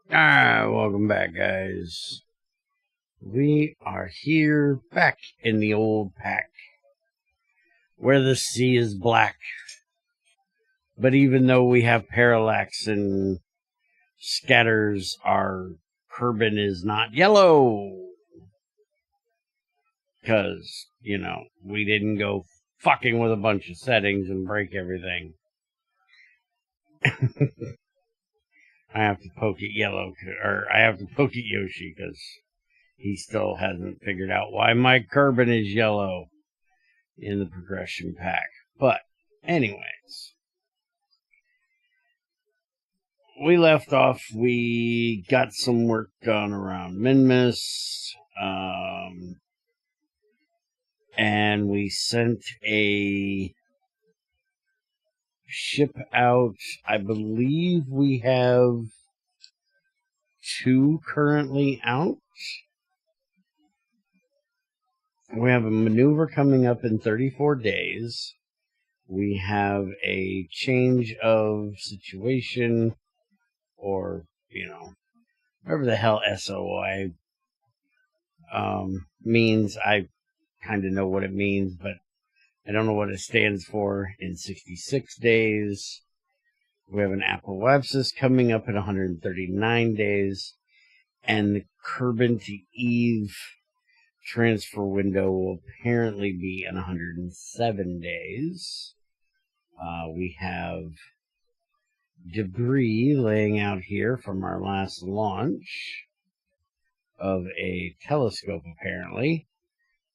Alright, welcome back, guys. We are here back in the old pack, where the sea is black. But even though we have parallax and scatters, our Kerbin is not yellow. Because, you know, we didn't go fucking with a bunch of settings and break everything. I have to poke at I have to poke at Yoshi because he still hasn't figured out why my Kerbin is yellow in the progression pack. But, anyways, we left off, we got some work done around Minmus, and we sent a ship out. I believe we have 2 currently out. We have a maneuver coming up in 34 days. We have a change of situation, or, you know, whatever the hell SOI means. I kind of know what it means, but I don't know what it stands for. In 66 days. We have an apoapsis coming up in 139 days. And the Kerbin to Eve transfer window will apparently be in 107 days. We have debris laying out here from our last launch of a telescope, apparently.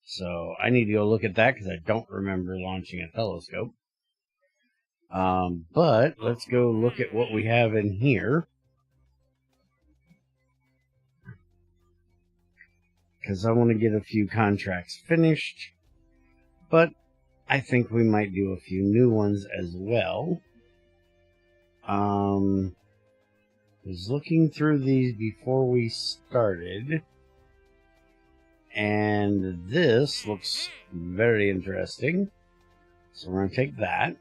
So I need to go look at that because I don't remember launching a telescope. But let's go look at what we have in here. Because I want to get a few contracts finished. But I think we might do a few new ones as well. I was looking through these before we started. And this looks very interesting. So we're going to take that.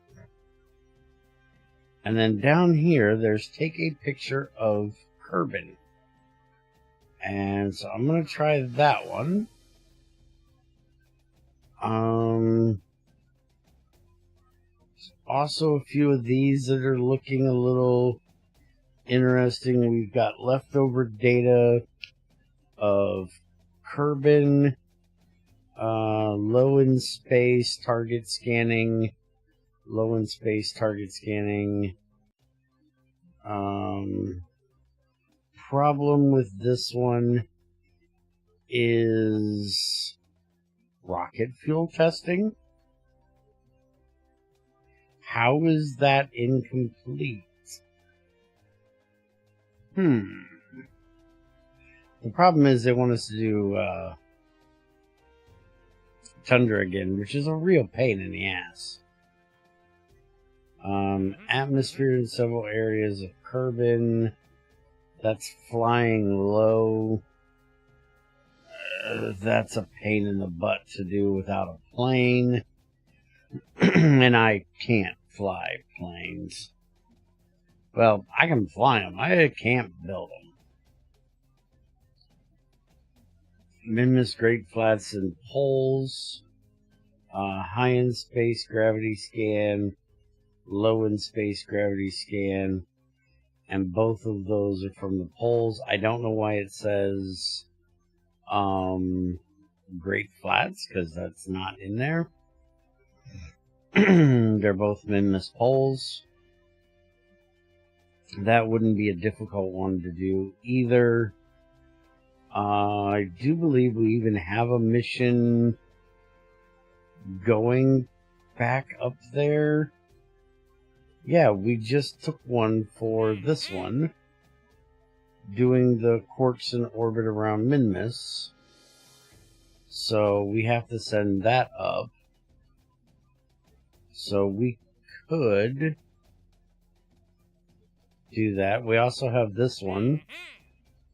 And then down here, there's take a picture of Kerbin. And so I'm going to try that one. There's also a few of these that are looking a little interesting. We've got leftover data of Kerbin, low in space target scanning, problem with this one is rocket fuel testing. How is that incomplete? The problem is they want us to do Tundra again, which is a real pain in the ass. Atmosphere in several areas of Kerbin. That's flying low. That's a pain in the butt to do without a plane. And I can't fly planes. Well, I can fly them. I can't build them. Minmus Great Flats and Poles. High in space gravity scan. Low in space gravity scan. And both of those are from the poles. I don't know why it says Great Flats, because that's not in there. They're both Minmus poles. That wouldn't be a difficult one to do either. I do believe we even have a mission going back up there. Yeah, we just took one for this one, doing the quarks in orbit around Minmus. So we have to send that up. So we could do that. We also have this one.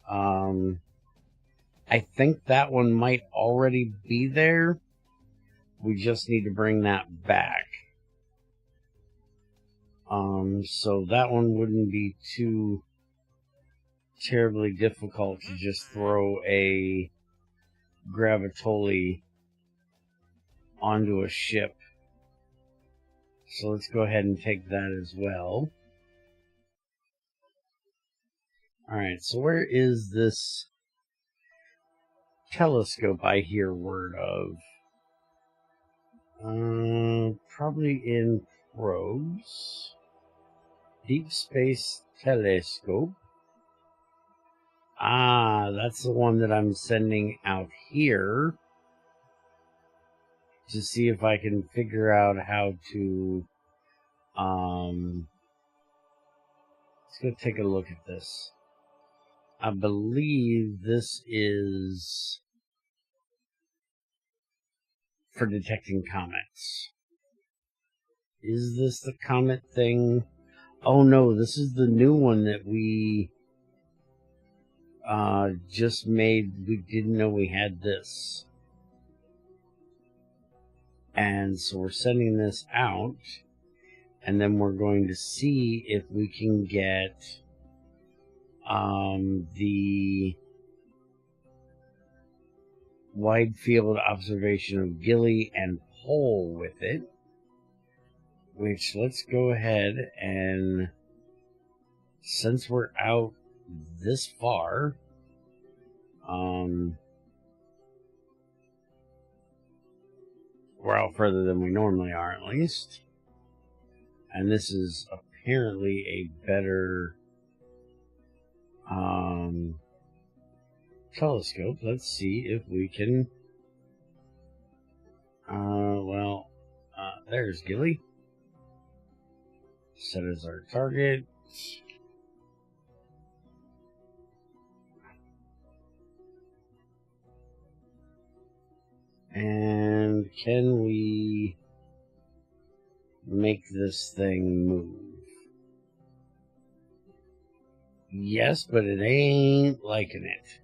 I think that one might already be there. We just need to bring that back. So that one wouldn't be too terribly difficult to just throw a Gravitoli onto a ship. So let's go ahead and take that as well. Alright, so where is this telescope I hear word of? Probably in probes. Deep Space Telescope. Ah, that's the one that I'm sending out here to see if I can figure out how to let's go take a look at this. I believe this is for detecting comets. Is this the comet thing? Oh no, this is the new one that we just made. We didn't know we had this. And so we're sending this out, and then we're going to see if we can get the wide field observation of Gilly and Pole with it. Which, let's go ahead and, since we're out this far, we're out further than we normally are, at least. And this is apparently a better telescope. Let's see if we can. There's Gilly. Set as our target. And can we make this thing move? Yes, but it ain't liking it.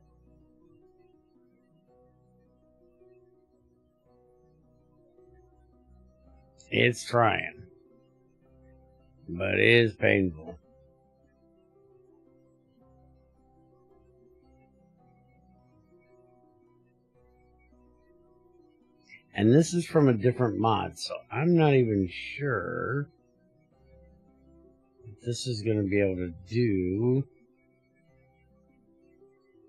It's trying, but it is painful. And this is from a different mod, so I'm not even sure if this is going to be able to do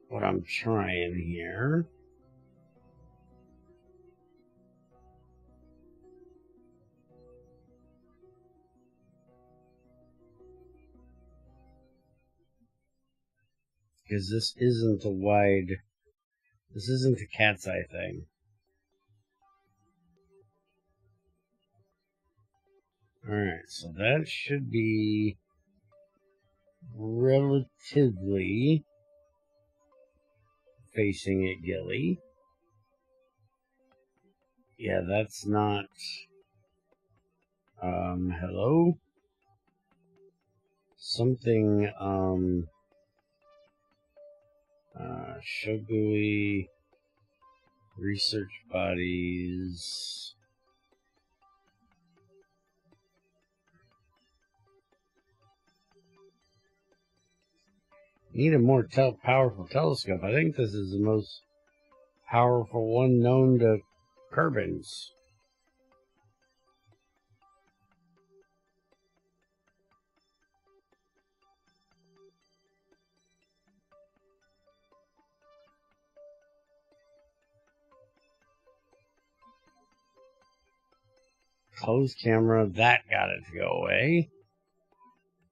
what I'm trying here. Because this isn't a cat's eye thing. Alright, so that should be relatively facing at Gilly. Yeah, that's not... hello? something, Shogui, research bodies. Need a more powerful telescope. I think this is the most powerful one known to Kerbins. Close camera, that got it to go away.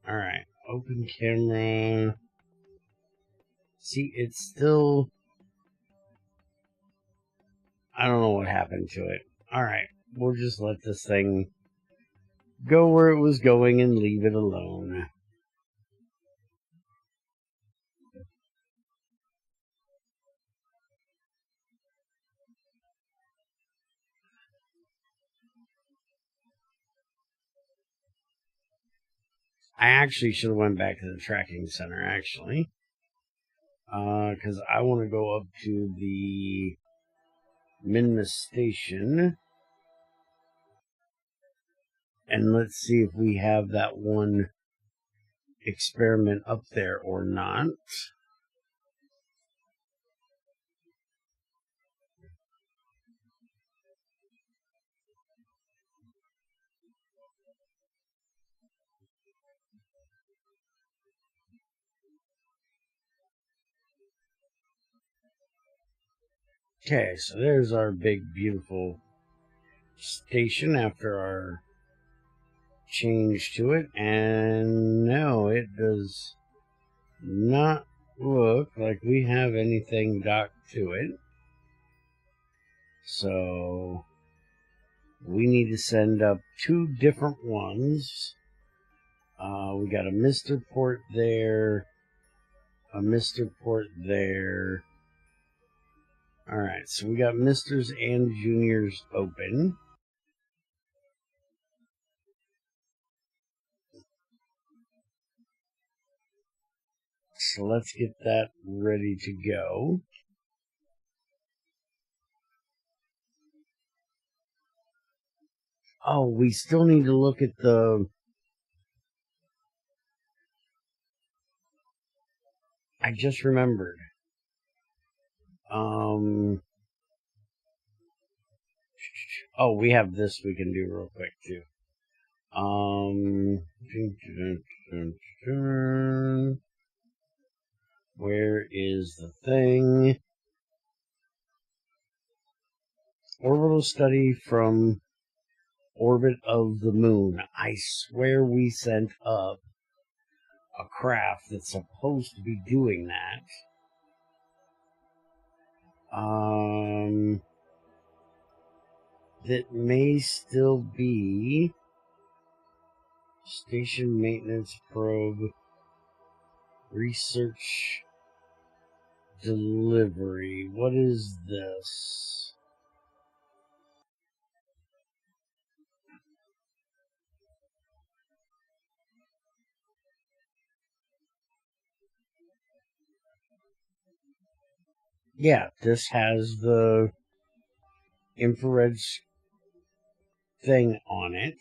Alright, open camera. See, it's still... I don't know what happened to it. Alright, we'll just let this thing go where it was going and leave it alone. I actually should have went back to the tracking center, actually. Because I want to go up to the Minna station. And let's see if we have that one experiment up there or not. Okay, so there's our big, beautiful station after our change to it. And no, it does not look like we have anything docked to it. So we need to send up 2 different ones. We got a Mr. Port there, a Mr. Port there. Alright, so we got Misters and Juniors open. So let's get that ready to go. Oh, we still need to look at the... I just remembered. Oh, we have this we can do real quick, too. Where is the thing? Orbital study from orbit of the moon. I swear we sent up a craft that's supposed to be doing that. That may still be station maintenance probe research delivery. What is this? Yeah, this has the infrared thing on it.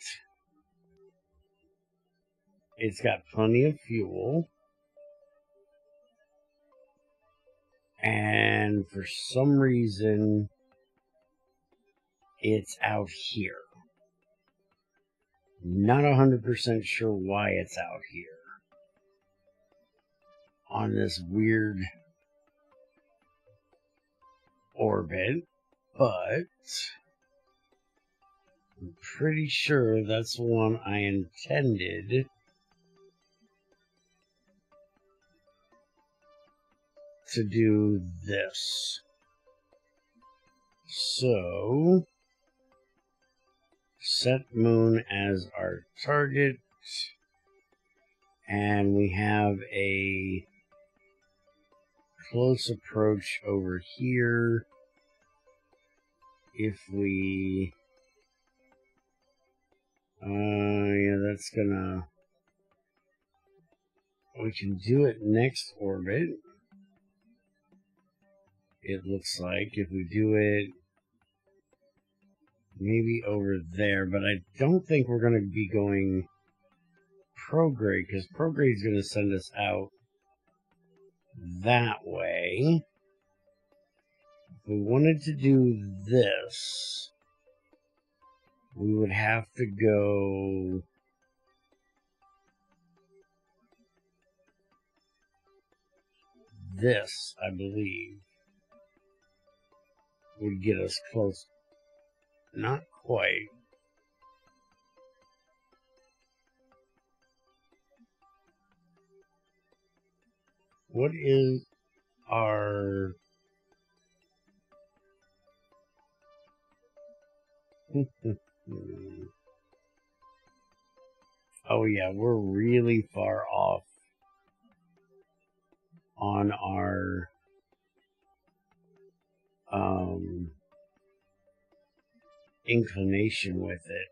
It's got plenty of fuel. And for some reason, it's out here. Not 100% sure why it's out here. On this weird orbit. But I'm pretty sure that's the one I intended to do this. So, set moon as our target, and we have a close approach over here. If we, yeah, that's gonna We can do it next orbit. It looks like if we do it maybe over there, but I don't think we're going to be going prograde, because prograde is going to send us out that way. If we wanted to do this, we would have to go this, I believe, would get us close. Not quite. What is our... Oh yeah, we're really far off on our inclination with it.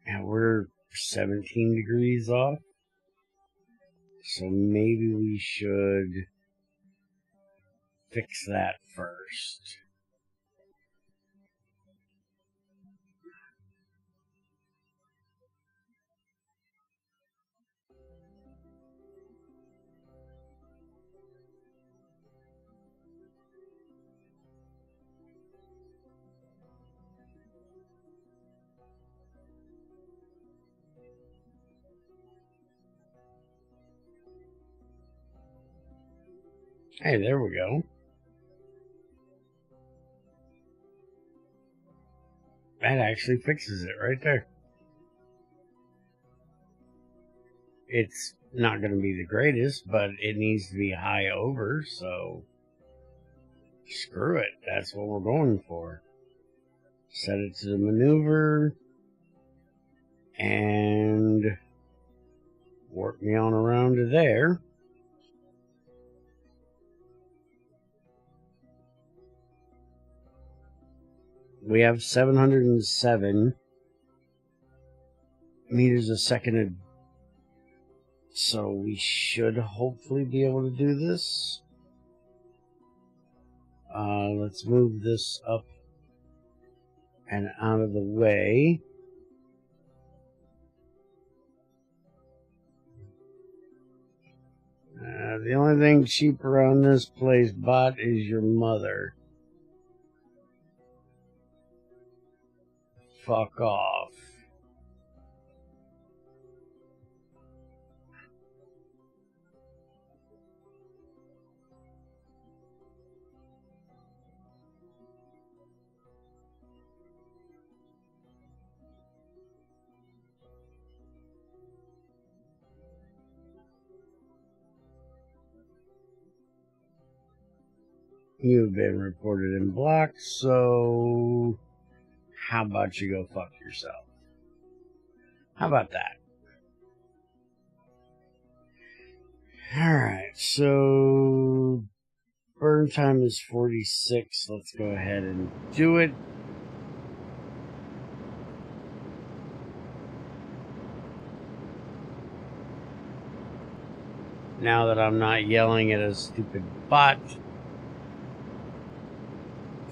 And we're 17 degrees off. So maybe we should fix that first. Hey, there we go. That actually fixes it right there. It's not going to be the greatest, but it needs to be high over, so screw it. That's what we're going for. Set it to the maneuver and warp me on around to there. We have 707 meters a second, so we should hopefully be able to do this. Let's move this up and out of the way. The only thing cheap around this place, bot, is your mother. Fuck off. You've been reported in block, so how about you go fuck yourself? How about that? Alright, so burn time is 46. Let's go ahead and do it. Now that I'm not yelling at a stupid bot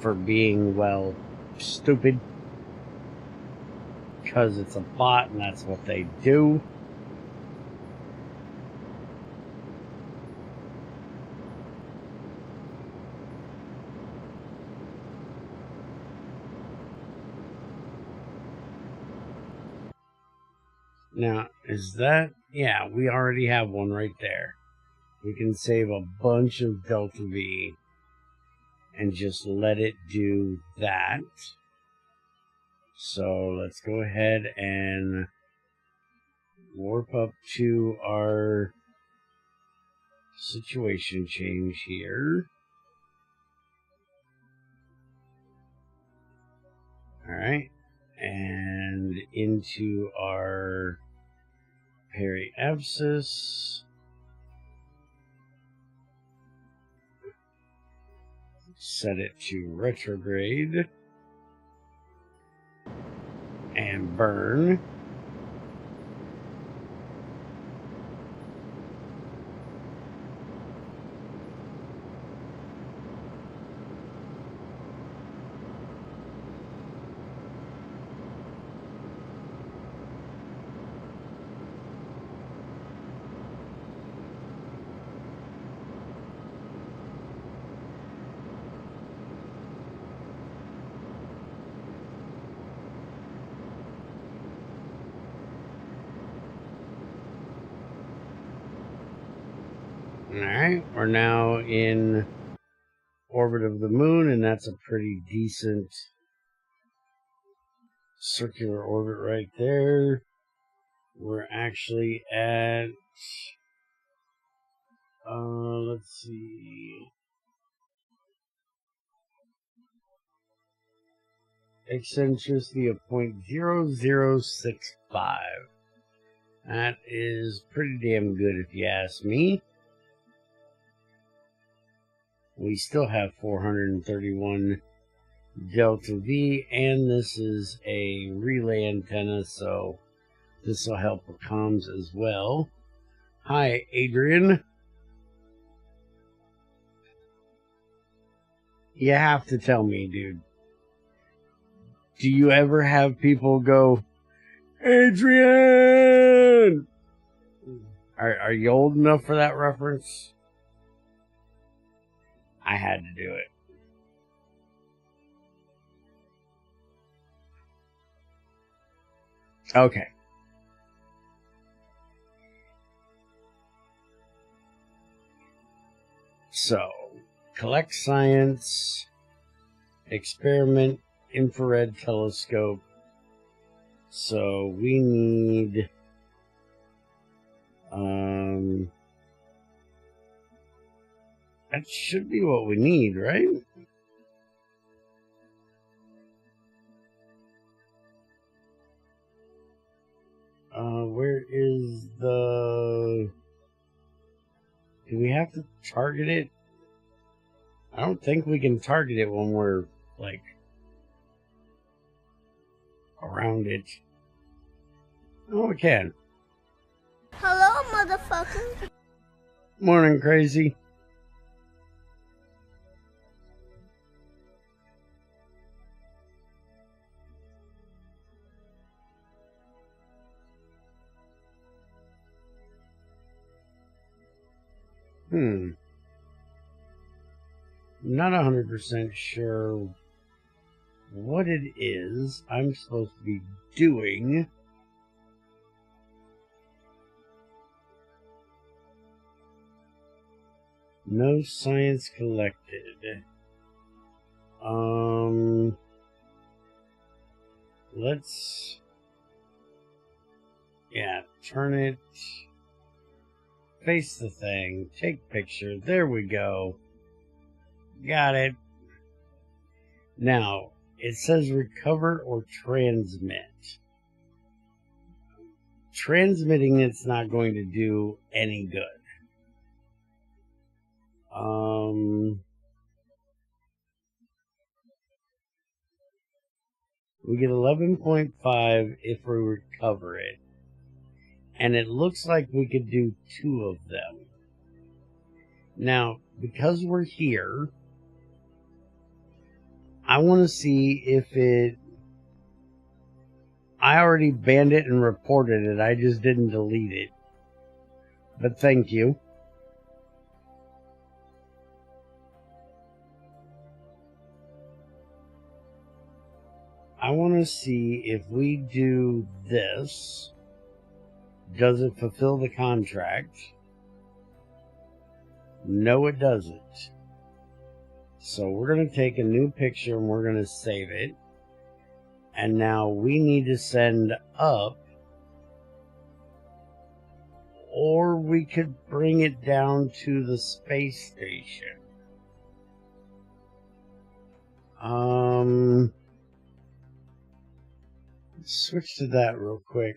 for being, well, stupid. Because it's a bot and that's what they do. Now, is that... Yeah, we already have one right there. We can save a bunch of Delta V and just let it do that. So let's go ahead and warp up to our situation change here. Alright, and into our periapsis. Set it to retrograde. And burn. Alright, we're now in orbit of the moon, and that's a pretty decent circular orbit right there. We're actually at, let's see, eccentricity of 0.0065. That is pretty damn good if you ask me. We still have 431 delta V, and this is a relay antenna, so this will help with comms as well. Hi, Adrian. You have to tell me, dude. Do you ever have people go, Adrian? Are you old enough for that reference? I had to do it. Okay. So, collect science, experiment, infrared telescope. So we need that should be what we need, right? Where is the... Do we have to target it? I don't think we can target it when we're, like, around it. Oh, we can. Hello, motherfucker. Morning, crazy. Not 100% sure what it is I'm supposed to be doing. No science collected. Let's... Yeah, turn it... Face the thing. Take picture. There we go. Got it. Now, it says recover or transmit. Transmitting it's not going to do any good. We get 11.5 if we recover it. And it looks like we could do 2 of them. Now, because we're here, I want to see if it... I already banned it and reported it. I just didn't delete it. But thank you. I want to see if we do this, does it fulfill the contract? No, it doesn't. So we're going to take a new picture and we're going to save it. And now we need to send up, or we could bring it down to the space station. Switch to that real quick.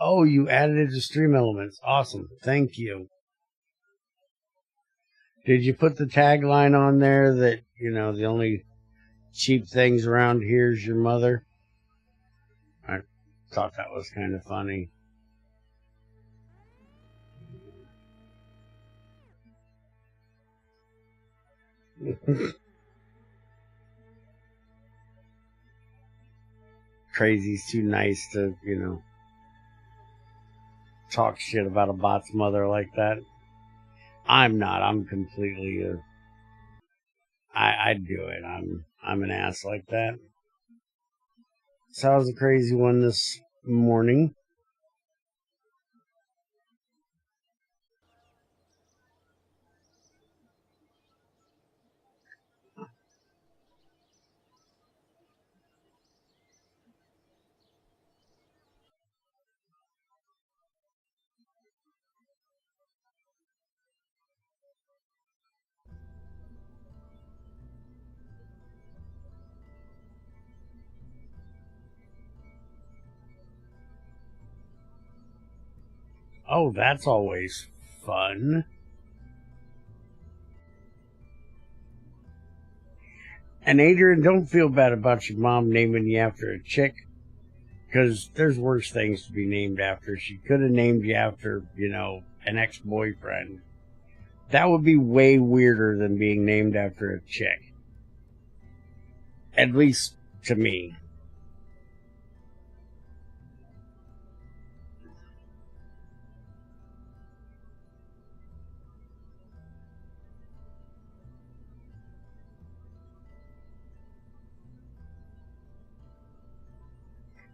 Oh, you added it to Stream Elements. Awesome. Thank you. Did you put the tagline on there that, you know, the only cheap things around here is your mother? thought that was kind of funny. Crazy's too nice to, talk shit about a bot's mother like that. I'm not. I'm completely I'd do it. I'm an ass like that. So I was a crazy one this morning. Oh, that's always fun. And Adrian, don't feel bad about your mom naming you after a chick, because there's worse things to be named after. She could have named you after, an ex-boyfriend. That would be way weirder than being named after a chick. At least to me.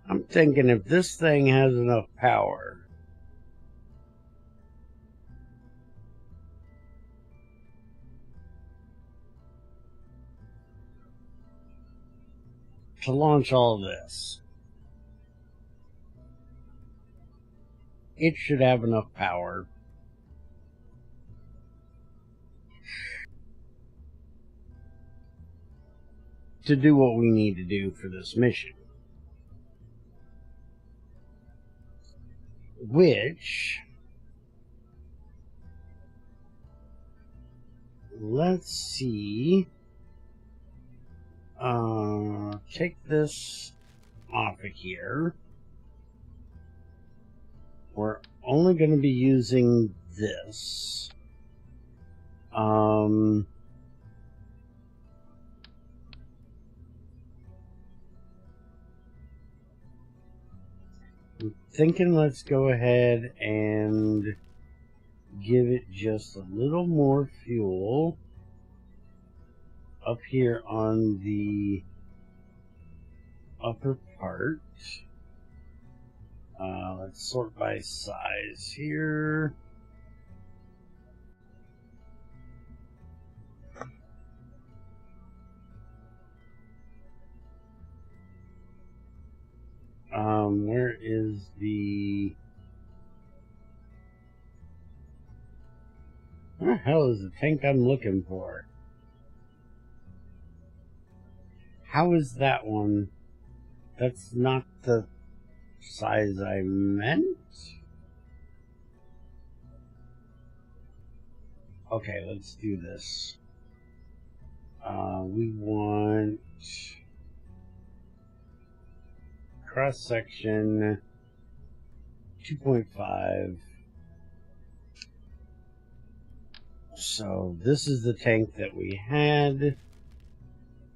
I'm thinking if this thing has enough power, to launch all this, it should have enough power to do what we need to do for this mission. Which, let's see, take this off of here. We're only going to be using this. I'm thinking let's go ahead and give it just a little more fuel up here on the upper part. Let's sort by size here. Where is the... Where the hell is the tank I'm looking for? How is that one? That's not the size I meant? Okay, let's do this. We want cross section 2.5. So this is the tank that we had.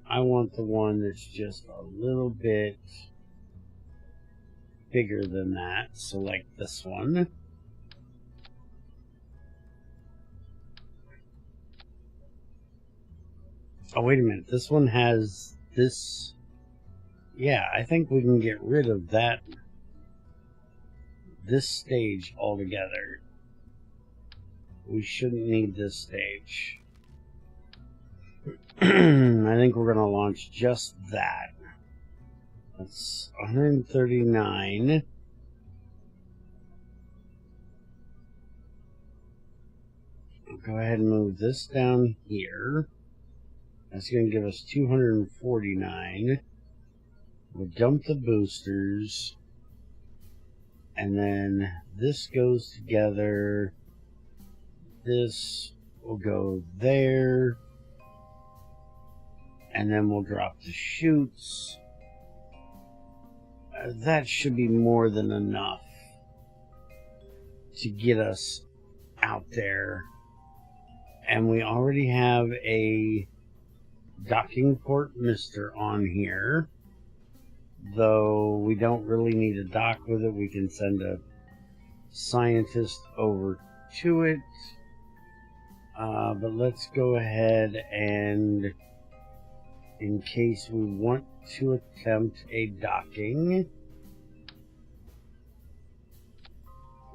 I want the one that's just a little bit bigger than that. So like this one. Oh, wait a minute. This one has this. Yeah, I think we can get rid of that. This stage altogether. We shouldn't need this stage. I think we're going to launch just that. That's 139. I'll go ahead and move this down here. That's going to give us 249. We'll dump the boosters. And then this goes together. This will go there. And then we'll drop the chutes. that should be more than enough to get us out there. And we already have a docking port mister on here, though we don't really need a dock with it. We can send a scientist over to it, but let's go ahead and, in case we want to attempt a docking,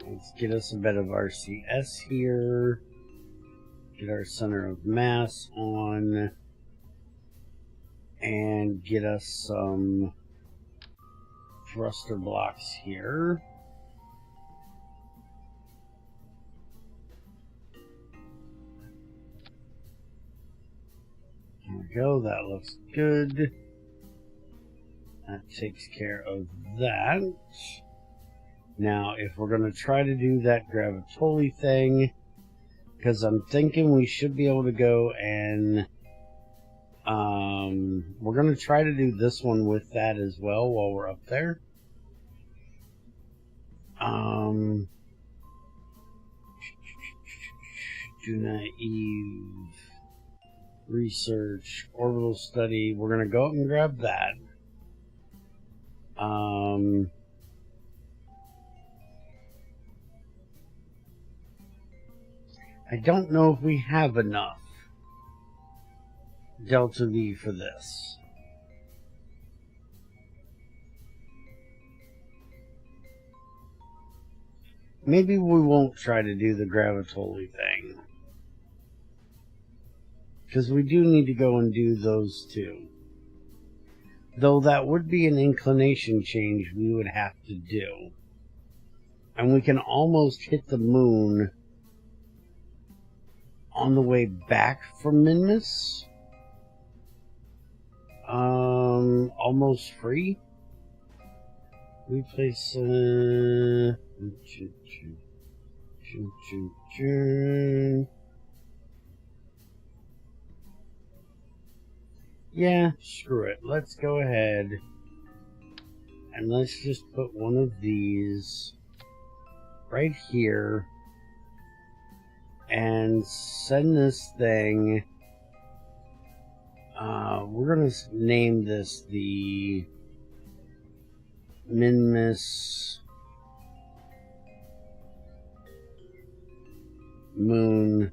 let's get us a bit of RCS here, get our center of mass on, and get us some thruster blocks here. There we go, that looks good. That takes care of that. Now, if we're going to try to do that Gravitoli thing, because I'm thinking we should be able to go and we're going to try to do this one with that as well while we're up there. Do naive research, orbital study. We're going to go up and grab that. I don't know if we have enough Delta V for this. Maybe we won't try to do the Gravitoli thing, because we do need to go and do those two. Though that would be an inclination change we would have to do. And we can almost hit the moon on the way back from Minmus. Almost free. We place yeah, screw it. Let's go ahead and let's just put one of these right here and send this thing. We're going to name this the Minmus Moon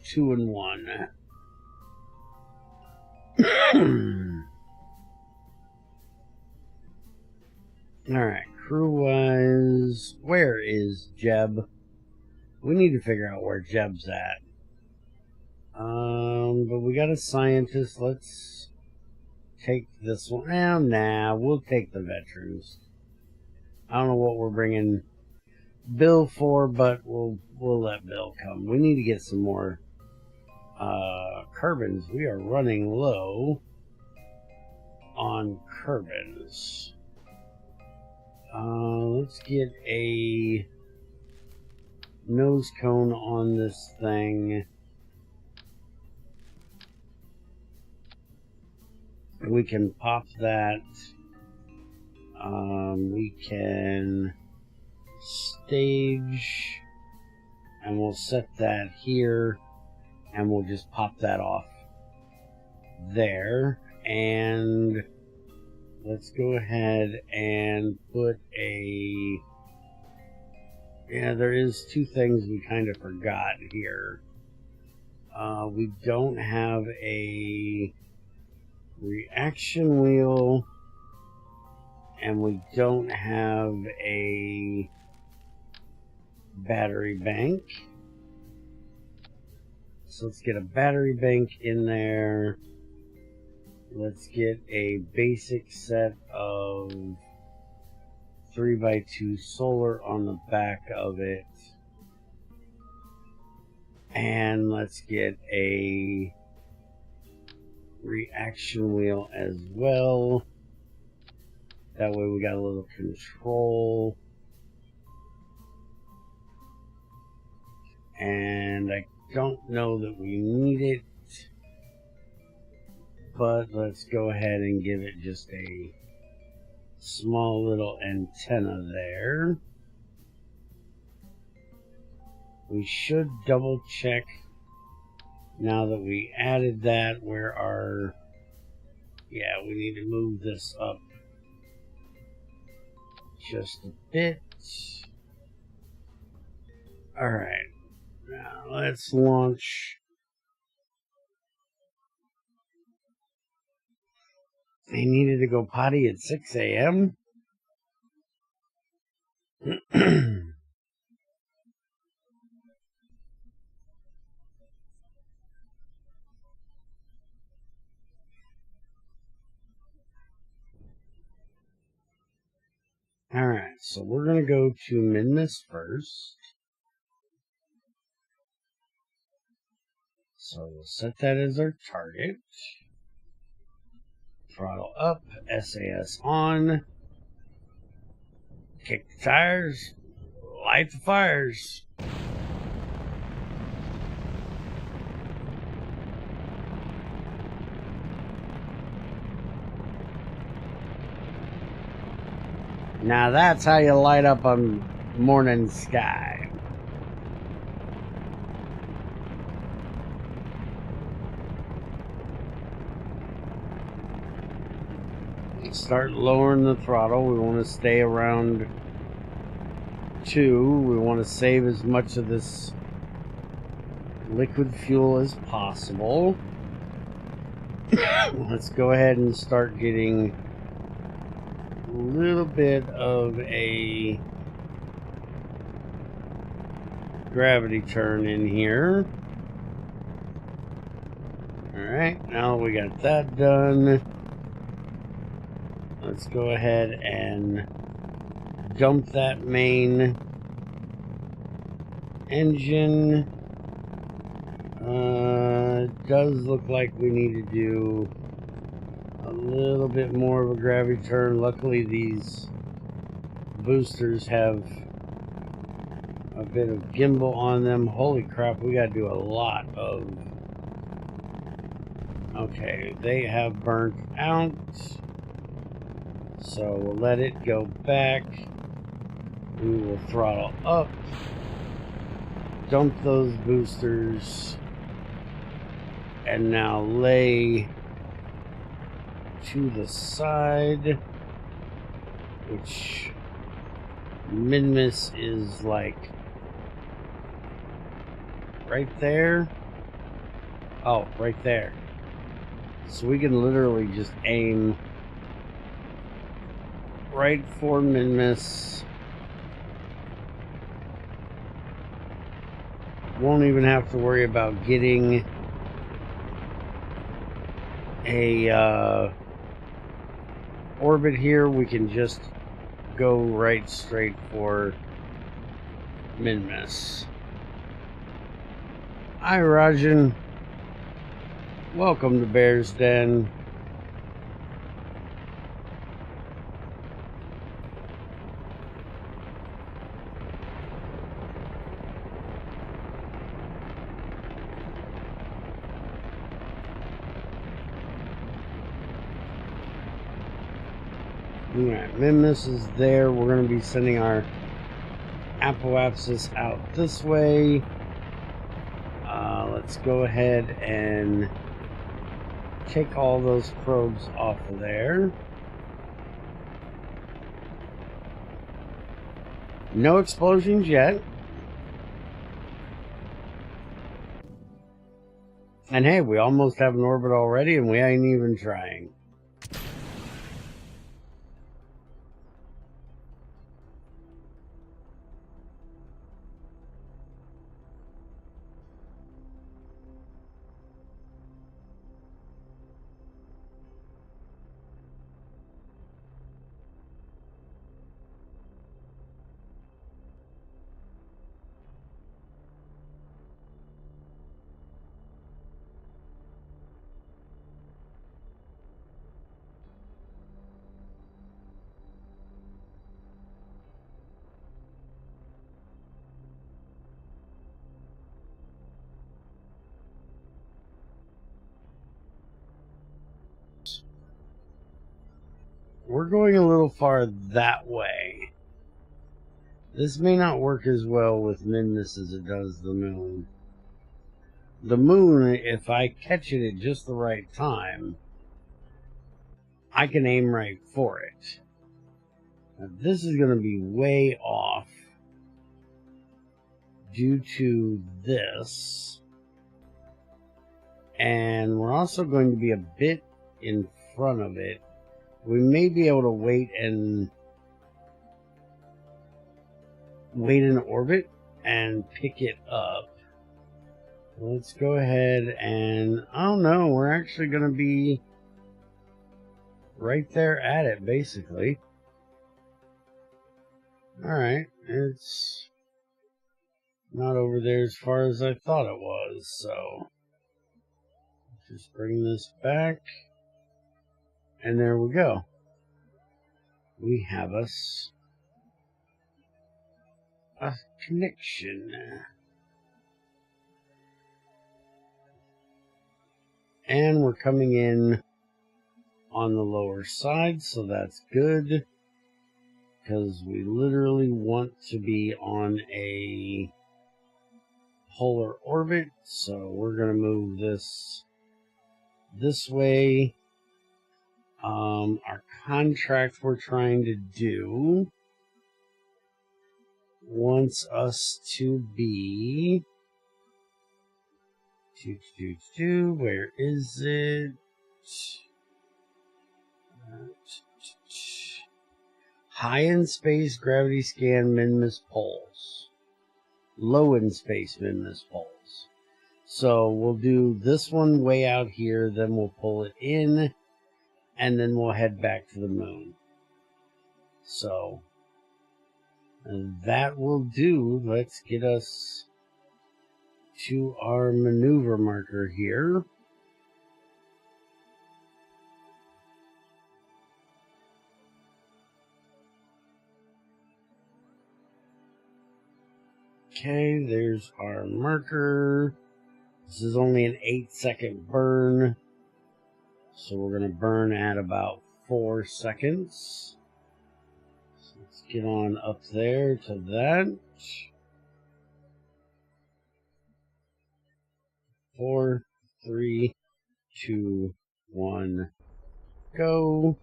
2 and 1. Alright, crew-wise, where is Jeb? We need to figure out where Jeb's at. But we got a scientist. Let's take this one. Nah, we'll take the veterans. I don't know what we're bringing Bill for, but we'll let Bill come. We need to get some more carbons. We are running low on carbons. Let's get a nose cone on this thing. We can pop that. We can stage, and we'll set that here, and we'll just pop that off there. And let's go ahead and put a... Yeah, there is two things we kind of forgot here. We don't have a reaction wheel, and we don't have a battery bank. So let's get a battery bank in there. Let's get a basic set of 3x2 solar on the back of it. And let's get a reaction wheel as well. That way we got a little control. And I don't know that we need it. but let's go ahead and give it just a small little antenna there. We should double check now that we added that where our, yeah, we need to move this up just a bit. Alright, now let's launch. They needed to go potty at 6 a.m.? Alright, so we're going to go to Minmus first. So we'll set that as our target. Throttle up, SAS on. Kick the tires, light the fires. Now that's how you light up a morning sky. Start lowering the throttle. We want to stay around 2. We want to save as much of this liquid fuel as possible. Let's go ahead and start getting a little bit of a gravity turn in here. Alright, now we got that done. Let's go ahead and dump that main engine. It does look like we need to do a little bit more of a gravity turn. Luckily, these boosters have a bit of gimbal on them. Holy crap, we got to do a lot of... Okay, they have burnt out. So we'll let it go back. We will throttle up. Dump those boosters. And now lay to the side. Which Minmus is like right there. Oh, right there. So we can literally just aim right for Minmus. Won't even have to worry about getting a orbit here. We can just go right straight for Minmus. Hi, Rajan. Welcome to Bear's Den. Alright, Minmus is there. We're going to be sending our apoapsis out this way. Let's go ahead and take all those probes off of there. No explosions yet. And hey, we almost have an orbit already and we ain't even trying. we're going a little far that way. This may not work as well with Minmus as it does the moon. The moon, if I catch it at just the right time, I can aim right for it. Now, this is going to be way off due to this. And we're also going to be a bit in front of it. We may be able to wait in orbit and pick it up. Let's go ahead and, oh no, we're actually going to be right there at it, basically. Alright, it's not over there as far as I thought it was, so just bring this back, and there we go. We have us a connection. And we're coming in on the lower side, so that's good, because we literally want to be on a polar orbit, so we're going to move this way. Our contract we're trying to do wants us to be where is it? High in space gravity scan Minmus poles. Low in space Minmus poles. So we'll do this one way out here, then we'll pull it in, and then we'll head back to the moon. So that will do. Let's get us to our maneuver marker here. Okay, there's our marker. This is only an 8-second burn, so we're going to burn at about 4 seconds. So let's get on up there to that. 4, 3, 2, 1, go.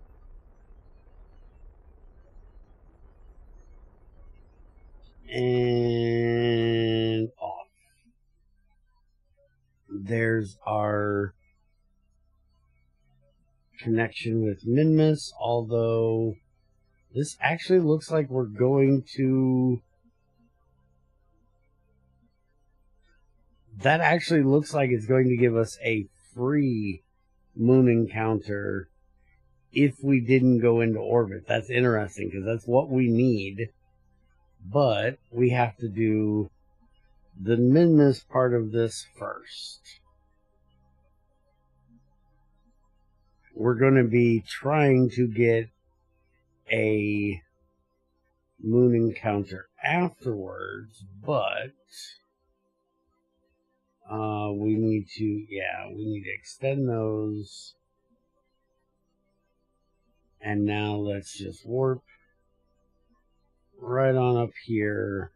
And off. There's our connection with Minmus, although this actually looks like we're going to... That actually looks like it's going to give us a free moon encounter if we didn't go into orbit. That's interesting, because that's what we need. But we have to do the Minmus part of this first. We're going to be trying to get a moon encounter afterwards, but we need to extend those. And now let's just warp right on up here.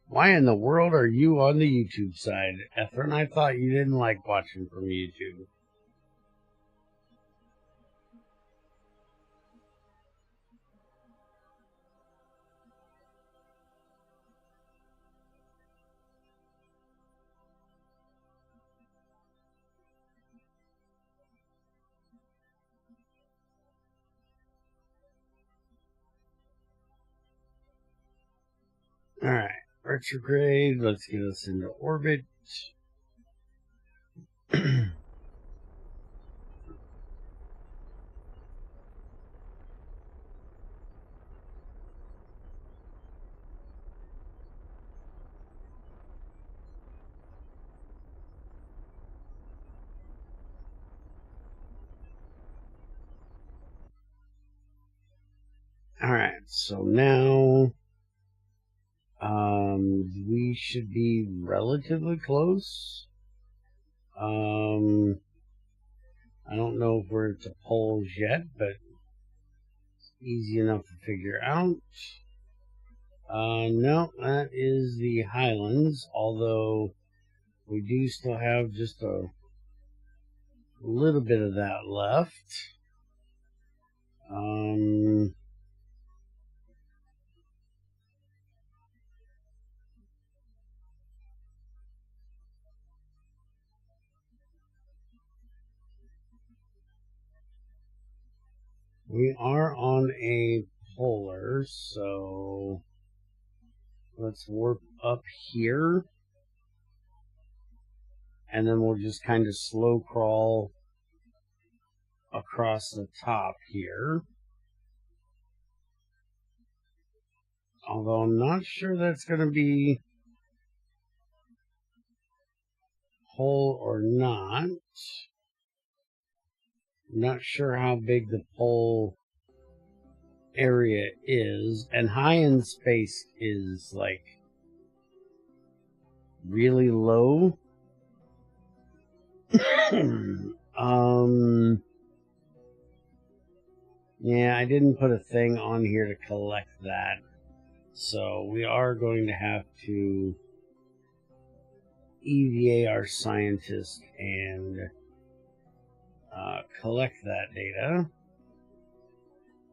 Why in the world are you on the YouTube side, Ethren? I thought you didn't like watching from YouTube. Alright, retrograde, let's get us into orbit. Alright, so now we should be relatively close. I don't know if we're to poles yet, but easy enough to figure out. No, that is the Highlands, although we do still have just a little bit of that left. We are on a polar, so let's warp up here. And then we'll just kind of slow crawl across the top here. Although I'm not sure that's going to be pole or not. I'm not sure how big the pole area is. And high in space is like really low. Yeah, I didn't put a thing on here to collect that. So we are going to have to EVA our scientist and collect that data.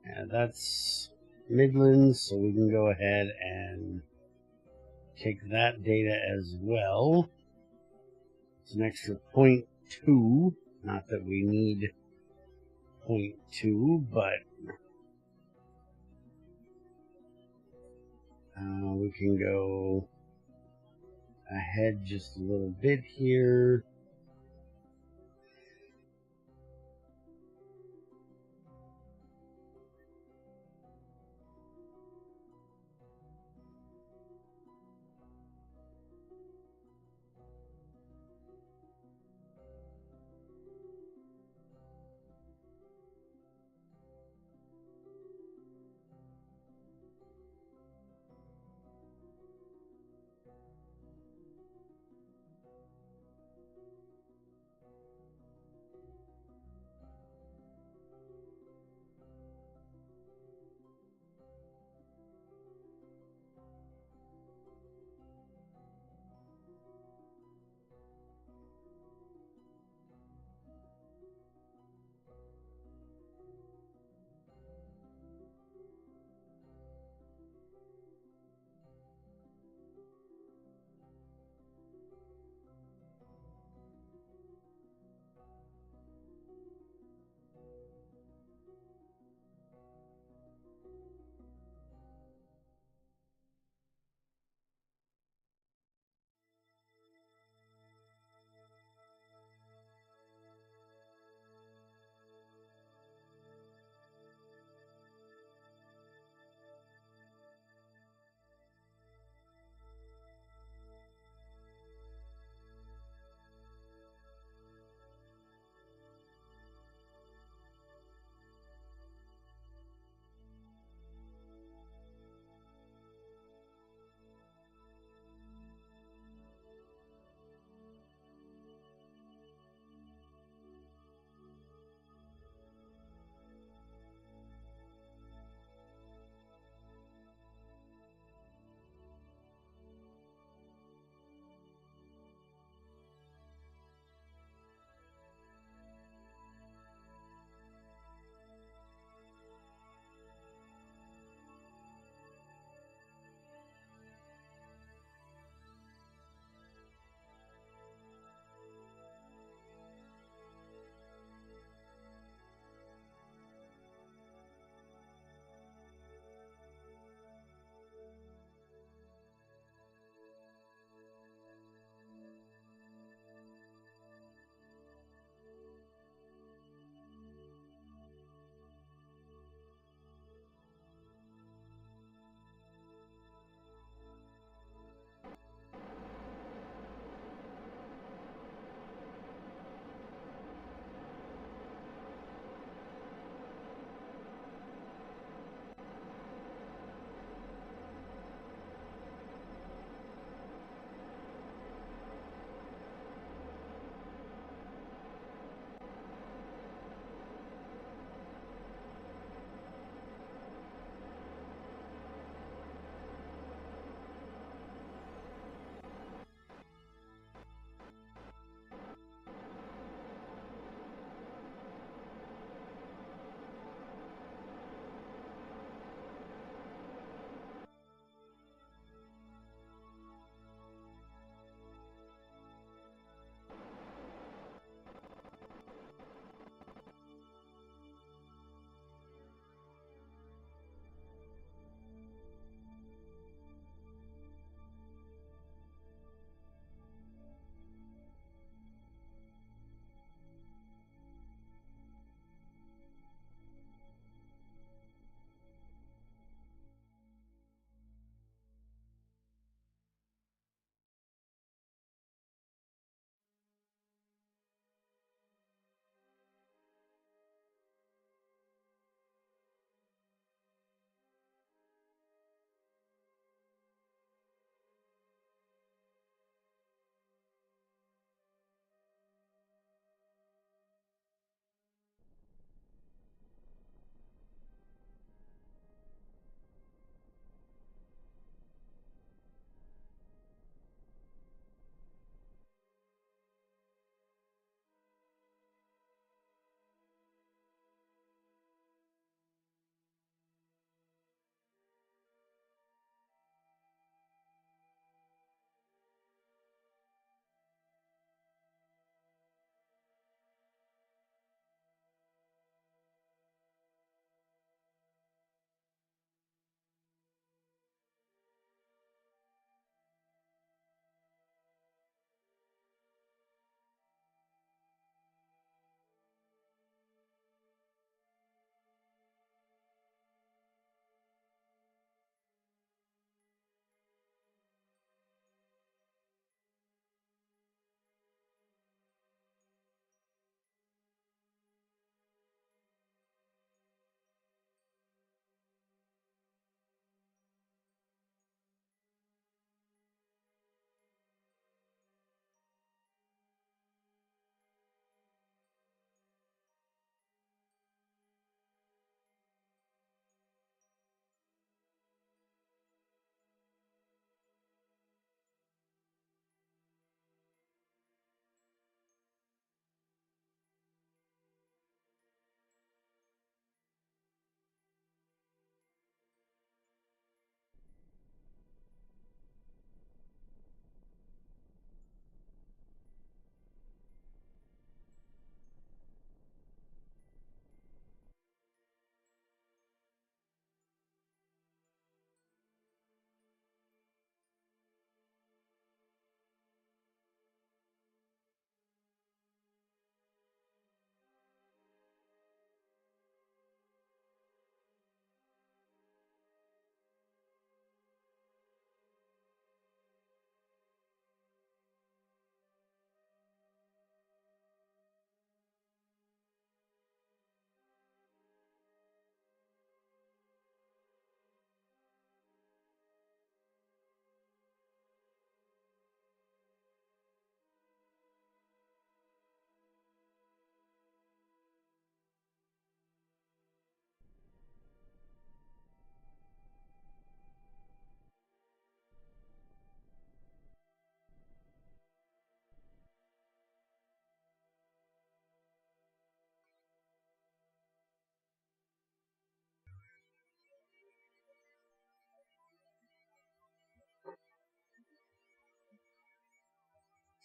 And that's Midlands, so we can go ahead and take that data as well. It's an extra 0.2. Not that we need 0.2, but we can go ahead just a little bit here.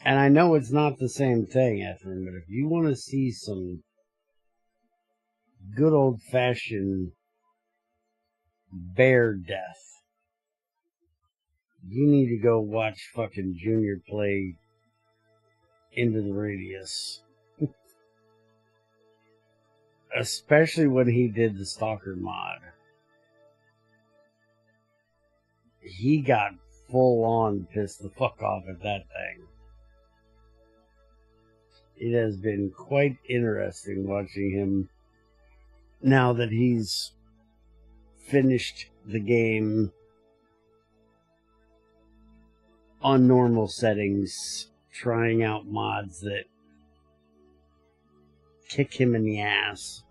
And I know it's not the same thing, Ephraim, but if you want to see some good old-fashioned bear death, you need to go watch fucking Junior play Into the Radius. Especially when he did the Stalker mod. He got full-on pissed the fuck off at that thing. It has been quite interesting watching him now that he's finished the game on normal settings, trying out mods that kick him in the ass.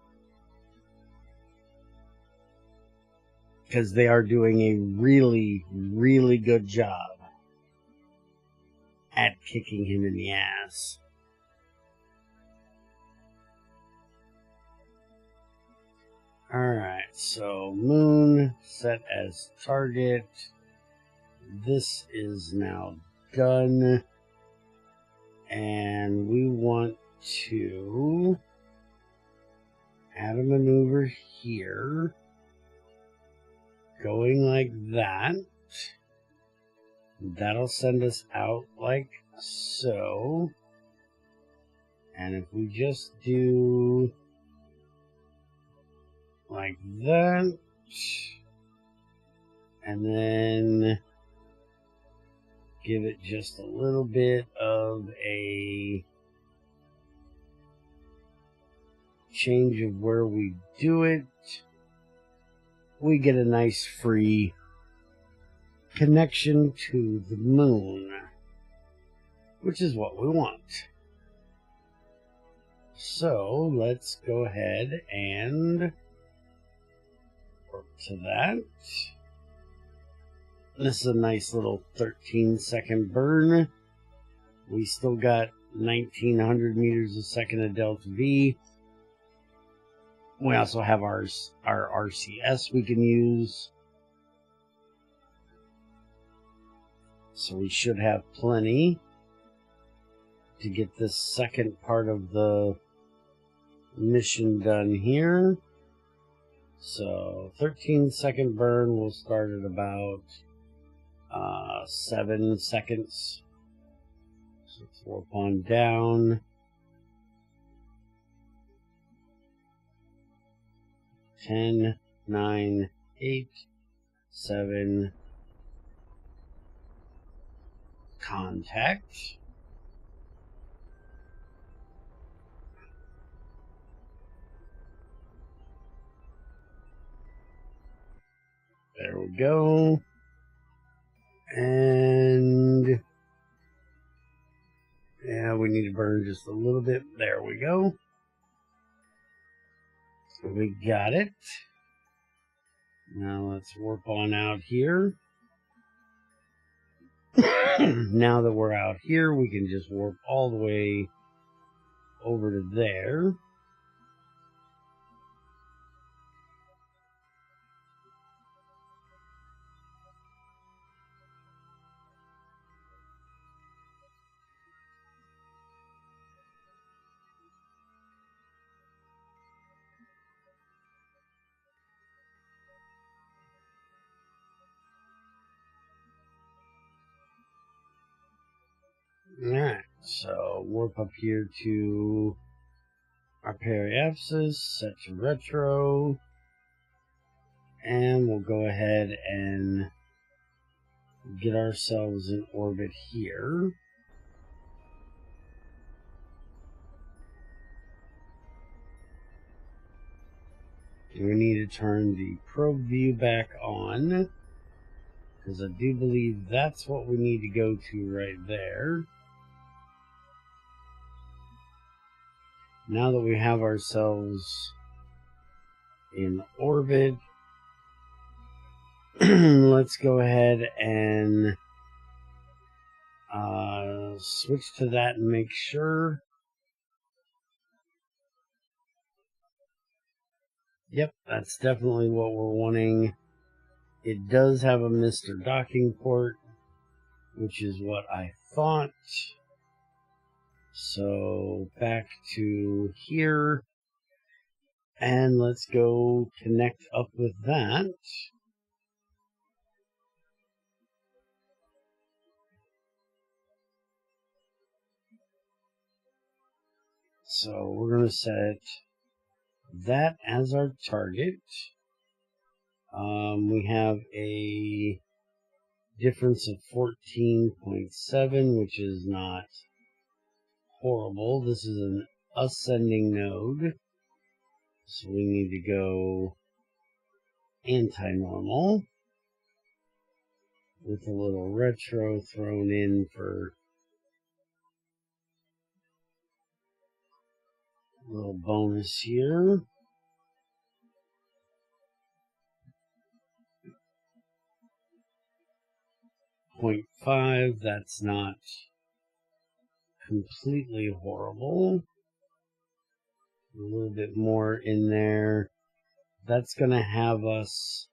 Because they are doing a really, really good job at kicking him in the ass. Alright, so moon set as target. This is now done. And we want to add a maneuver here. Going like that. That'll send us out like so. And if we just do like that, and then give it just a little bit of a change of where we do it, we get a nice free connection to the moon, which is what we want. So let's go ahead and work to that. This is a nice little 13-second burn. We still got 1900 meters a second of delta V. We also have our RCS we can use. So we should have plenty to get this second part of the mission done here. So 13-second burn will start at about 7 seconds. So let's warp on down. 10, 9, 8, 7, contact. There we go. And yeah, we need to burn just a little bit. There we go. We got it. Now let's warp on out here. Now that we're out here, we can just warp all the way over to there. Alright, so warp up here to our periapsis, set to retro, and we'll go ahead and get ourselves in orbit here. We need to turn the probe view back on, because I do believe that's what we need to go to right there. Now that we have ourselves in orbit, let's go ahead and switch to that and make sure. Yep, that's definitely what we're wanting. It does have a Mr. Docking port, which is what I thought. So back to here, and let's go connect up with that. So we're going to set that as our target. We have a difference of 14.7, which is not horrible. This is an ascending node, so we need to go anti-normal with a little retro thrown in for a little bonus here. 0.5, that's not completely horrible. A little bit more in there. That's going to have us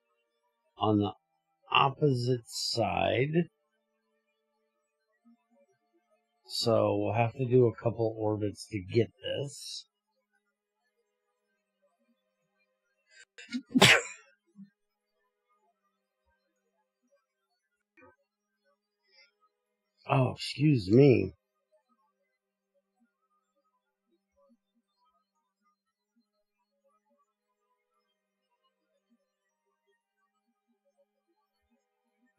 on the opposite side. So we'll have to do a couple orbits to get this. Oh, excuse me.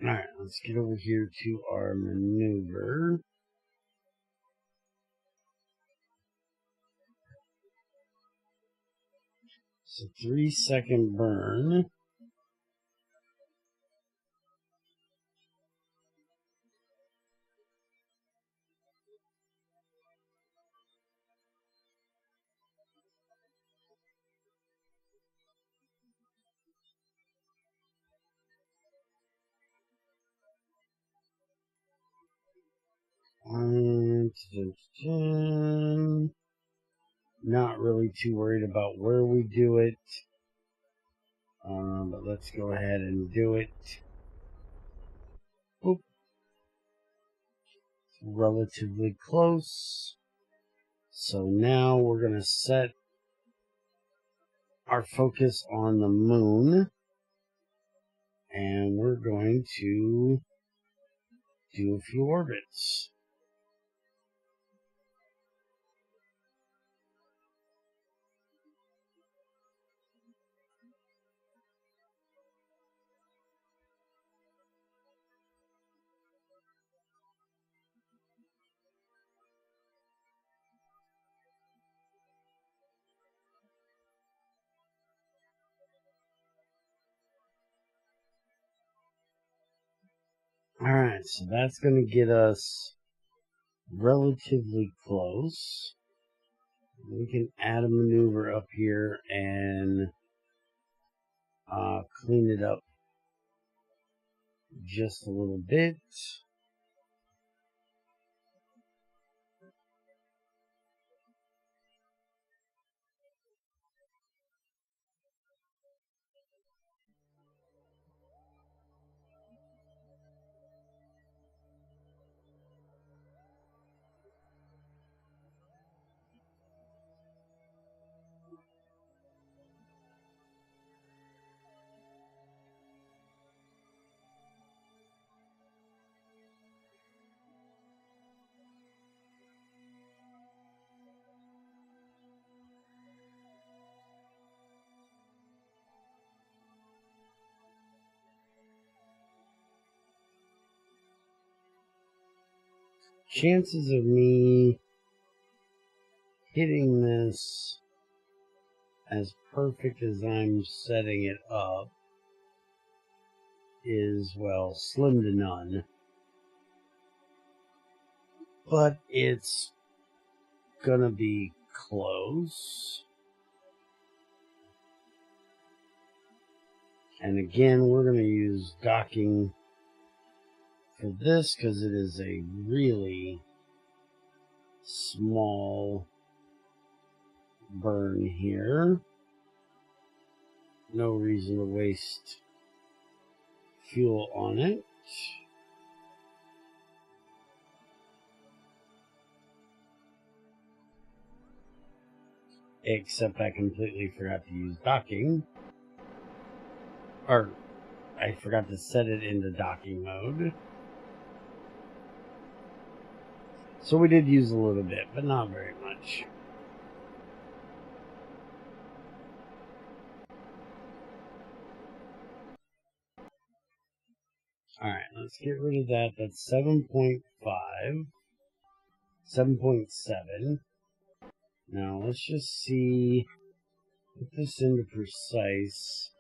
Alright, let's get over here to our maneuver. So 3-second burn. Not really too worried about where we do it. But let's go ahead and do it. Oop. Relatively close. So now we're going to set our focus on the moon. And we're going to do a few orbits. Alright, so that's going to get us relatively close. We can add a maneuver up here and clean it up just a little bit. Chances of me hitting this as perfect as I'm setting it up is, well, slim to none. But it's gonna be close. And again, we're gonna use docking for this because it is a really small burn here. No reason to waste fuel on it. Except I completely forgot to use docking. Or, I forgot to set it into docking mode. So we did use a little bit, but not very much. Alright, let's get rid of that. That's 7.5. 7.7. Now, let's just see. Put this into precise.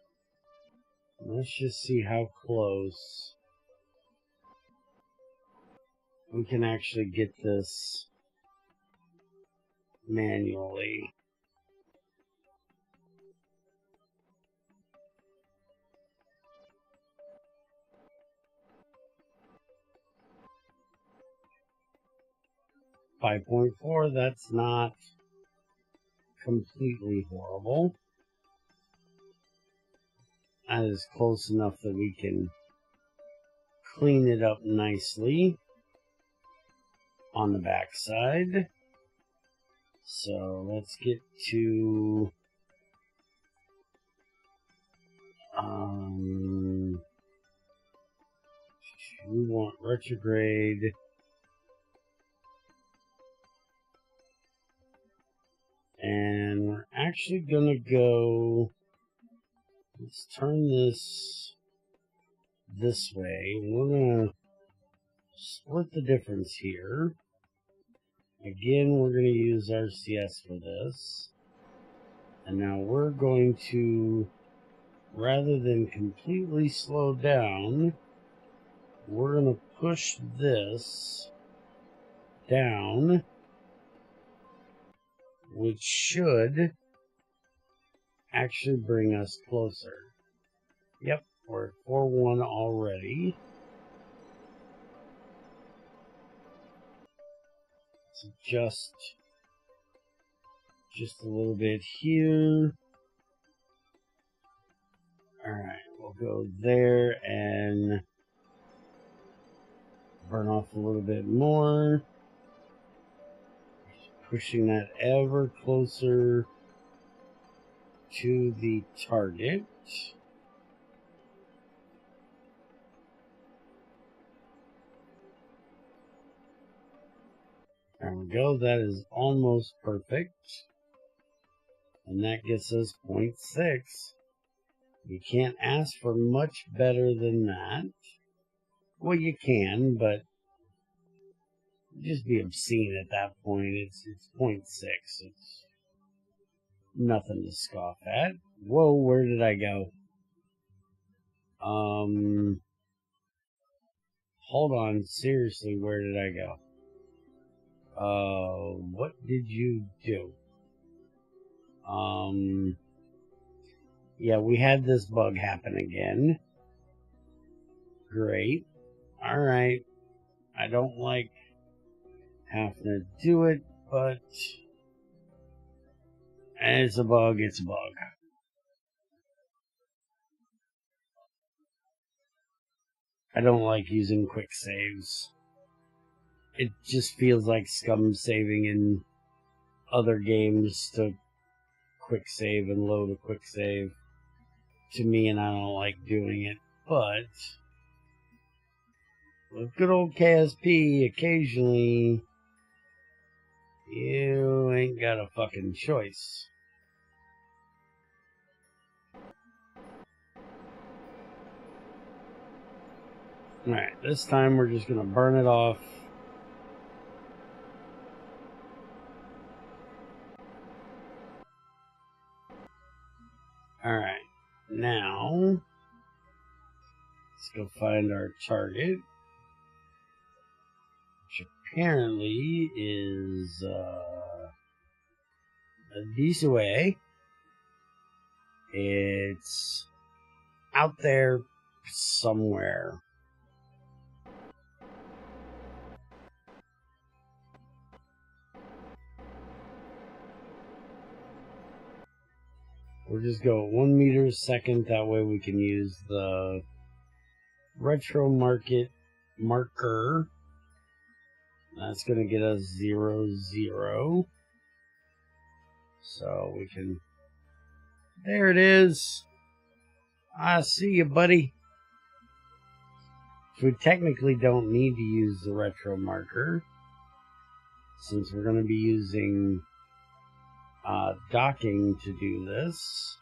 Let's just see how close we can actually get this manually. .4, that's not completely horrible. That is close enough that we can clean it up nicely on the back side. So let's get to we want retrograde. And we're actually gonna go, let's turn this way. We're gonna split the difference here. Again, we're gonna use RCS for this. And now we're going to, rather than completely slow down, we're gonna push this down, which should actually bring us closer. Yep, we're at 4.1 already. So just a little bit here. Alright, we'll go there and burn off a little bit more. Pushing that ever closer to the target. There we go. That is almost perfect. And that gets us 0.6. You can't ask for much better than that. Well, you can, but just be obscene at that point. It's 0.6. It's nothing to scoff at. Whoa, where did I go? Hold on. Seriously, where did I go? What did you do? Yeah, we had this bug happen again. Great. Alright. I don't like having to do it, but it's a bug, it's a bug. I don't like using quick saves. It just feels like scum saving in other games to quick save and load a quick save to me, and I don't like doing it. But with good old KSP, occasionally you ain't got a fucking choice. Alright, this time we're just gonna burn it off. Alright, now let's go find our target, which apparently is a decent way. It's out there somewhere. We'll just go 1 meter a second. That way we can use the retro market marker. That's going to get us 0, 0. So we can... There it is. I see you, buddy. We technically don't need to use the retro marker, since we're going to be using docking to do this.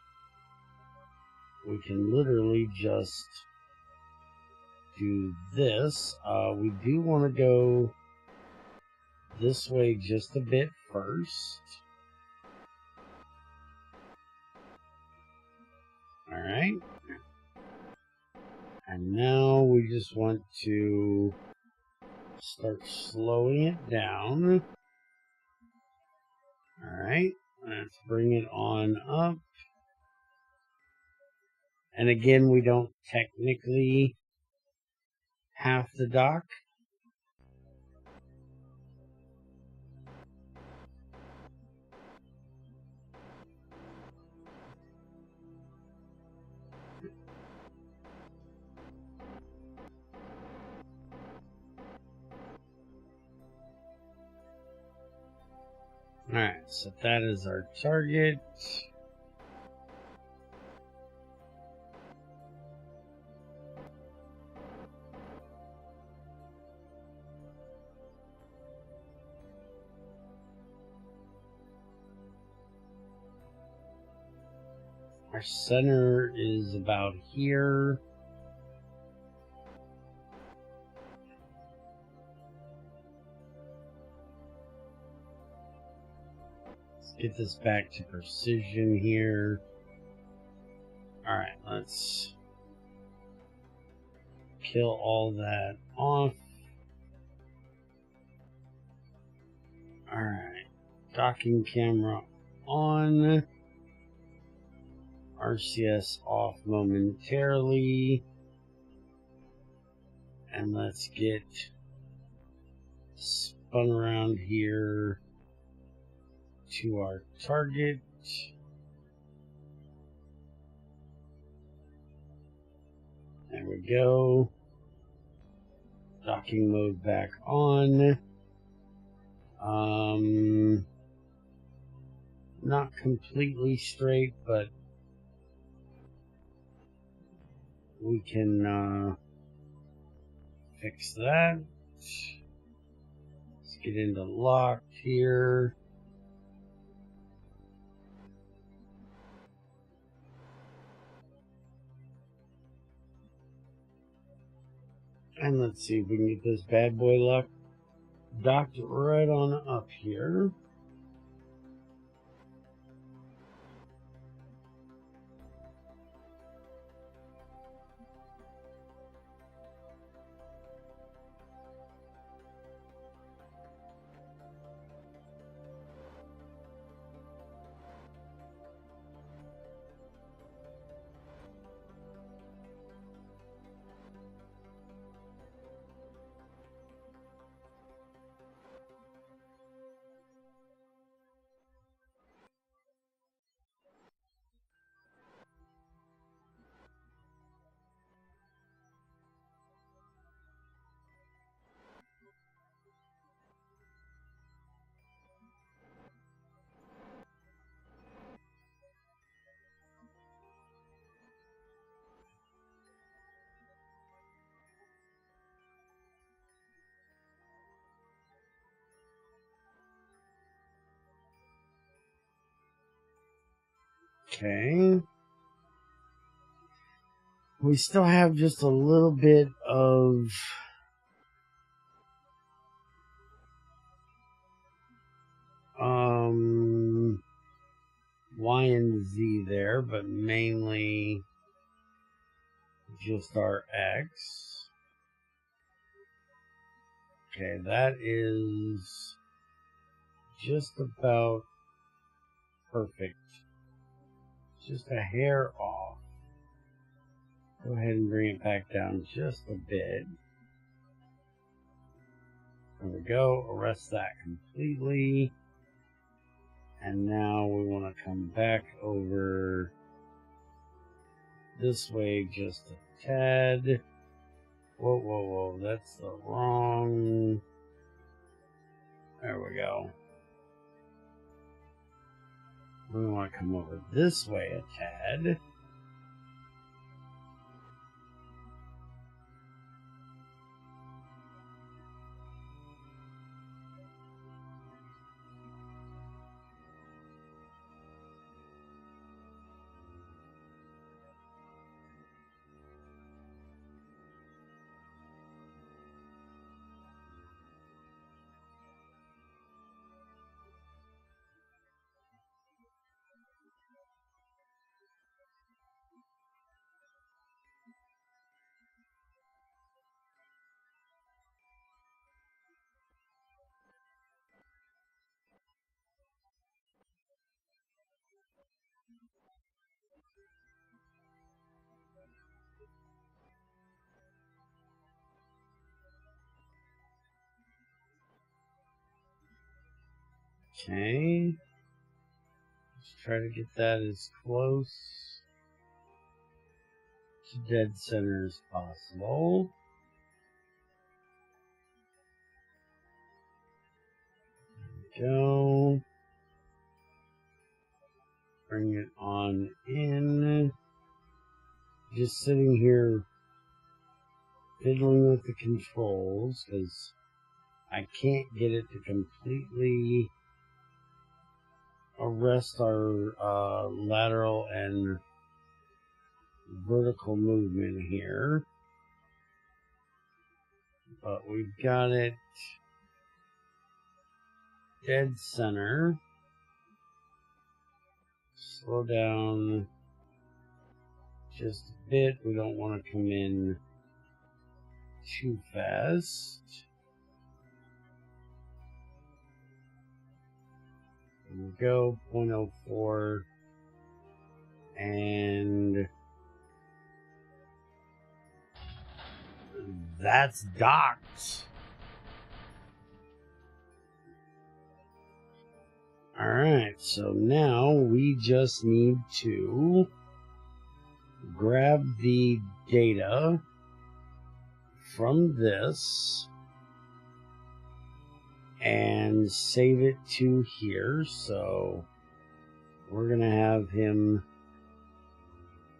We can literally just do this. We do want to go this way just a bit first. Alright. And now we just want to start slowing it down. Alright. Let's bring it on up. And again, we don't technically have to dock. Alright, so that is our target. Our center is about here. Get this back to precision here. Alright, let's kill all that off. Alright, docking camera on. RCS off momentarily. And let's get spun around here to our target. There we go. Docking mode back on. Not completely straight, but we can fix that. Let's get into locked here. And let's see if we can get this bad boy docked right on up here. Okay. We still have just a little bit of Y and Z there, but mainly just our X. Okay, that is just about perfect. Just a hair off. Go ahead and bring it back down just a bit. There we go. Arrest that completely. And now we want to come back over this way just a tad. Whoa, whoa, whoa. That's the wrong... There we go. We want to come over this way a tad. Okay. Let's try to get that as close to dead center as possible. There we go. Bring it on in. Just sitting here fiddling with the controls because I can't get it to completely arrest our lateral and vertical movement here. But we've got it dead center. Slow down just a bit. We don't want to come in too fast. There we go, 0.04. And that's docked. Alright, so now we just need to grab the data from this and save it to here. So we're going to have him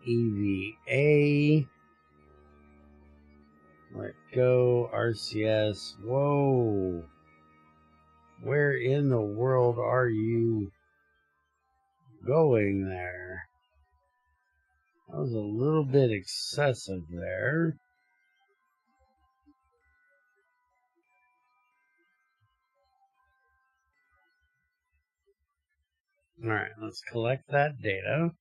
EVA. Let go, RCS. Whoa. Where in the world are you going there? That was a little bit excessive there. Alright, let's collect that data.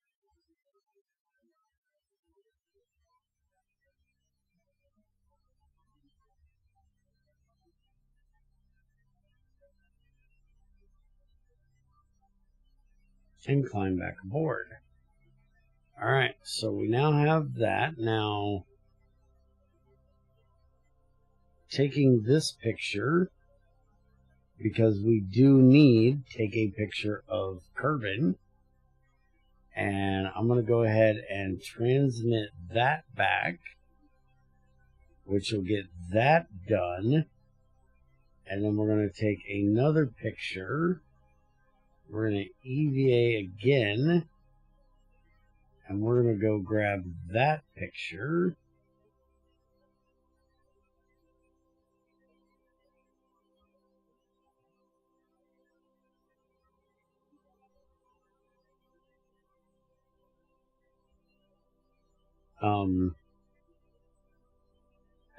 And climb back aboard. Alright, so we now have that. Now, taking this picture, because we do need to take a picture of Kerbin, and I'm going to go ahead and transmit that back, which will get that done. And then we're going to take another picture. We're going to EVA again, and we're going to go grab that picture.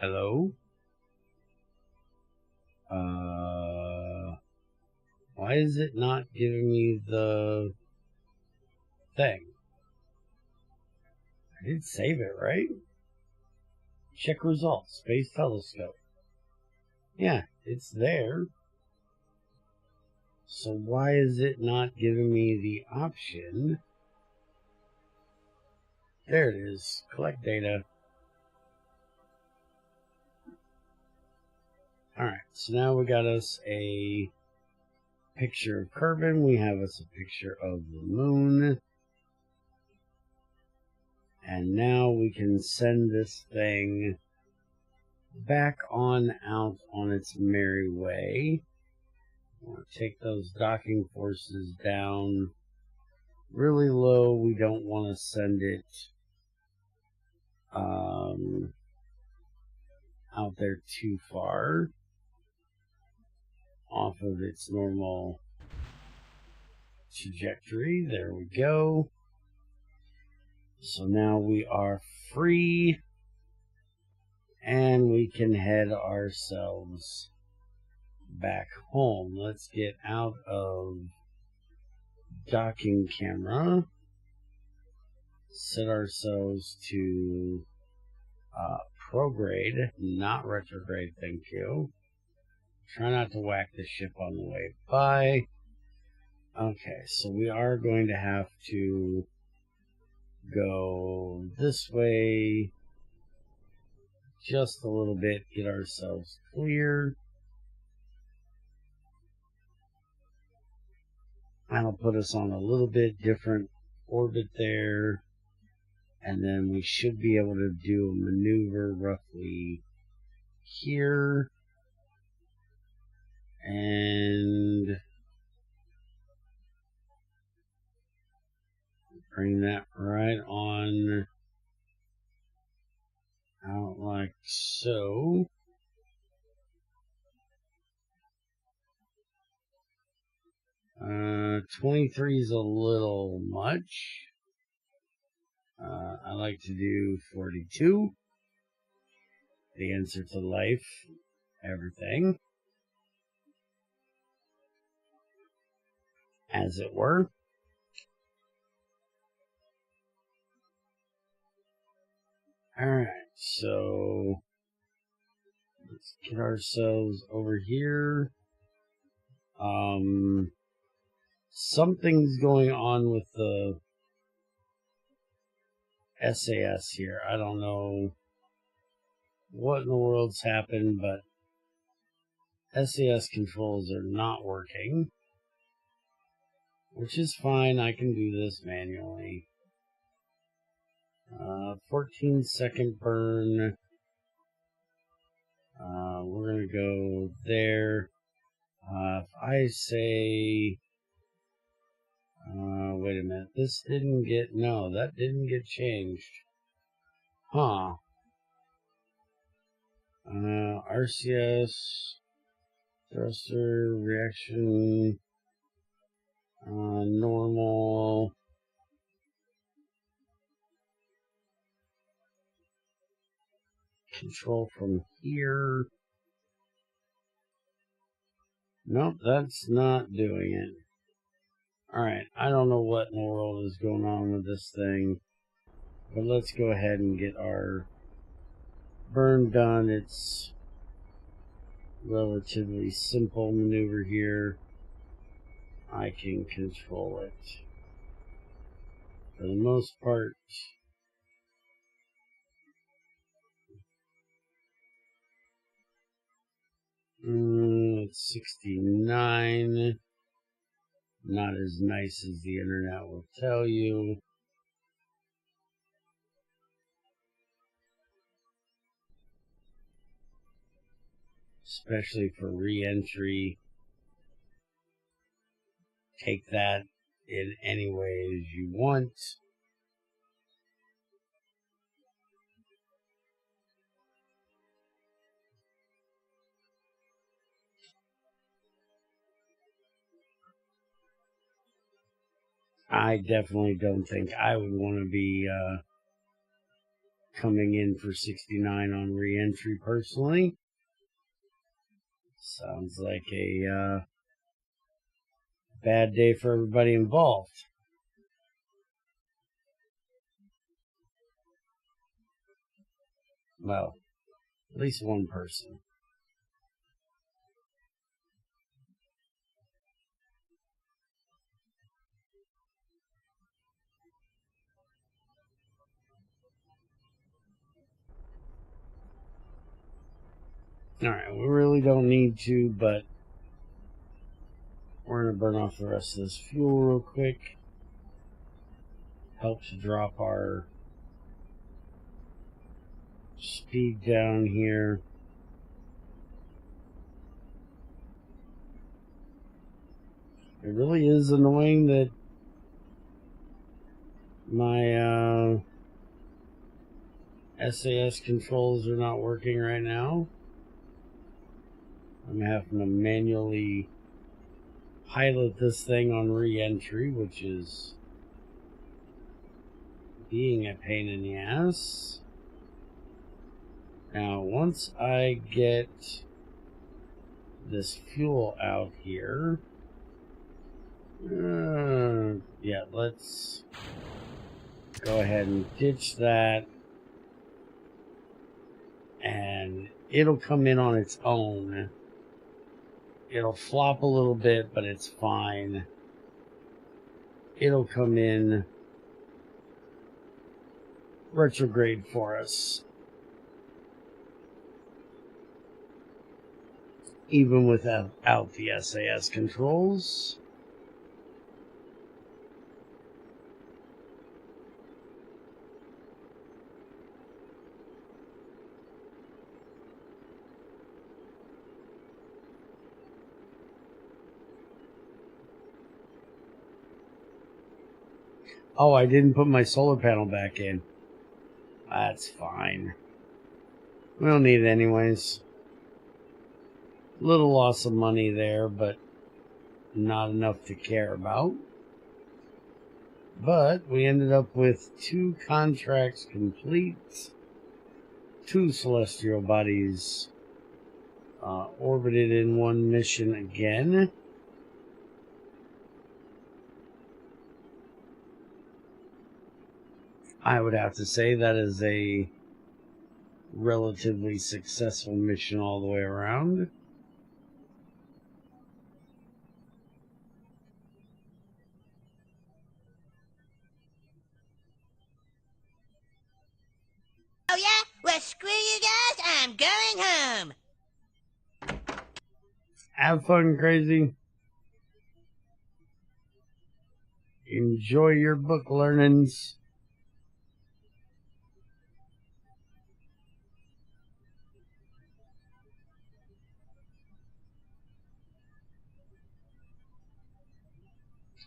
Hello? Why is it not giving me the thing? I did save it, right? Check results. Space telescope. Yeah, it's there. So why is it not giving me the option? There it is. Collect data. Alright, so now we got us a picture of Kerbin. We have us a picture of the moon. And now we can send this thing back on out on its merry way. We'll take those docking forces down really low. We don't want to send it out there too far off of its normal trajectory. There we go. So now we are free and we can head ourselves back home. Let's get out of docking camera, set ourselves to prograde, not retrograde, thank you. Try not to whack the ship on the way by. Okay, so we are going to have to go this way just a little bit, get ourselves clear. That'll put us on a little bit different orbit there. And then we should be able to do a maneuver roughly here. And bring that right on out like so. Uh, 23 is a little much. I like to do 42. The answer to life, everything, as it were. Alright, so let's get ourselves over here. Something's going on with the SAS here. I don't know what in the world's happened, but SAS controls are not working, which is fine. I can do this manually. 14-second burn. We're going to go there. If I say, wait a minute, this didn't get, no, that didn't get changed. Huh. RCS, thruster, reaction, normal. Control from here. Nope, that's not doing it. Alright, I don't know what in the world is going on with this thing, but let's go ahead and get our burn done. It's relatively simple maneuver here. I can control it for the most part. It's 69. Not as nice as the internet will tell you. Especially for re-entry. Take that in any way as you want. I definitely don't think I would want to be coming in for 69 on re-entry personally. Sounds like a bad day for everybody involved. Well, at least one person. Alright, we really don't need to, but we're going to burn off the rest of this fuel real quick. Help to drop our speed down here. It really is annoying that My SAS controls are not working right now. I'm having to manually pilot this thing on re-entry, which is being a pain in the ass. Now, once I get this fuel out here, yeah, let's go ahead and ditch that, and it'll come in on its own. It'll flop a little bit, but it's fine. It'll come in retrograde for us, even without the SAS controls. Oh, I didn't put my solar panel back in. That's fine. We don't need it anyways. Little loss of money there, but not enough to care about. But we ended up with 2 contracts complete. 2 celestial bodies orbited in 1 mission again. I would have to say that is a relatively successful mission all the way around. Oh yeah? Well, screw you guys, I'm going home. Have fun, crazy. Enjoy your book learnings.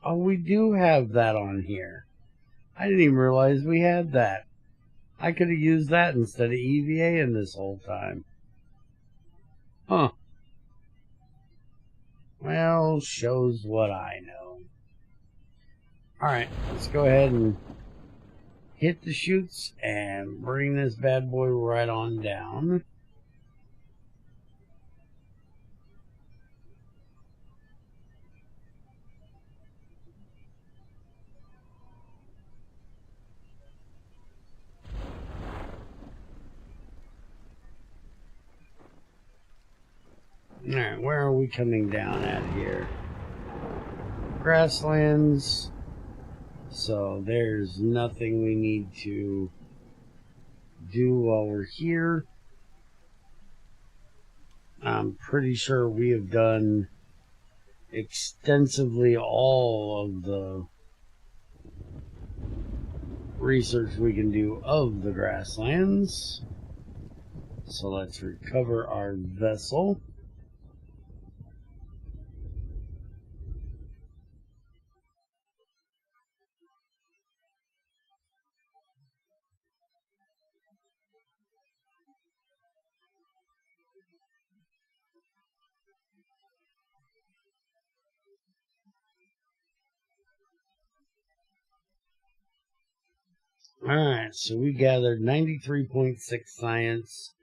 Oh, we do have that on here. I didn't even realize we had that. I could have used that instead of EVA in this whole time. Huh. Well, shows what I know. Alright, let's go ahead and hit the chutes and bring this bad boy right on down. Alright, where are we coming down at here? Grasslands. So there's nothing we need to do while we're here. I'm pretty sure we have done extensively all of the research we can do of the grasslands. So let's recover our vessel. Alright, so we gathered 93.6 science,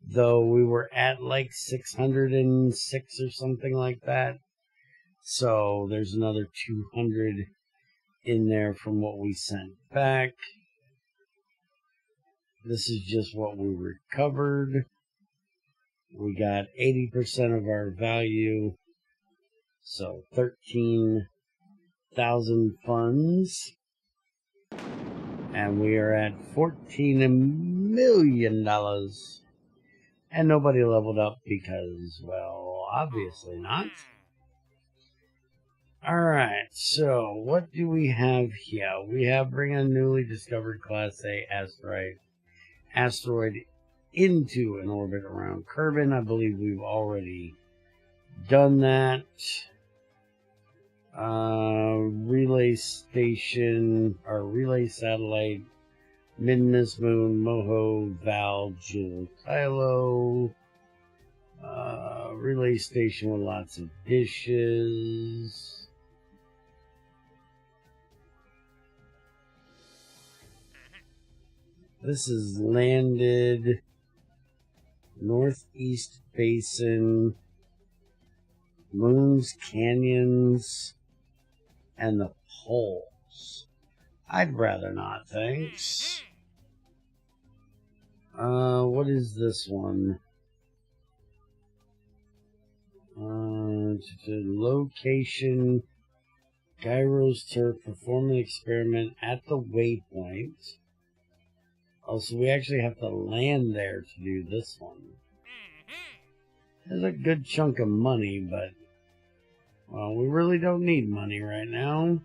though we were at like 606 or something like that. So there's another 200 in there from what we sent back. This is just what we recovered. We got 80% of our value, so 13,000 funds. And we are at $14 million. And nobody leveled up because, well, obviously not. Alright, so what do we have here? We have bring a newly discovered Class A asteroid into an orbit around Kerbin. I believe we've already done that. Relay station, or relay satellite, Midness Moon, Moho, Val, Jewel, Kylo. Relay station with lots of dishes. This is landed Northeast Basin, Moons, Canyons, and the Poles. I'd rather not, thanks. What is this one? Location, Gyro's turret, perform an experiment at the waypoint. Oh, so we actually have to land there to do this one. There's a good chunk of money, but, well, we really don't need money right now.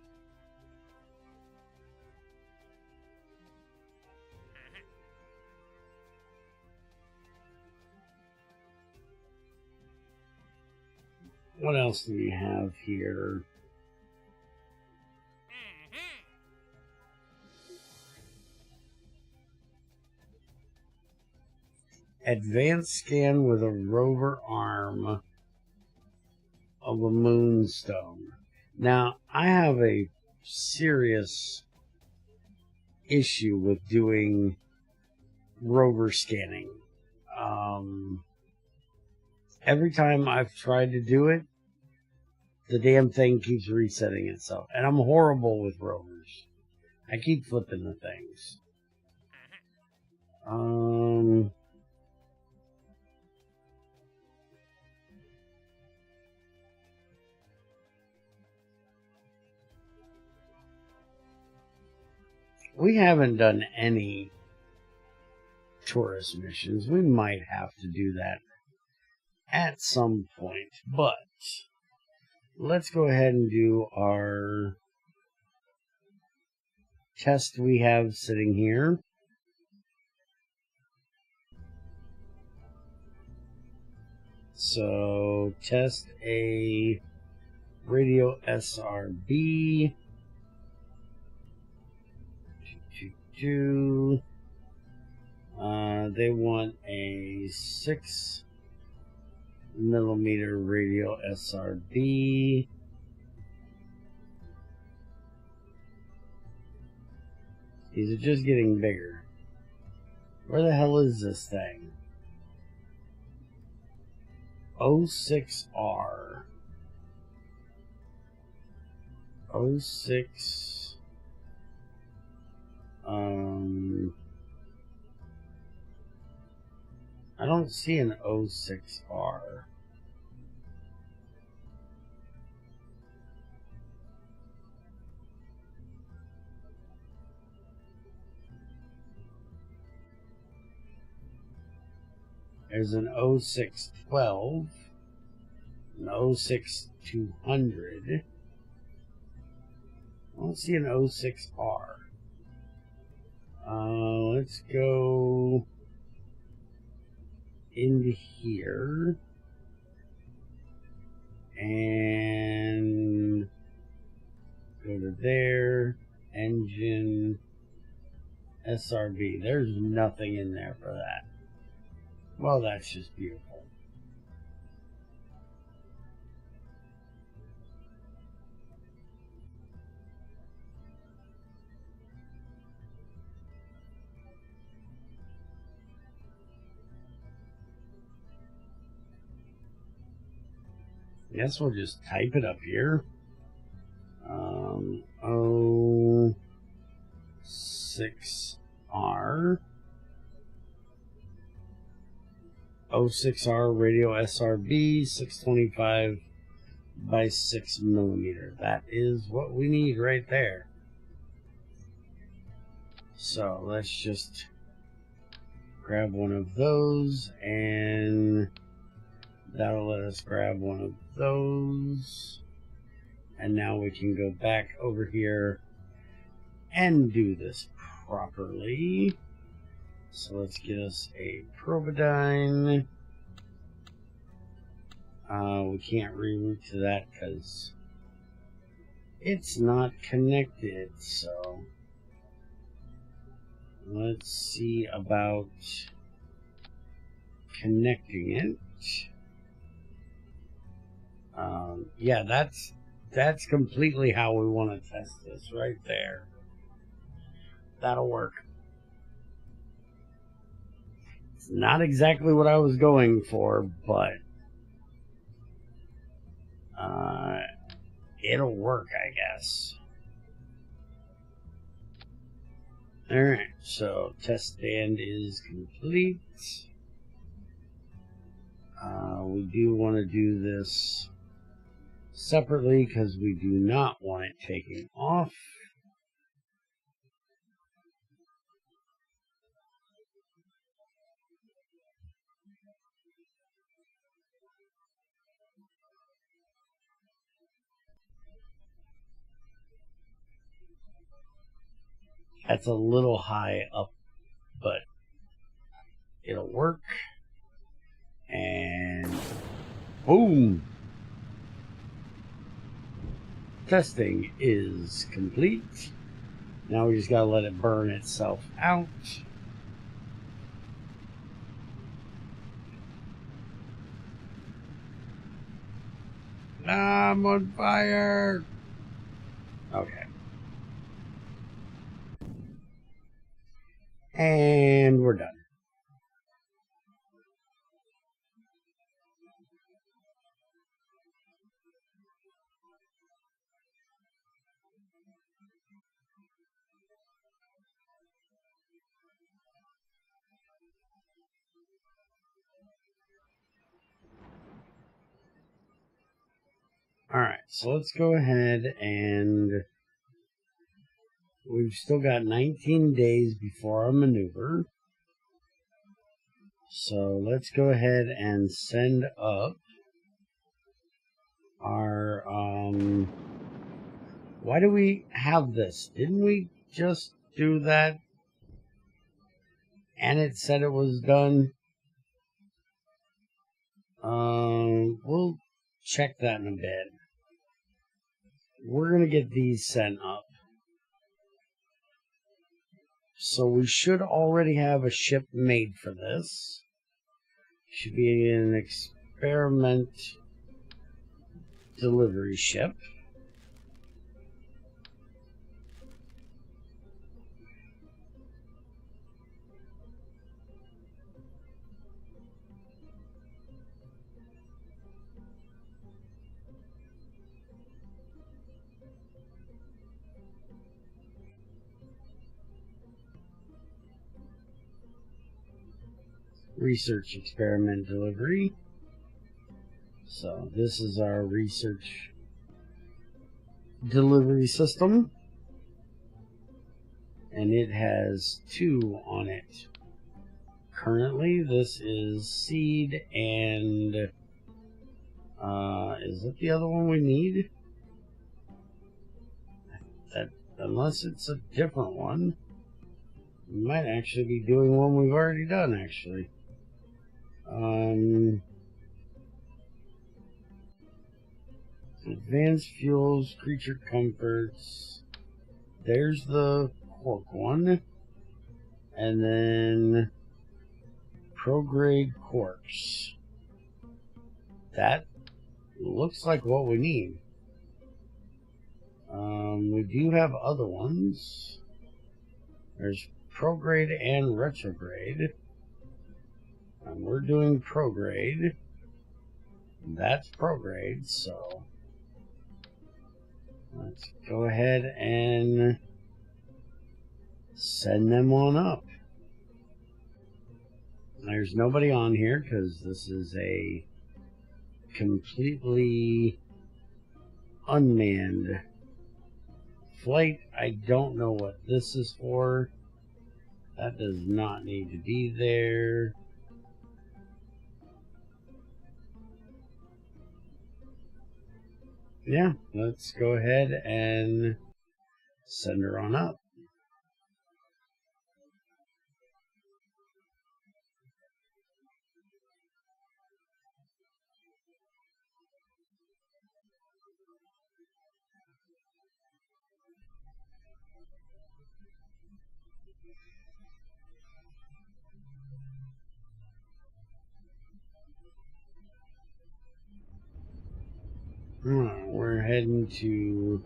What else do we have here? Advanced scan with a rover arm of a moonstone. Now, I have a serious issue with doing rover scanning. Every time I've tried to do it, the damn thing keeps resetting itself. And I'm horrible with rovers. I keep flipping the things. We haven't done any tourist missions. We might have to do that at some point, but let's go ahead and do our test we have sitting here. So, test a radio SRB. They want a 6mm radio SRB. These are just getting bigger. Where the hell is this thing? 06R. 06. I don't see an 06R. There's an 0612, an 06200. I don't see an 06R. Let's go into here and go to there, engine, SRB. There's nothing in there for that. Well, that's just beautiful. I guess we'll just type it up here. 06R. 06R radio SRB 625 by 6mm. That is what we need right there. So let's just grab one of those, and that'll let us grab one of those. And now we can go back over here and do this properly. So let's get us a Providine. We can't reroute to that because it's not connected, so let's see about connecting it. Yeah, that's completely how we want to test this right there. That'll work. It's not exactly what I was going for, but it'll work, I guess. Alright, so test stand is complete. We do want to do this separately because we do not want it taking off. That's a little high up, but it'll work. And boom! Testing is complete. Now we just gotta let it burn itself out. I'm on fire! Okay. And we're done. Alright, so let's go ahead and we've still got 19 days before our maneuver. So let's go ahead and send up our, why do we have this? Didn't we just do that? And it said it was done. We'll check that in a bit. We're going to get these sent up. So we should already have a ship made for this. Should be an experiment delivery ship. Research experiment delivery. So this is our research delivery system, and it has 2 on it. Currently, this is seed and is it the other one we need? That unless it's a different one, we might actually be doing one we've already done. Actually, advanced fuels, creature comforts. There's the cork one, and then pro-grade corks. That looks like what we need. We do have other ones. There's prograde and retrograde. And we're doing prograde. That's prograde, so let's go ahead and send them on up. There's nobody on here because this is a completely unmanned flight. I don't know what this is for. That does not need to be there. Yeah, let's go ahead and send her on up. We're heading to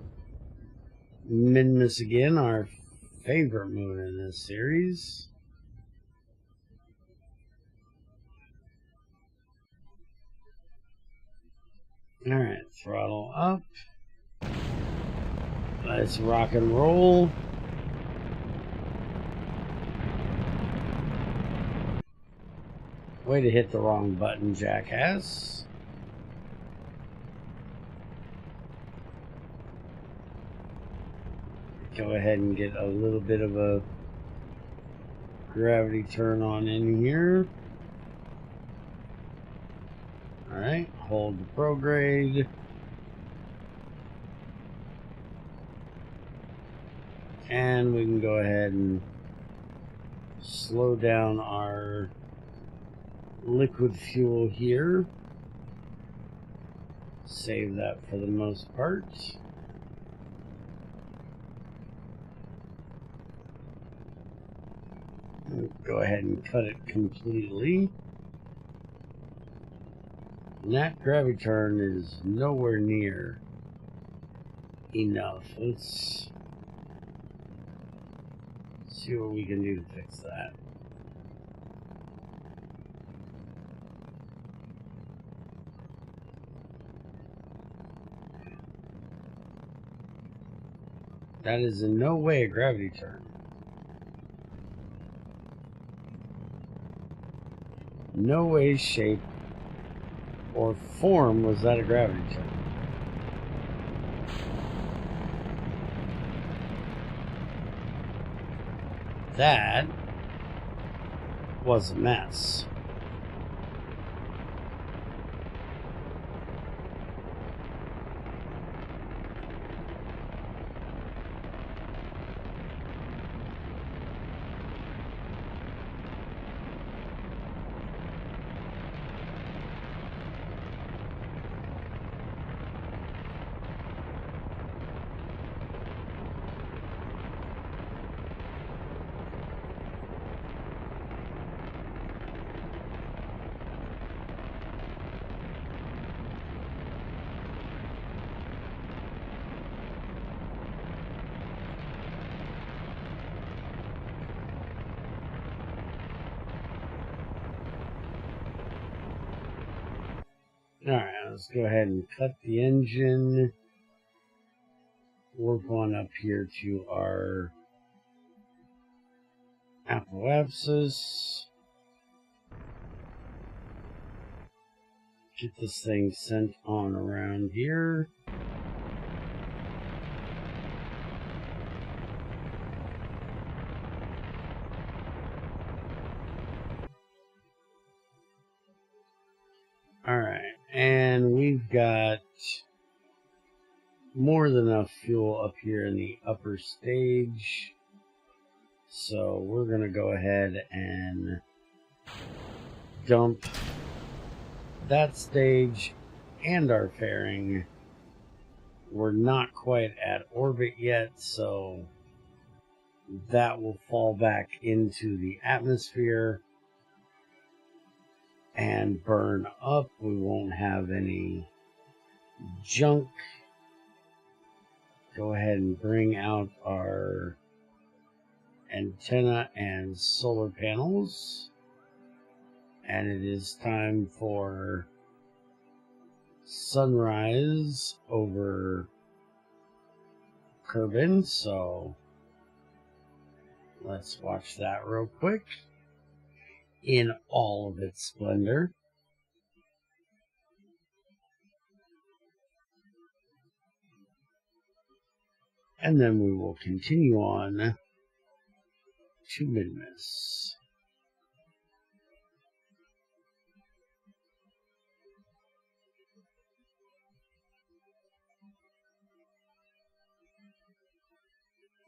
Minmus again, our favorite moon in this series. Alright, throttle up. Let's rock and roll. Way to hit the wrong button, jackass. Go ahead and get a little bit of a gravity turn on in here. Alright, hold the prograde. And we can go ahead and slow down our liquid fuel here. Save that for the most part. Go ahead and cut it completely. And that gravity turn is nowhere near enough. Let's see what we can do to fix that. That is in no way a gravity turn. No way, shape, or form was that a gravity turn. That was a mess. Alright, let's go ahead and cut the engine. Work on up here to our apoapsis. Get this thing sent on around here. Alright, and we've got more than enough fuel up here in the upper stage. So we're going to go ahead and dump that stage and our fairing. We're not quite at orbit yet, so that will fall back into the atmosphere and burn up. We won't have any junk. Go ahead and bring out our antenna and solar panels. And it is time for sunrise over Kerbin, so let's watch that real quick in all of its splendor. And then we will continue on to Minmus.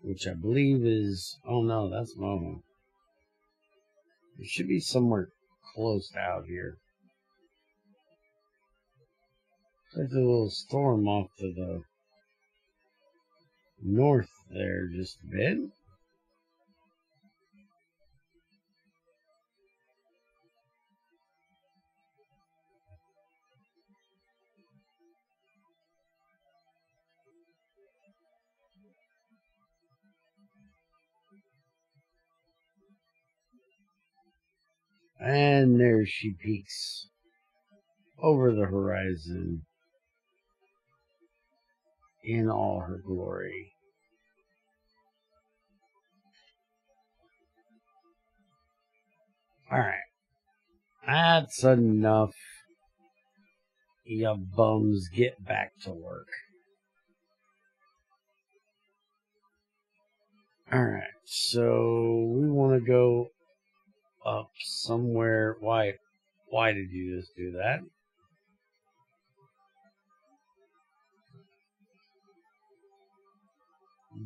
Which I believe is, oh no, that's Momo. It should be somewhere close out here. It's like a little storm off to the north there just a bit. And there she peeks over the horizon in all her glory. Alright. That's enough. You bums, get back to work. Alright, so we want to go up somewhere. Why did you just do that?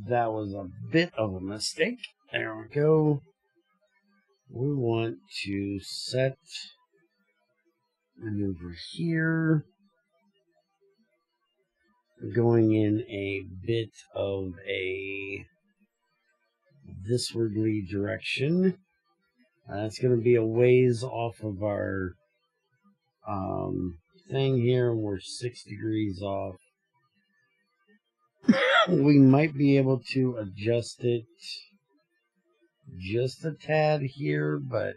That was a bit of a mistake. There we go. We want to set maneuver here. We're going in a bit of a thiswardly direction. It's going to be a ways off of our thing here. We're 6 degrees off. We might be able to adjust it just a tad here, but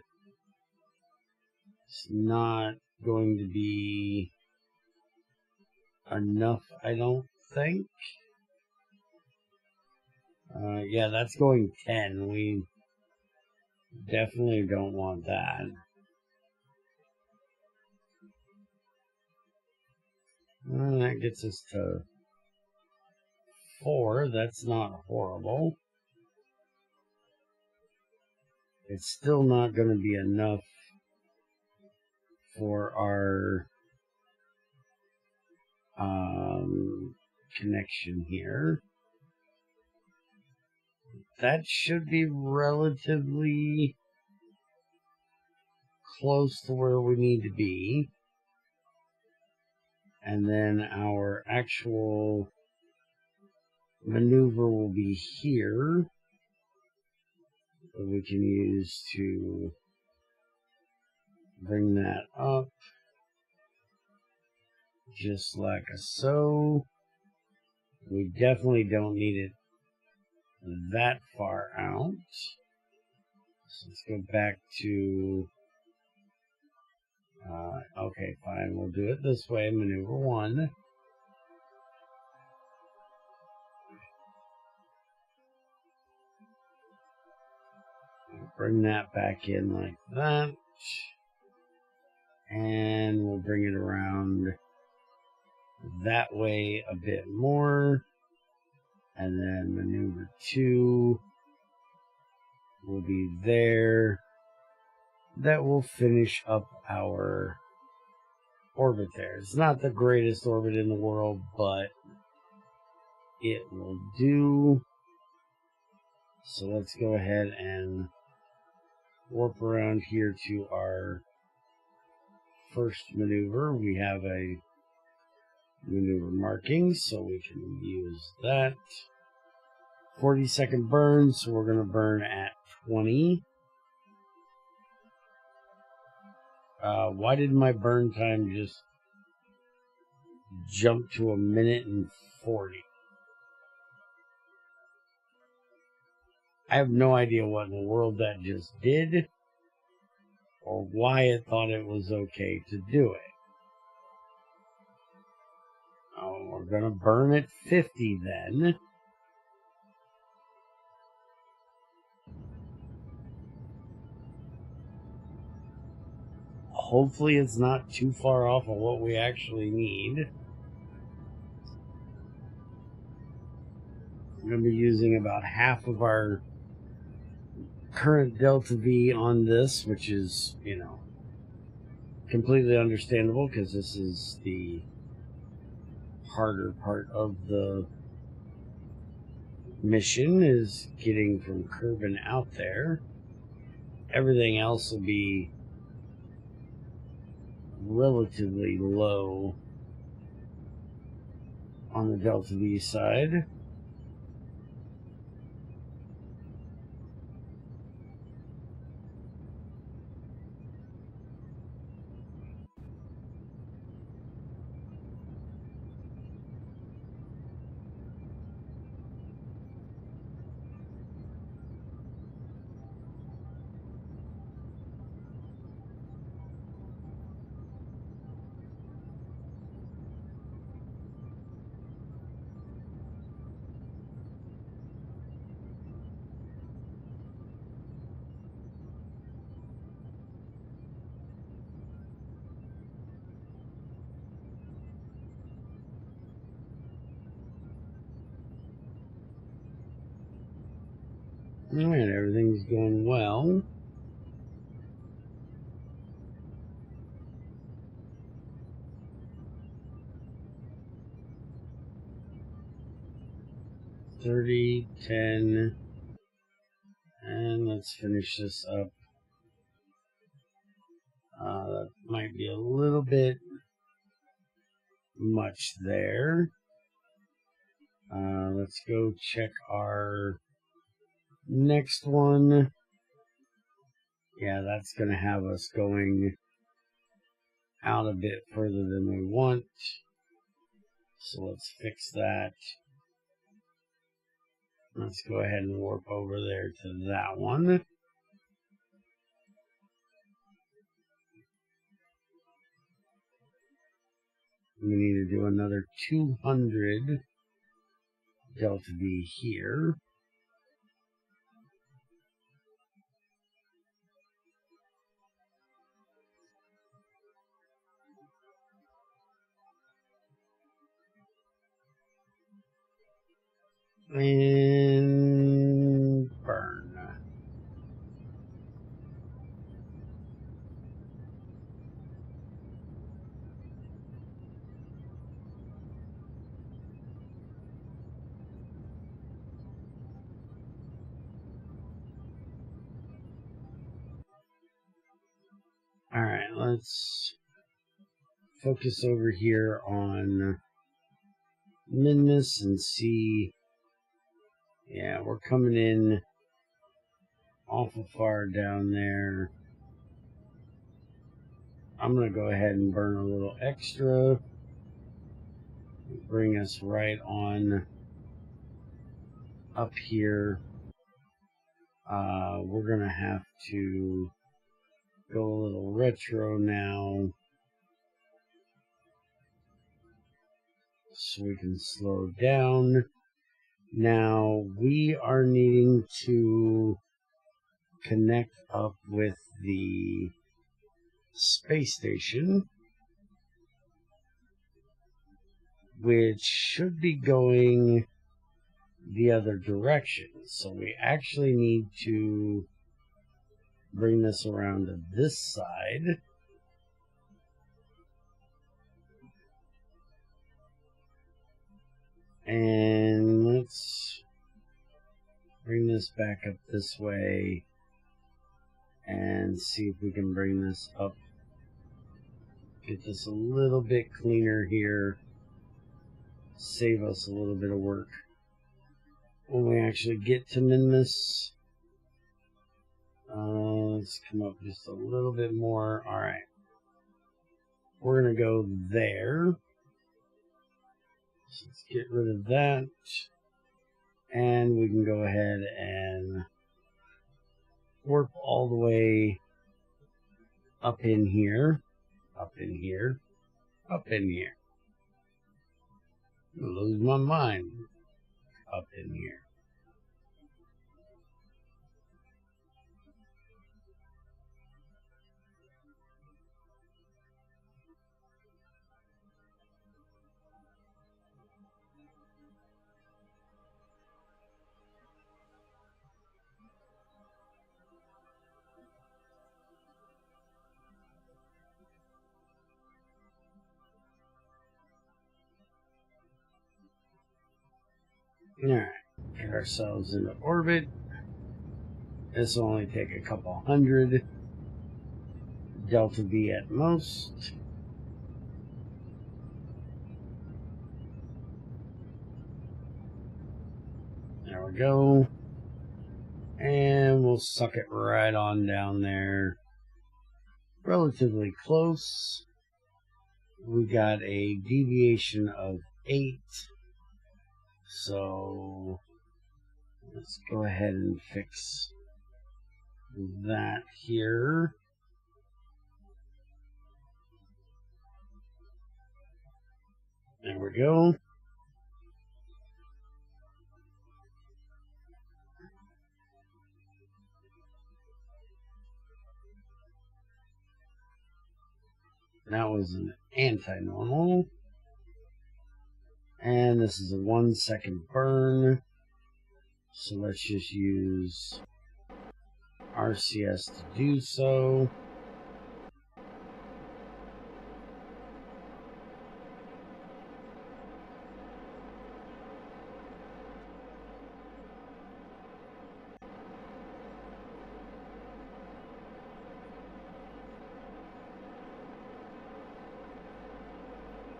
it's not going to be enough, I don't think. Yeah, that's going 10. We definitely don't want that. And that gets us to 4. That's not horrible. It's still not going to be enough for our connection here. That should be relatively close to where we need to be. And then our actual maneuver will be here, that we can use to bring that up just like so. We definitely don't need it that far out. So let's go back to okay, fine, we'll do it this way. Maneuver 1. Bring that back in like that. And we'll bring it around that way a bit more. And then maneuver 2 will be there. That will finish up our orbit there. It's not the greatest orbit in the world, but it will do. So let's go ahead and warp around here to our first maneuver. We have a maneuver marking, so we can use that. 40-second burn, so we're going to burn at 20. Why did my burn time just jump to 1 minute and 40? I have no idea what in the world that just did, or why it thought it was okay to do it. Oh, we're going to burn at 50 then. Hopefully it's not too far off of what we actually need. I'm going to be using about half of our current delta V on this, which is, you know, completely understandable because this is the harder part of the mission, is getting from Kerbin out there. Everything else will be relatively low on the delta V side. Alright, everything's going well. $30, $10, and let's finish this up. That might be a little bit much there. Let's go check our next one. Yeah, that's going to have us going out a bit further than we want. So let's fix that. Let's go ahead and warp over there to that one. We need to do another 200 delta V here. And burn. Alright, let's focus over here on Minmus and see. Yeah, we're coming in awful far down there. I'm going to go ahead and burn a little extra. Bring us right on up here. We're going to have to go a little retro now so we can slow down. Now we are needing to connect up with the space station, which should be going the other direction. So we actually need to bring this around to this side. And let's bring this back up this way and see if we can bring this up. Get this a little bit cleaner here. Save us a little bit of work when we actually get to Minmus. Let's come up just a little bit more. Alright. We're going to go there. So let's get rid of that. And we can go ahead and warp all the way up in here. Up in here. Up in here. I'm gonna lose my mind. Up in here. Alright, get ourselves into orbit. This will only take a couple hundred. Delta V at most. There we go. And we'll suck it right on down there. Relatively close. We got a deviation of 8. So let's go ahead and fix that here. There we go. That was an anti-normal. And this is a 1 second burn. So let's just use RCS to do so.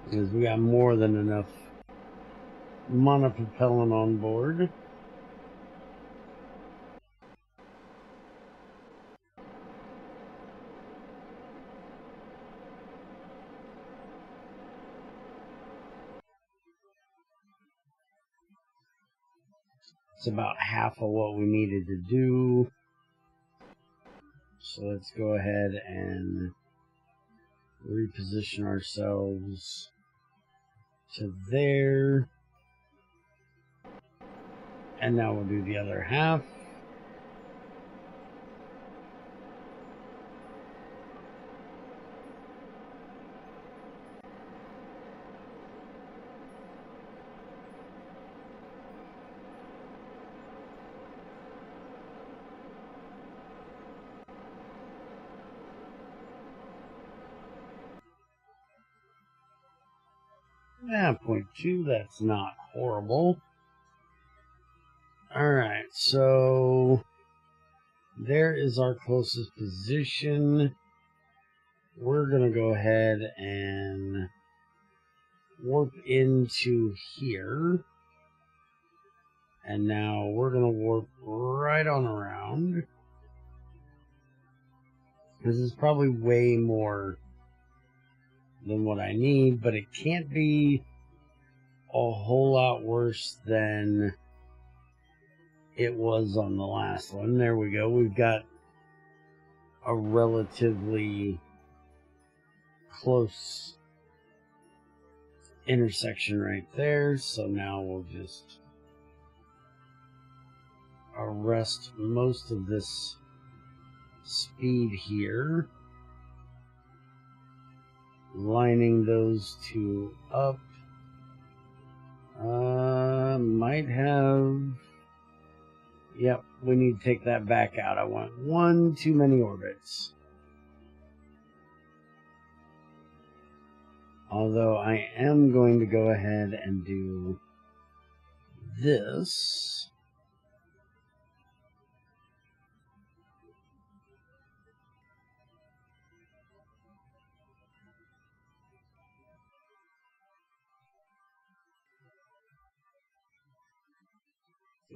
Because we got more than enough monopropellant on board. It's about half of what we needed to do. So let's go ahead and reposition ourselves to there. And now we'll do the other half. Yeah, 0.2, that's not horrible. Alright, so there is our closest position. We're going to go ahead and warp into here. And now we're going to warp right on around. This is probably way more than what I need, but it can't be a whole lot worse than it was on the last one. There we go. We've got a relatively close intersection right there. So now we'll just arrest most of this speed here, lining those two up. Might have, yep, we need to take that back out. I want one too many orbits. Although I am going to go ahead and do this.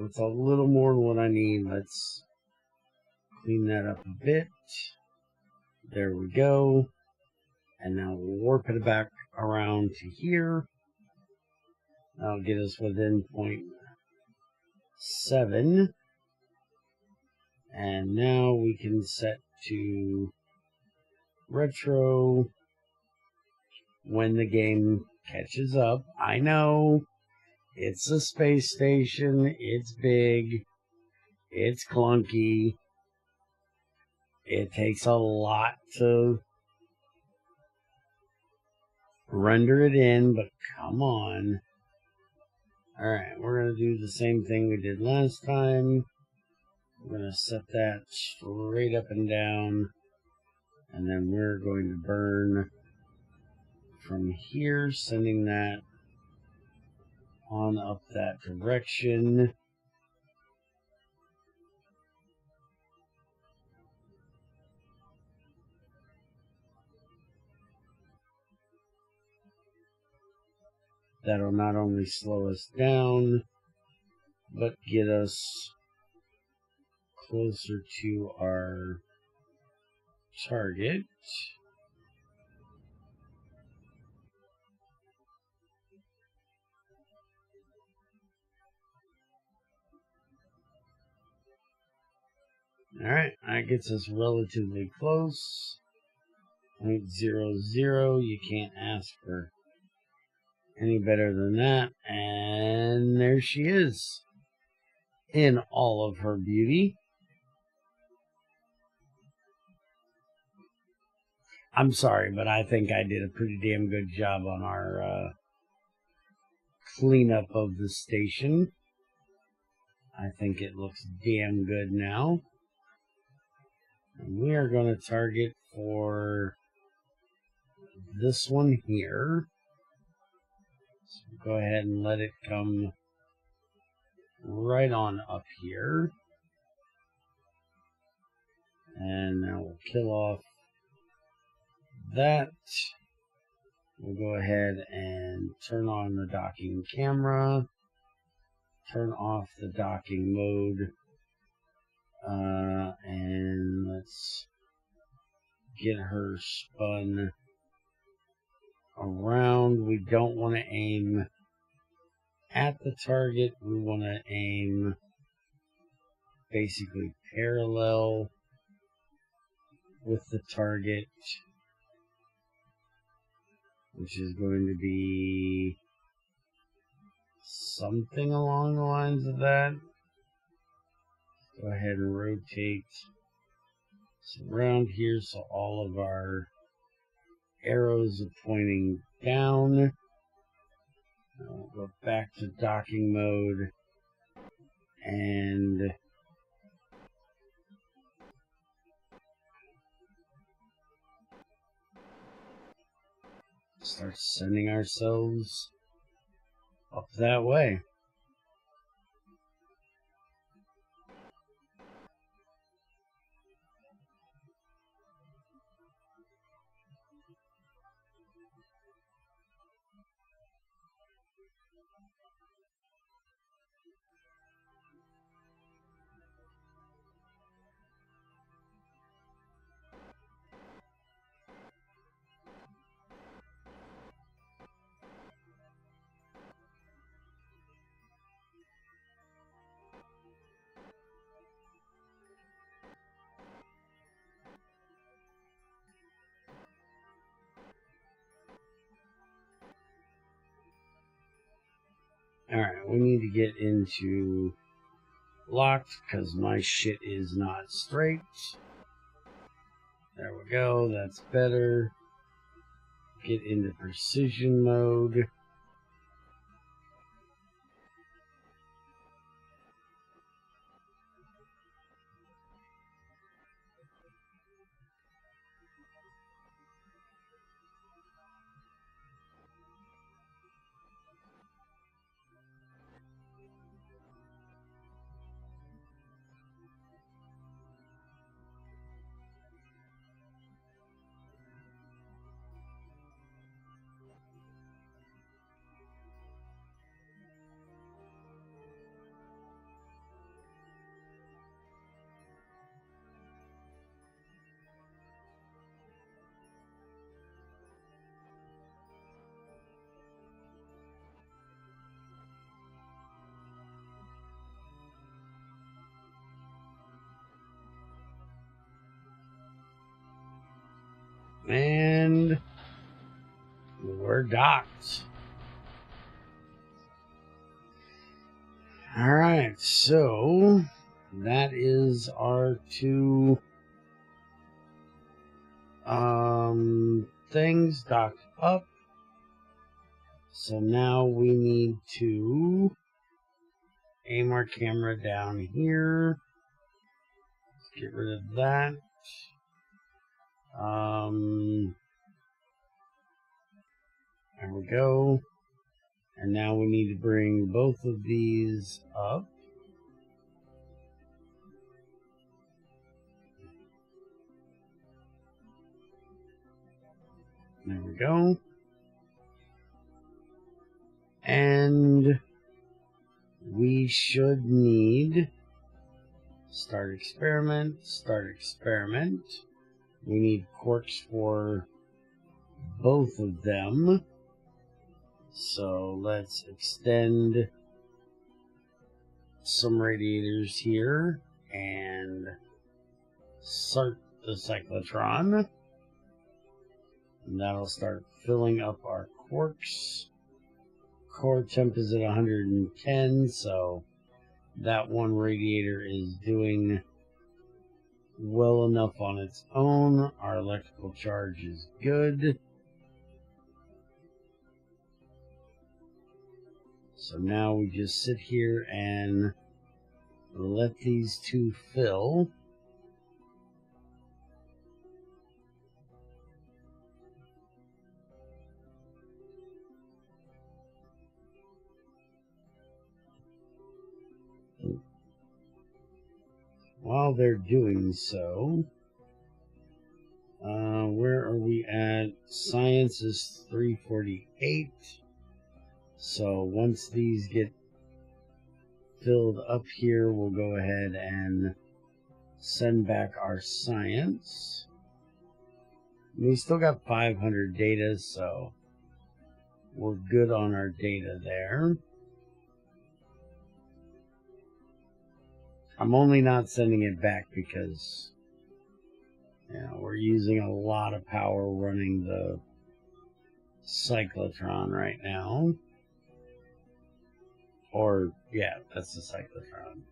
It's a little more than what I need. Let's clean that up a bit. There we go. And now we'll warp it back around to here. That'll get us within 0.7. And now we can set to retro when the game catches up. I know. It's a space station, it's big, it's clunky, it takes a lot to render it in, but come on. Alright, we're going to do the same thing we did last time. We're going to set that straight up and down, and then we're going to burn from here, sending that on up that direction. That'll not only slow us down, but get us closer to our target. Alright, that gets us relatively close. 0.00, you can't ask for any better than that. And there she is, in all of her beauty. I'm sorry, but I think I did a pretty damn good job on our cleanup of the station. I think it looks damn good now. And we are going to target for this one here. So go ahead and let it come right on up here. And now we'll kill off that. We'll go ahead and turn on the docking camera. Turn off the docking mode. And let's get her spun around. We don't want to aim at the target. We want to aim basically parallel with the target, which is going to be something along the lines of that. Go ahead and rotate around here so all of our arrows are pointing down. We'll go back to docking mode and start sending ourselves up that way. Alright, we need to get into locked because my shit is not straight. There we go, that's better. Get into precision mode. And we're docked. Alright, so that is our two things docked up. So now we need to aim our camera down here. Let's get rid of that. There we go. And now we need to bring both of these up. There we go. And we should need start experiment. We need corks for both of them. So let's extend some radiators here and start the cyclotron. And that'll start filling up our corks. Core temp is at 110, so that one radiator is doing well enough on its own. Our electrical charge is good. So now we just sit here and let these two fill. While they're doing so, where are we at? Science is 348. So once these get filled up here, we'll go ahead and send back our science. We still got 500 data, so we're good on our data there. I'm only not sending it back because, you know, we're using a lot of power running the cyclotron right now. Or, yeah, that's the cyclotron.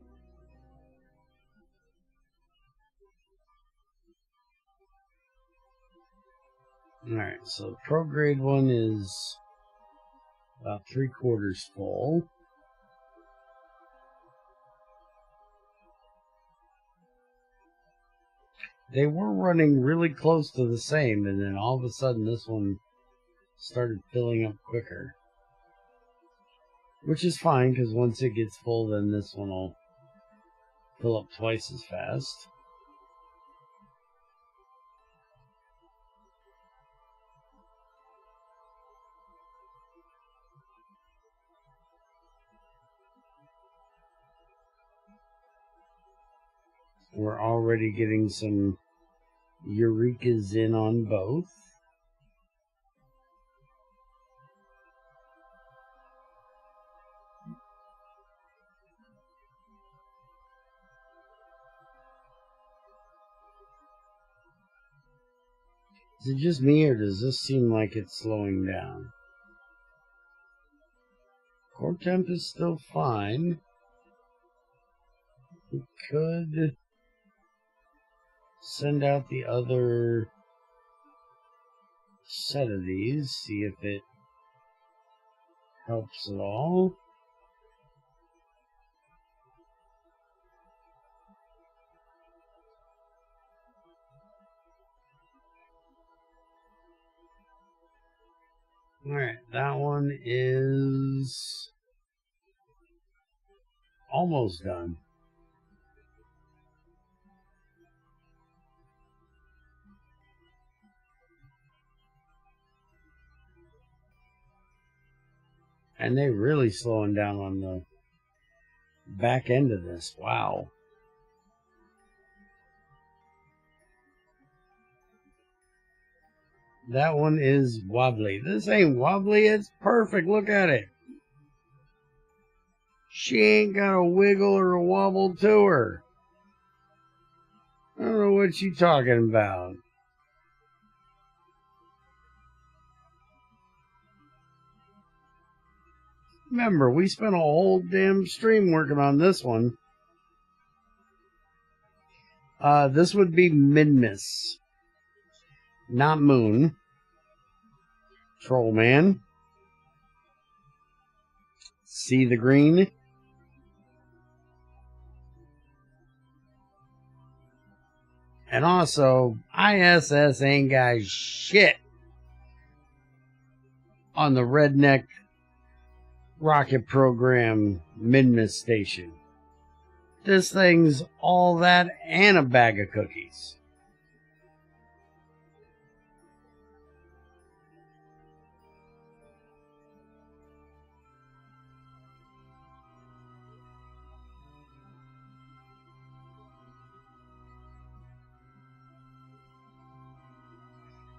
Alright, so prograde one is about 3/4 full. They were running really close to the same, and then all of a sudden this one started filling up quicker. Which is fine, because once it gets full, then this one will fill up twice as fast. We're already getting some Eurekas in on both. Is it just me, or does this seem like it's slowing down? Core temp is still fine. We could send out the other set of these, see if it helps at all. Alright, that one is almost done. And they're really slowing down on the back end of this. Wow. That one is wobbly. This ain't wobbly, it's perfect. Look at it. She ain't got a wiggle or a wobble to her. I don't know what you talking about. Remember, we spent a whole damn stream working on this one. This would be Minmus, not Moon. Trollman. See the green? And also, ISS ain't got shit on the redneck rocket program Minmus station. This thing's all that and a bag of cookies.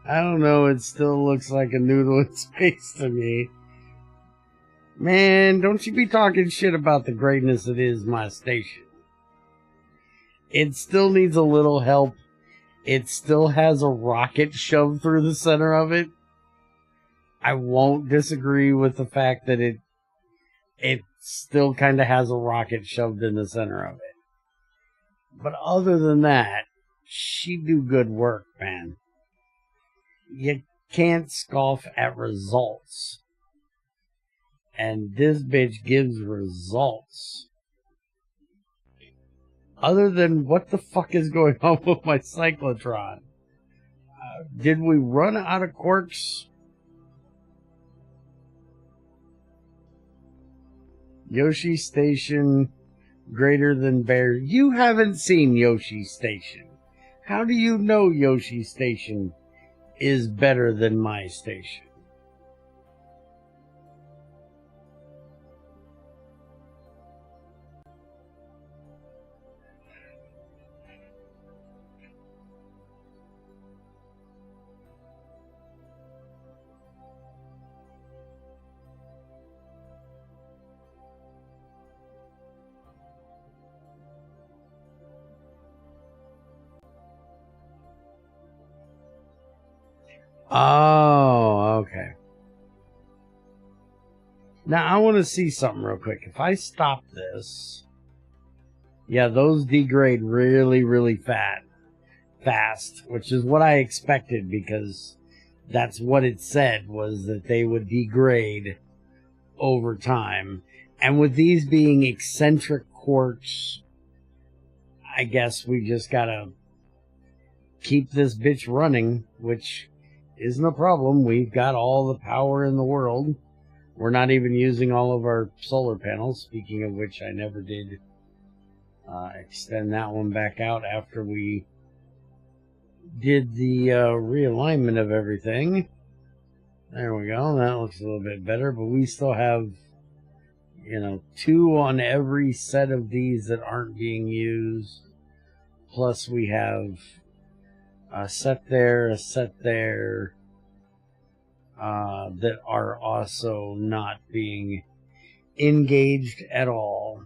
I don't know, it still looks like a noodle in space to me. Man, don't you be talking shit about the greatness that is my station. It still needs a little help. It still has a rocket shoved through the center of it. I won't disagree with the fact that it still kind of has a rocket shoved in the center of it. But other than that, she do good work, man. You can't scoff at results. And this bitch gives results. Other than what the fuck is going on with my cyclotron? Did we run out of quarks? Yoshi Station greater than Bear. You haven't seen Yoshi Station. How do you know Yoshi Station is better than my station? Oh, okay. Now, I want to see something real quick. If I stop this, yeah, those degrade really, really fast, which is what I expected because that's what it said, was that they would degrade over time. And with these being eccentric quarks, I guess we just gotta keep this bitch running, which isn't a problem. We've got all the power in the world. We're not even using all of our solar panels. Speaking of which, I never did extend that one back out after we did the realignment of everything. There we go. That looks a little bit better, but we still have, 2 on every set of these that aren't being used. Plus we have a set there, that are also not being engaged at all.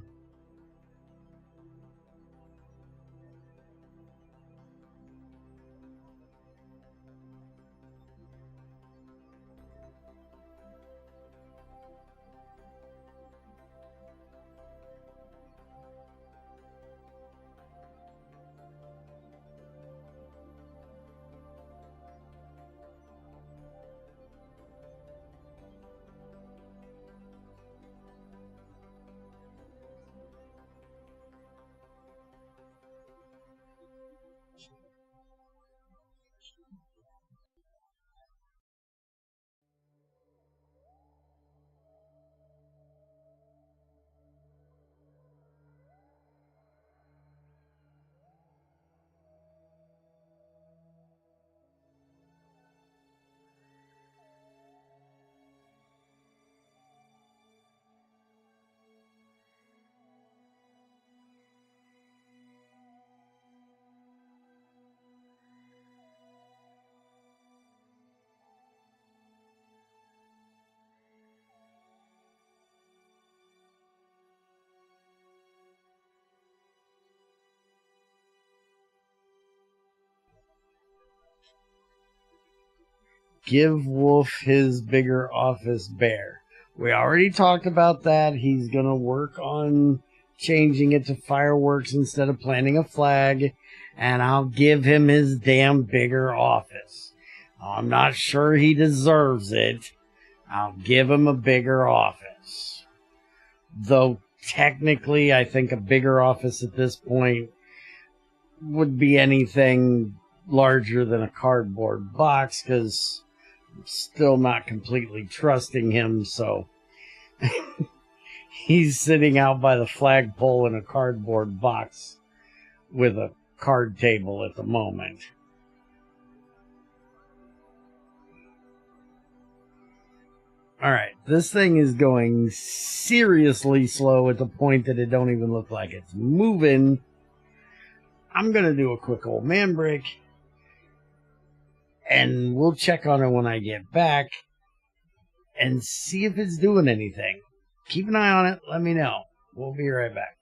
Give Wolf his bigger office, Bear. We already talked about that. He's going to work on changing it to fireworks instead of planting a flag. And I'll give him his damn bigger office. I'm not sure he deserves it. I'll give him a bigger office. Though technically, I think a bigger office at this point would be anything larger than a cardboard box, because I'm still not completely trusting him, so he's sitting out by the flagpole in a cardboard box with a card table at the moment. Alright, this thing is going seriously slow at the point that it don't even look like it's moving. I'm going to do a quick old man break, and we'll check on it when I get back and see if it's doing anything. Keep an eye on it. Let me know. We'll be right back.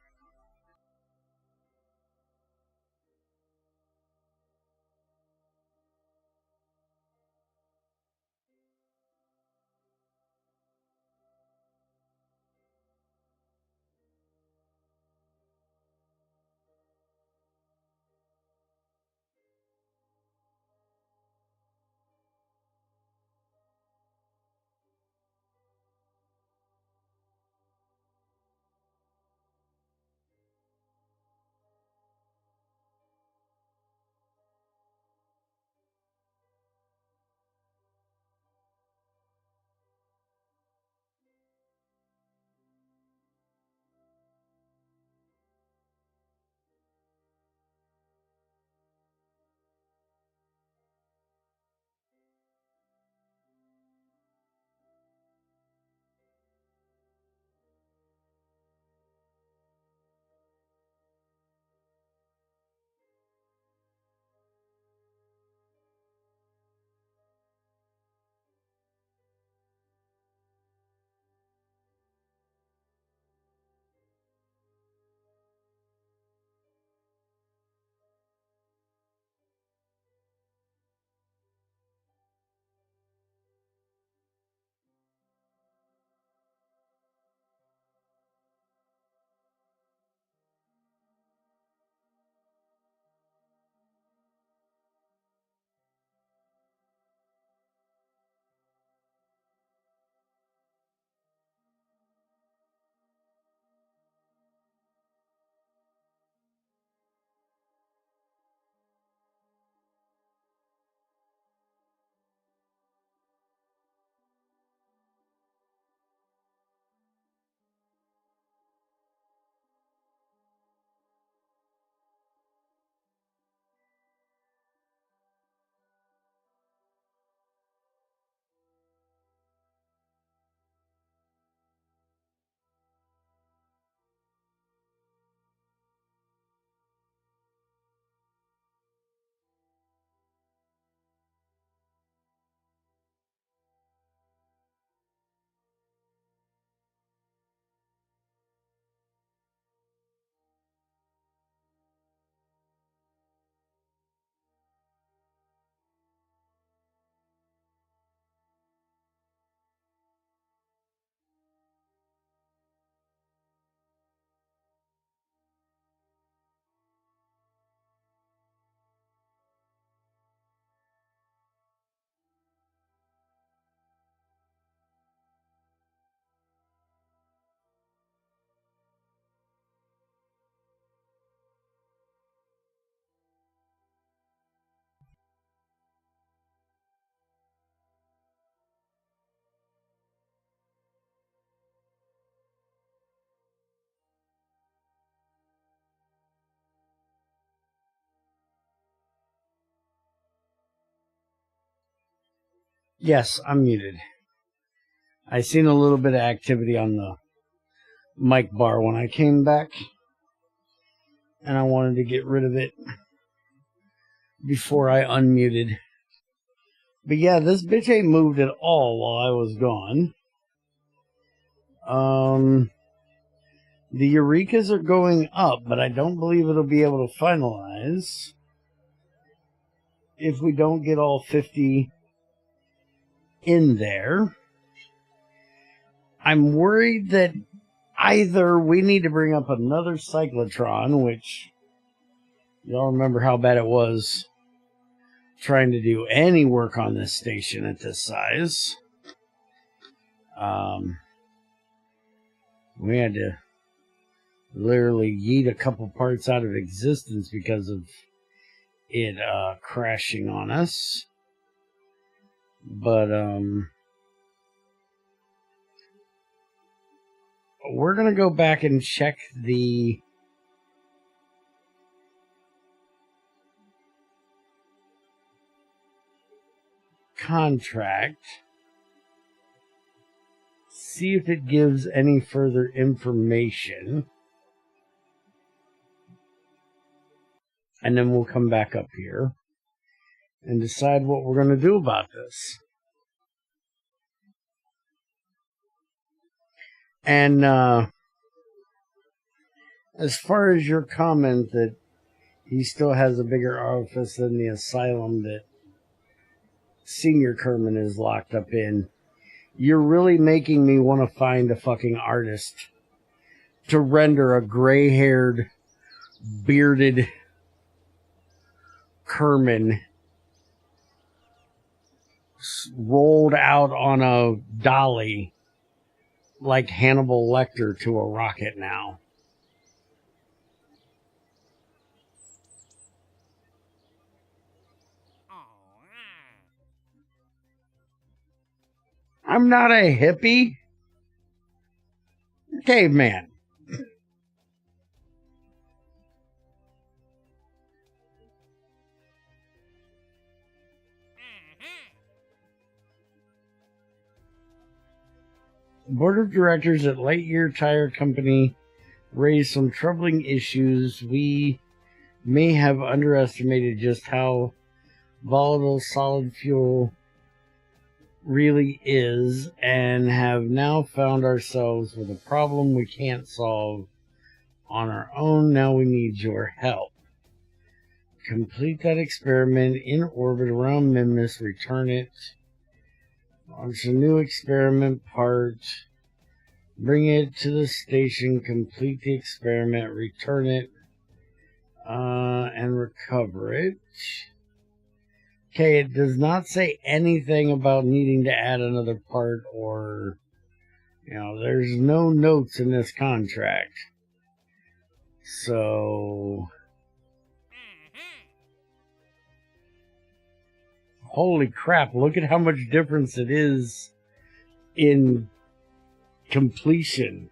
Yes, I'm muted. I seen a little bit of activity on the mic bar when I came back, and I wanted to get rid of it before I unmuted. But yeah, this bitch ain't moved at all while I was gone. The Eurekas are going up, but I don't believe it'll be able to finalize if we don't get all 50 in there. I'm worried that either we need to bring up another cyclotron, which y'all remember how bad it was trying to do any work on this station at this size. We had to literally yeet a couple parts out of existence because of it crashing on us. But we're going to go back and check the contract, see if it gives any further information, and then we'll come back up here and decide what we're going to do about this. And as far as your comment that he still has a bigger office than the asylum that Senior Kerman is locked up in, you're really making me want to find a fucking artist to render a gray-haired, bearded Kerman rolled out on a dolly like Hannibal Lecter to a rocket now. I'm not a hippie. Caveman. Board of Directors at Lightyear Tire Company raised some troubling issues. We may have underestimated just how volatile solid fuel really is, and have now found ourselves with a problem we can't solve on our own. Now we need your help. Complete that experiment in orbit around Mimus, return it, launch a new experiment part, bring it to the station, complete the experiment, return it, and recover it. Okay, it does not say anything about needing to add another part, or, there's no notes in this contract. So, holy crap, look at how much difference it is in completion.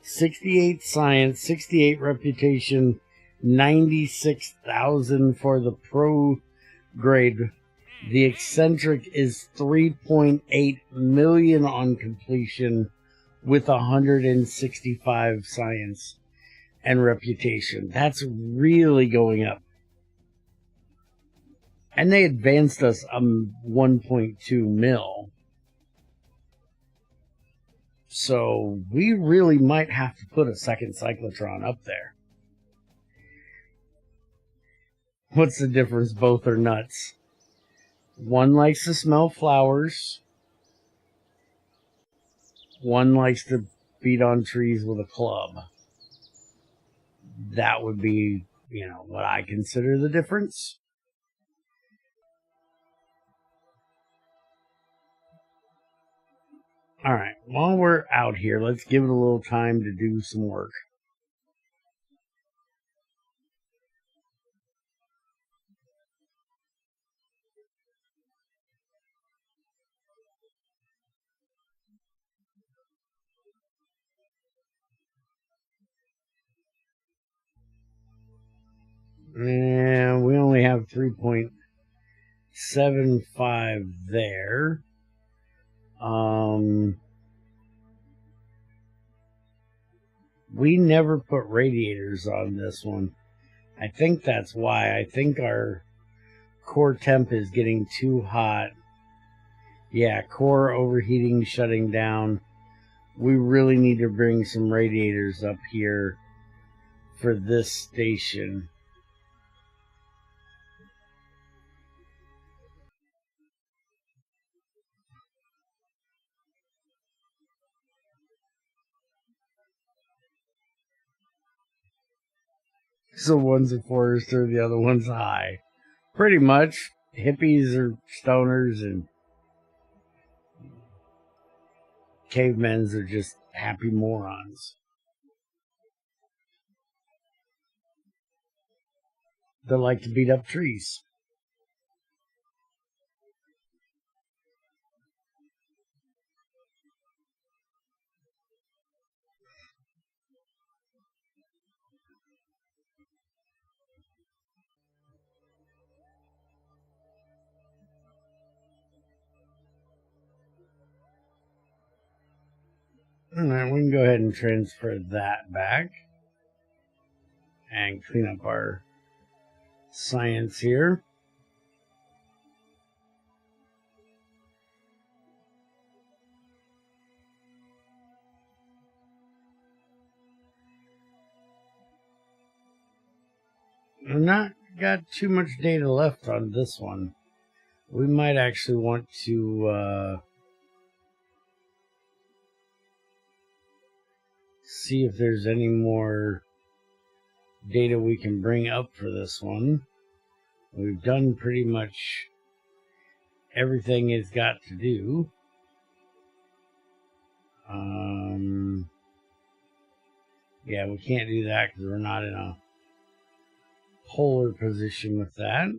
68 science, 68 reputation, 96,000 for the pro grade. The eccentric is 3.8 million on completion with 165 science and reputation. That's really going up. And they advanced us 1.2 mil. So we really might have to put a second cyclotron up there. What's the difference? Both are nuts. One likes to smell flowers. One likes to beat on trees with a club. That would be, what I consider the difference. Alright, while we're out here, let's give it a little time to do some work. And we only have 3.75 there. We never put radiators on this one. I think that's why. I think our core temp is getting too hot. Yeah, core overheating, shutting down. We really need to bring some radiators up here for this station. So one's a forester, the other one's high. Pretty much. Hippies are stoners and cavemen's are just happy morons. They like to beat up trees. Alright, we can go ahead and transfer that back and clean up our science here. We've not got too much data left on this one. We might actually want to see if there's any more data we can bring up for this one. We've done pretty much everything it's got to do. Yeah, we can't do that because we're not in a polar position with that.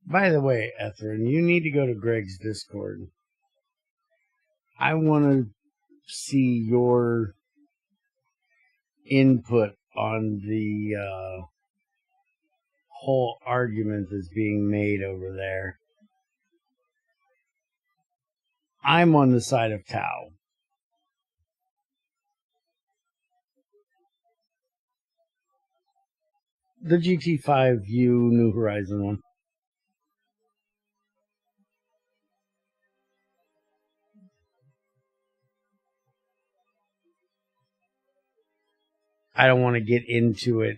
By the way, Etherin, you need to go to Greg's Discord. I want to see your input on the whole argument that's being made over there. I'm on the side of Tau. The GT5U New Horizon one. I don't want to get into it,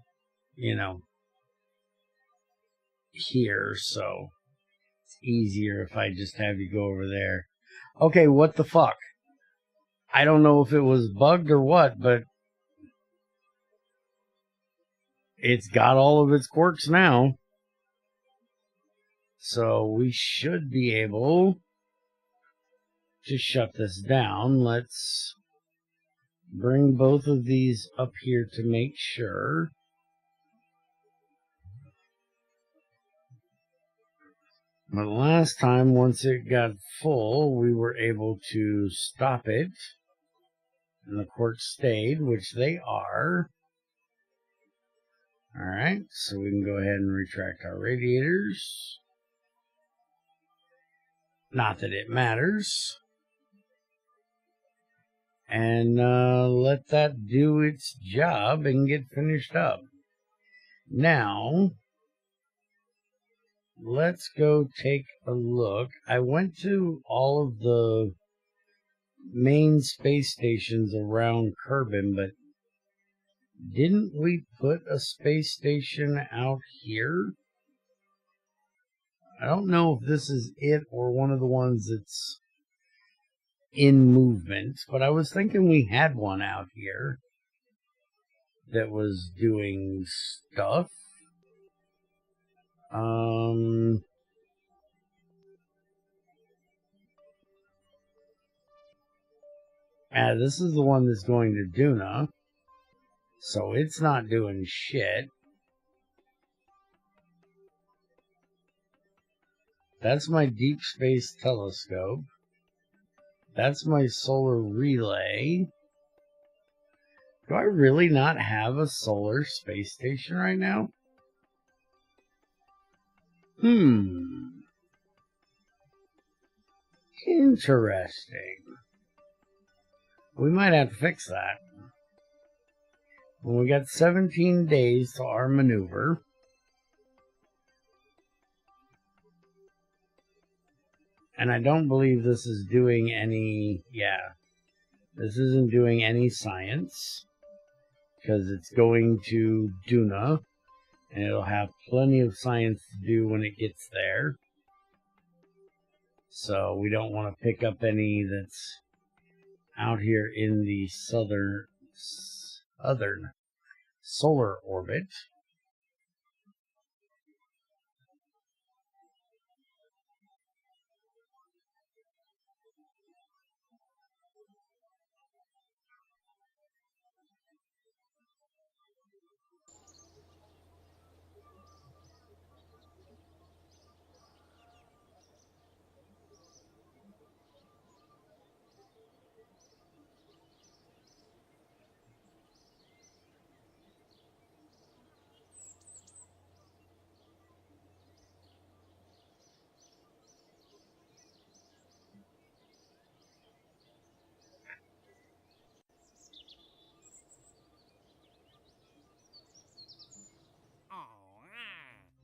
you know, here, so it's easier if I just have you go over there. Okay, what the fuck? I don't know if it was bugged or what, but it's got all of its quirks now. So we should be able to shut this down. Let's bring both of these up here to make sure. But last time, once it got full, we were able to stop it. And the quirks stayed, which they are. Alright, so we can go ahead and retract our radiators. Not that it matters. And let that do its job and get finished up. Now, let's go take a look. I went to all of the main space stations around Kerbin, but didn't we put a space station out here? I don't know if this is it or one of the ones that's in movement, but I was thinking we had one out here that was doing stuff. This is the one that's going to Duna, so it's not doing shit. That's my deep space telescope. That's my solar relay. Do I really not have a solar space station right now? Interesting. We might have to fix that. Well, we got 17 days to our maneuver. And I don't believe this is doing any, this isn't doing any science. Because it's going to Duna. And it'll have plenty of science to do when it gets there. So we don't want to pick up any that's out here in the southern solar orbit.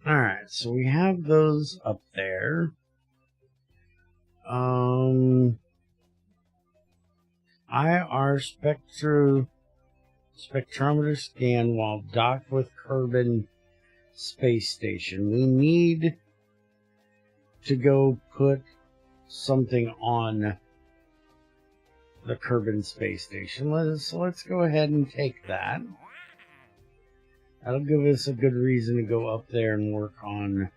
Alright, so we have those up there. IR spectrometer scan while docked with Kerbin space station. We need to go put something on the Kerbin space station. Let's go ahead and take that. That'll give us a good reason to go up there and work on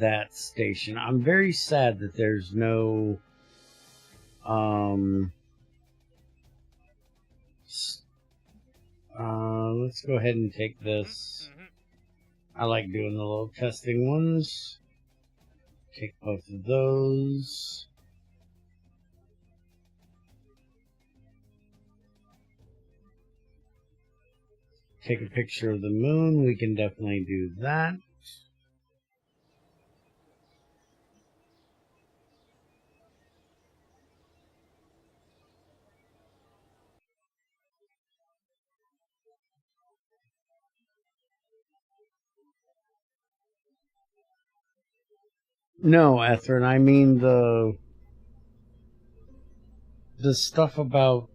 that station. I'm very sad that there's no let's go ahead and take this. I like doing the little testing ones. Take both of those. Take a picture of the moon. We can definitely do that. No, Ethrin, I mean the stuff about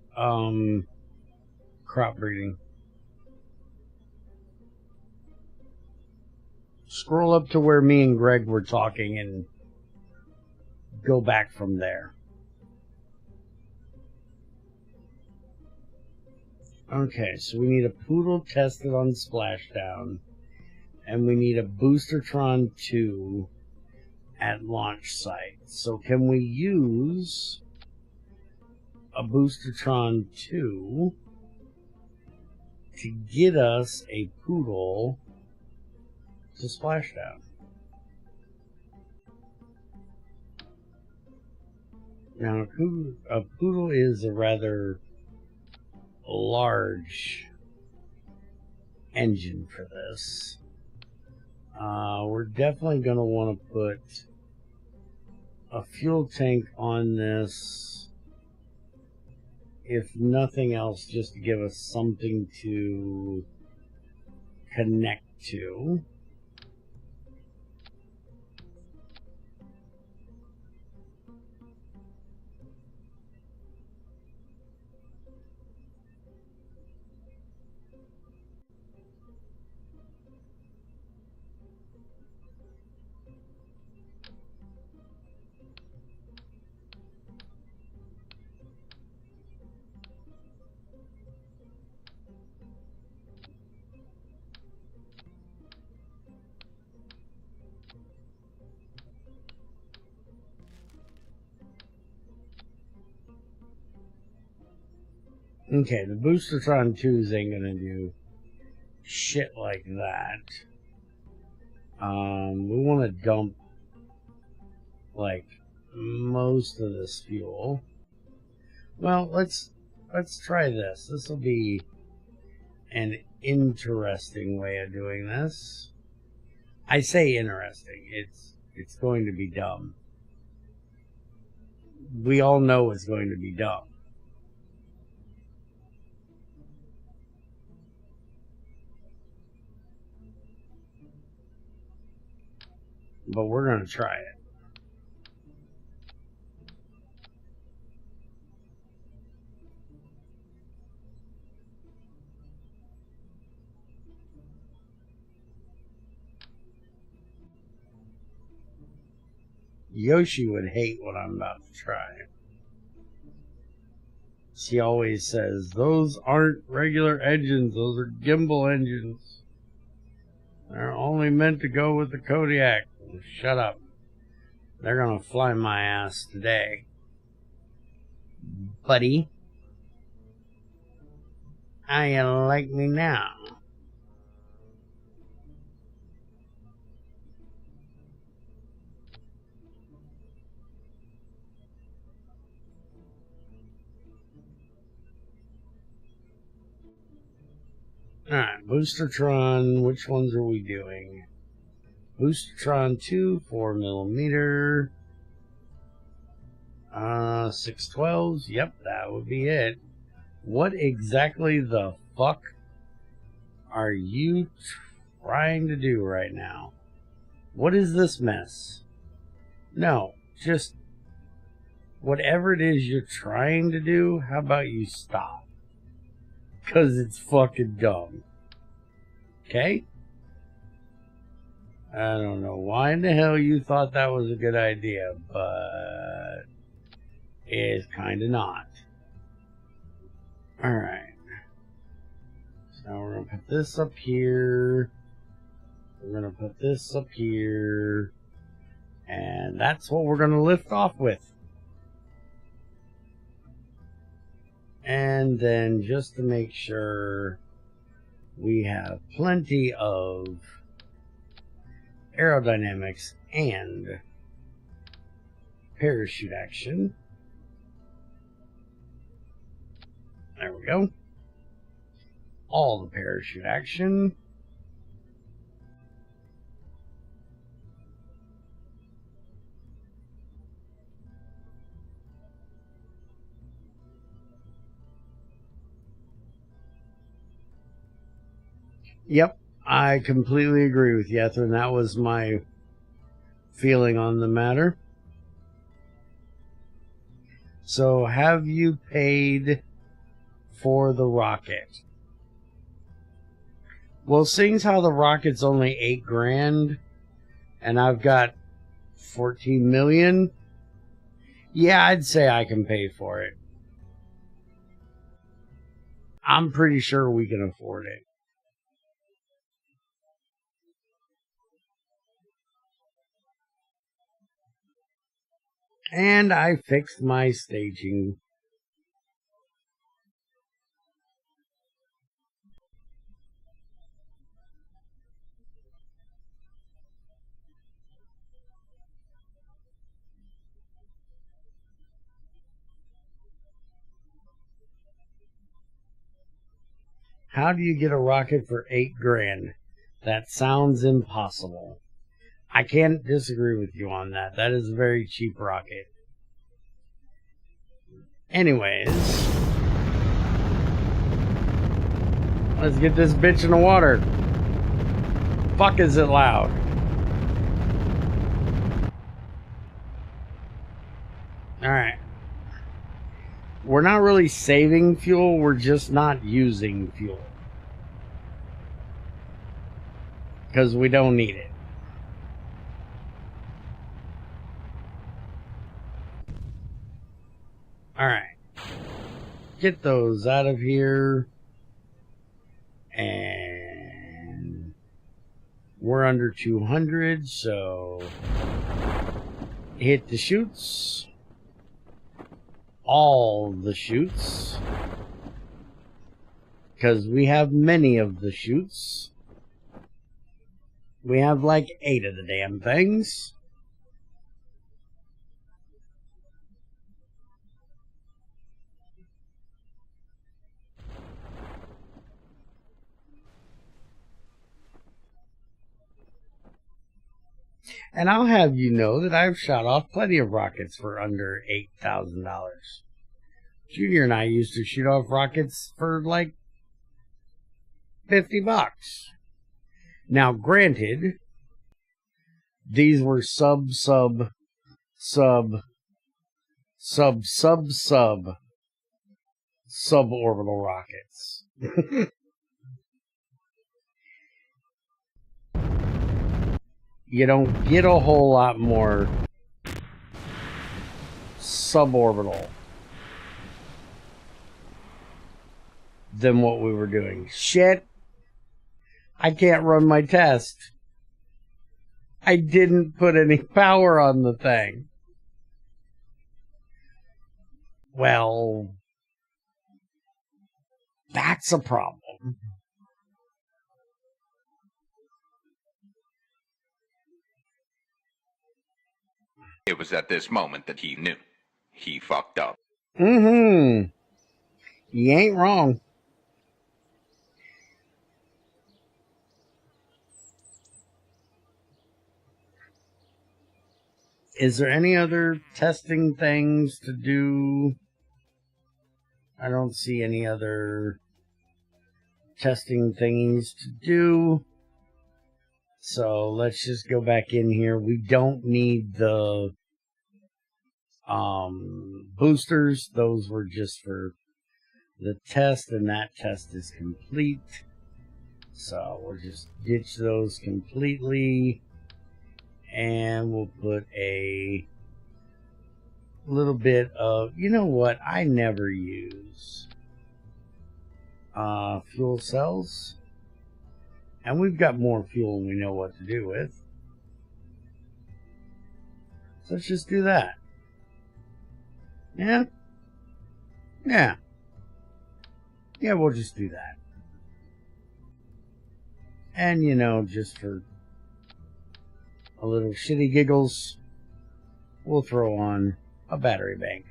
crop breeding. Scroll up to where me and Greg were talking and go back from there. Okay, so we need a poodle tested on splashdown, and we need a Boostertron 2 at launch site. So can we use a Boostertron 2 to get us a poodle to splashdown? Now, a poodle is a rather large engine for this. We're definitely going to want to put a fuel tank on this, if nothing else, just to give us something to connect to. Okay, the Boostertron 2s ain't gonna do shit like that. We want to dump like most of this fuel. Well, let's try this. This will be an interesting way of doing this. I say interesting. It's going to be dumb. We all know it's going to be dumb. But we're going to try it. Yoshi would hate what I'm about to try. She always says, those aren't regular engines, those are gimbal engines. They're only meant to go with the Kodiak. Shut up. They're gonna fly my ass today. Buddy. How you like me now? Alright, Boostertron, which ones are we doing? Boostertron 2, 4mm. 612s, yep, that would be it. What exactly the fuck are you trying to do right now? What is this mess? No, just whatever it is you're trying to do, how about you stop? Because it's fucking dumb. Okay? I don't know why in the hell you thought that was a good idea, but it's kind of not. Alright. So we're going to put this up here. We're going to put this up here. And that's what we're going to lift off with. And then just to make sure we have plenty of aerodynamics and parachute action. There we go. All the parachute action. Yep, I completely agree with you, Ethrin. That was my feeling on the matter. So, have you paid for the rocket? Well, seeing as how the rocket's only $8,000 and I've got 14 million, yeah, I'd say I can pay for it. I'm pretty sure we can afford it. And I fixed my staging. How do you get a rocket for $8,000? That sounds impossible. I can't disagree with you on that. That is a very cheap rocket. Anyways, let's get this bitch in the water. Fuck, is it loud? Alright. We're not really saving fuel, we're just not using fuel. Because we don't need it. Alright. Get those out of here. And we're under 200, so hit the chutes. All the chutes. Because we have many of the chutes. We have like 8 of the damn things. And I'll have you know that I've shot off plenty of rockets for under $8,000. Junior and I used to shoot off rockets for like $50. Now, granted, these were suborbital rockets. You don't get a whole lot more suborbital than what we were doing. Shit. I can't run my test. I didn't put any power on the thing. Well, that's a problem. It was at this moment that he knew. He fucked up. You ain't wrong. Is there any other testing things to do? I don't see any other testing things to do. So let's just go back in here. We don't need the boosters. Those were just for the test, and that test is complete. So we'll just ditch those completely. And we'll put a little bit of, you know what, I never use fuel cells. And we've got more fuel than we know what to do with. So let's just do that. Yeah? Yeah. Yeah, we'll just do that. And, you know, just for a little shitty giggles, we'll throw on a battery bank.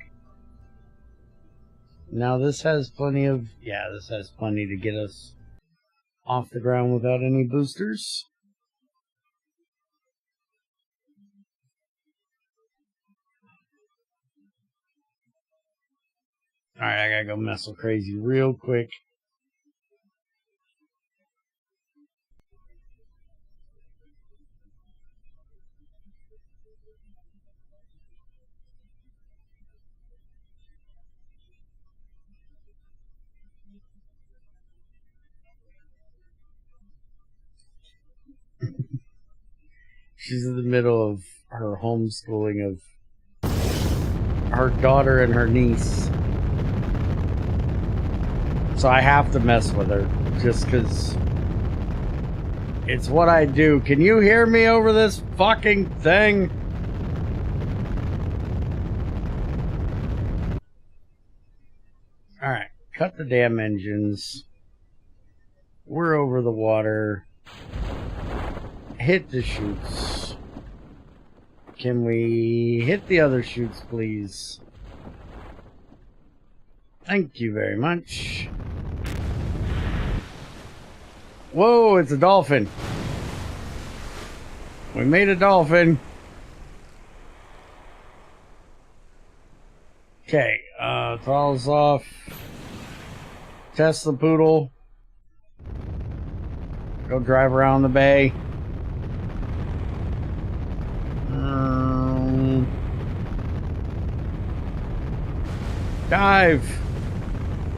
Now this has plenty of, this has plenty to get us off the ground without any boosters. Alright, I gotta go mess with Crazy real quick. She's in the middle of her homeschooling of her daughter and her niece. So I have to mess with her just because it's what I do. Can you hear me over this fucking thing? Alright, cut the damn engines. We're over the water. Hit the chutes. Can we hit the other chutes, please? Thank you very much. Whoa, it's a dolphin. We made a dolphin. Okay, throttles off. Test the poodle. Go drive around the bay. Dive!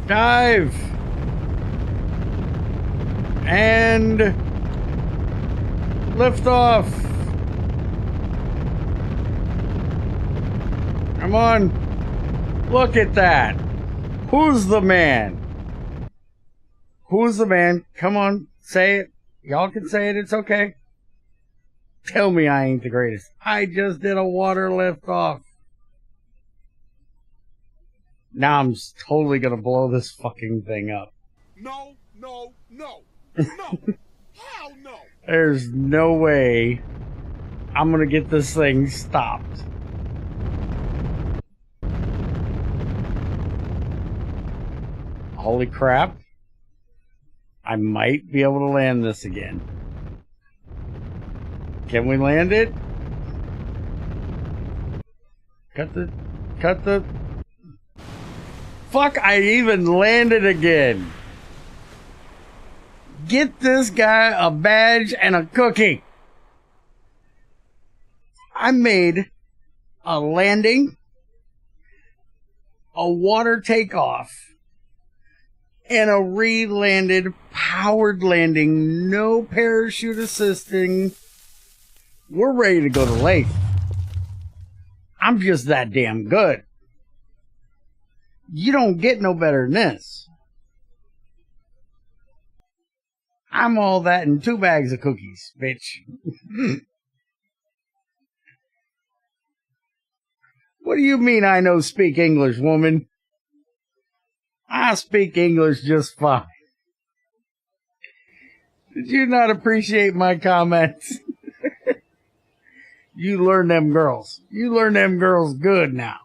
Dive! And lift off! Come on! Look at that! Who's the man? Who's the man? Come on, say it. Y'all can say it, it's okay. Tell me I ain't the greatest. I just did a water lift off. Now I'm totally gonna blow this fucking thing up. No, no, no, no. Hell no. There's no way I'm gonna get this thing stopped. Holy crap. I might be able to land this again. Can we land it? Cut the... Fuck, I even landed again. Get this guy a badge and a cookie. I made a landing, a water takeoff, and a re-landed powered landing, no parachute assisting. We're ready to go to lake. I'm just that damn good. You don't get no better than this. I'm all that in 2 bags of cookies, bitch. What do you mean I know speak English, woman? I speak English just fine. Did you not appreciate my comments? You learn them girls. You learn them girls good now.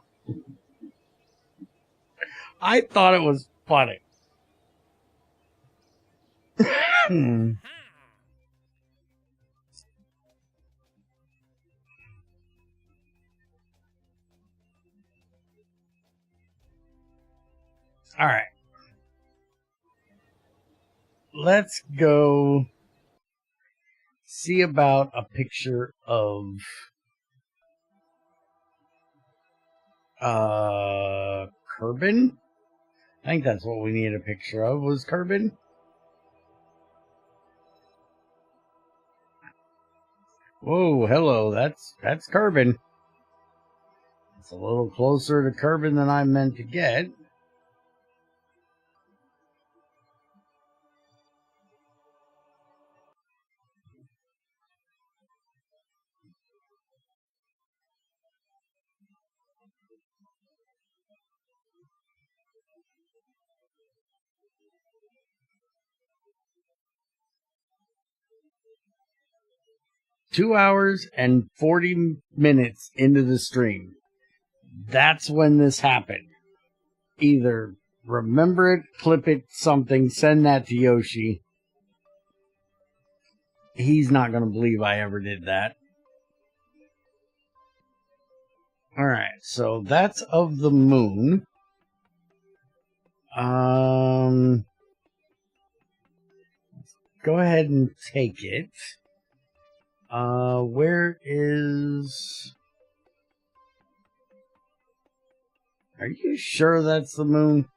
I thought it was funny. All right. Let's go see about a picture of Kerbin. I think that's what we need a picture of, was Kerbin. Whoa, hello, that's Kerbin. It's a little closer to Kerbin than I meant to get. Two hours and 40 minutes into the stream. That's when this happened. Either remember it, clip it, something, send that to Yoshi. He's not going to believe I ever did that. Alright, so that's of the moon. Go ahead and take it. Where is... Are you sure that's the moon?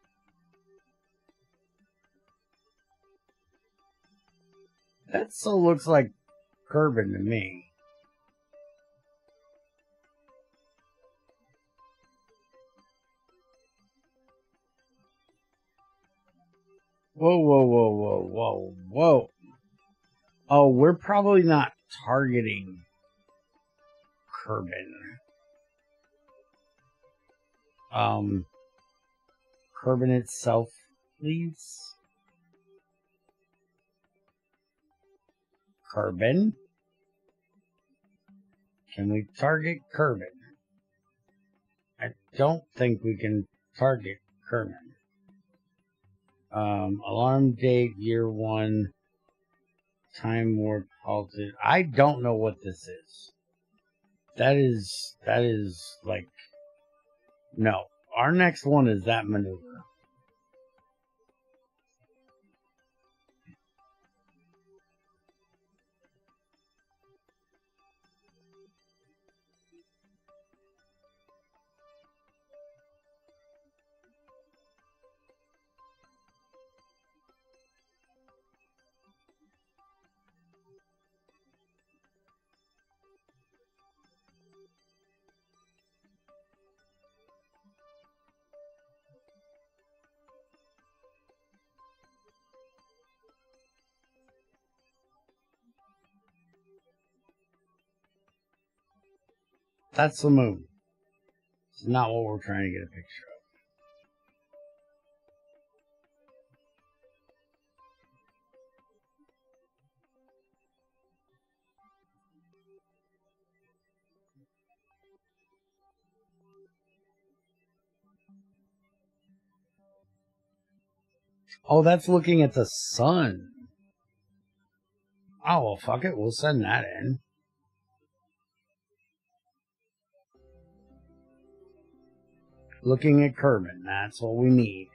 That still looks like Kerbin to me. Whoa, whoa, whoa, whoa, whoa, whoa. Oh, we're probably not targeting Kerbin. Kerbin itself, please. Kerbin. Can we target Kerbin? I don't think we can target Kerbin. Alarm date, year 1. Time warp halted. I don't know what this is. That is like, no. Our next one is that maneuver. That's the moon. It's not what we're trying to get a picture of. Oh, that's looking at the sun. Oh, well, fuck it. We'll send that in. looking at Kerbin. That's what we need.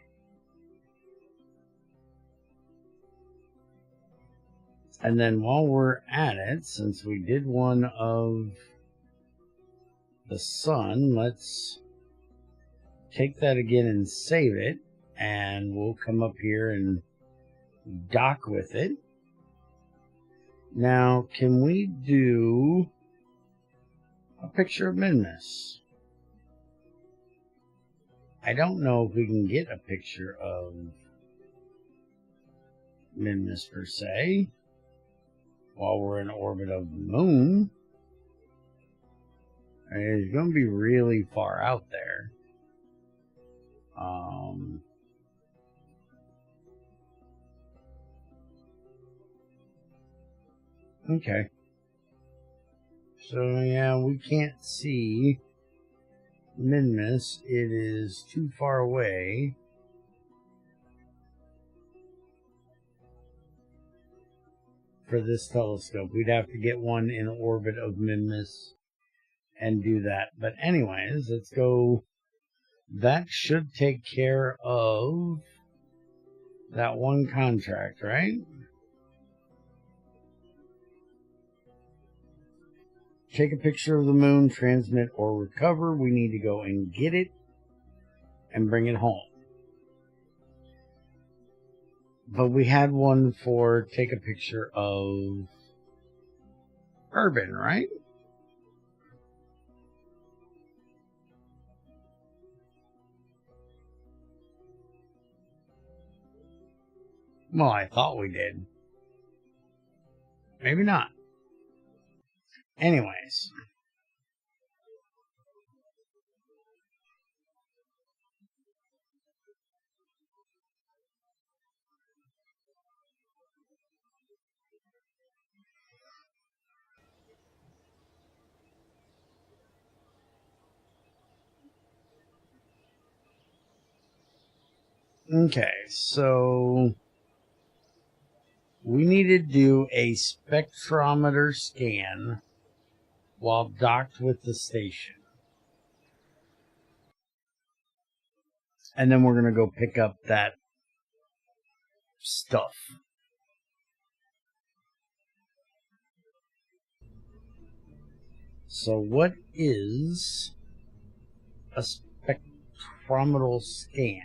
And then while we're at it, since we did one of the sun, let's take that again and save it. And we'll come up here and dock with it. Now, can we do a picture of Minmus? I don't know if we can get a picture of Minmus per se while we're in orbit of the moon. It's going to be really far out there. Okay. So, yeah, we can't see Minmus. It is too far away. For this telescope. We'd have to get one in orbit of Minmus and do that. But anyways, let's go. That should take care of that one contract, right? Take a picture of the moon, transmit or recover. We need to go and get it and bring it home. But we had one for take a picture of Urban, right? Well, I thought we did. Maybe not. Anyways. Okay, so we need to do a spectrometer scan while docked with the station. And then we're going to go pick up that stuff. So what is a spectrometer scan?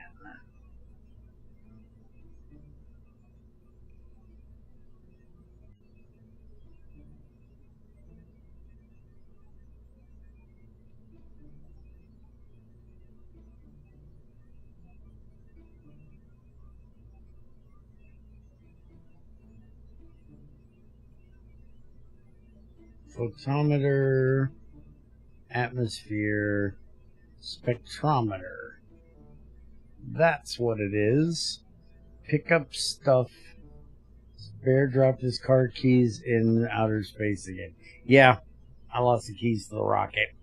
Photometer, atmosphere, spectrometer. That's what it is. Pick up stuff. Bear dropped his car keys in outer space again. Yeah, I lost the keys to the rocket.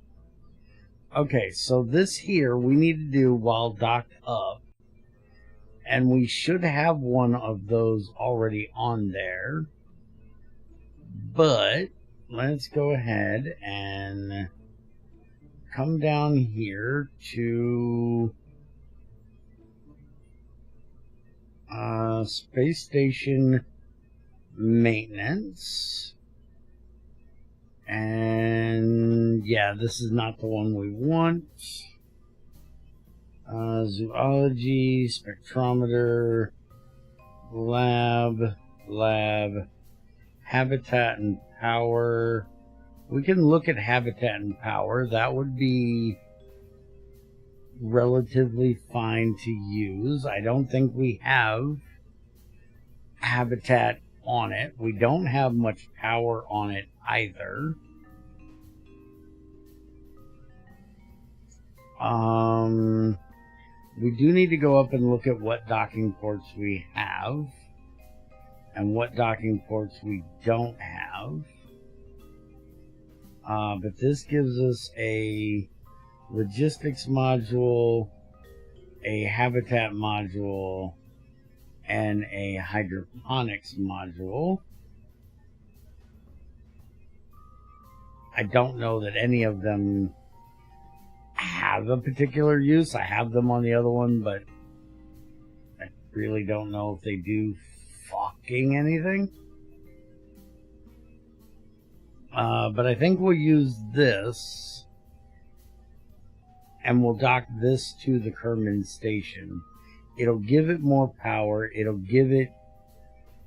Okay, so this here we need to do while docked up. And we should have one of those already on there. But let's go ahead and come down here to space station maintenance. And yeah, this is not the one we want. Zoology, spectrometer, lab, habitat and power. We can look at habitat and power. That would be relatively fine to use. I don't think we have habitat on it. We don't have much power on it either. We do need to go up and look at what docking ports we have and what docking ports we don't have. But this gives us a logistics module, a habitat module, and a hydroponics module. I don't know that any of them have have a particular use. I have them on the other one, but I really don't know if they do fucking anything. But I think we'll use this, and we'll dock this to the Kerman station. It'll give it more power. It'll give it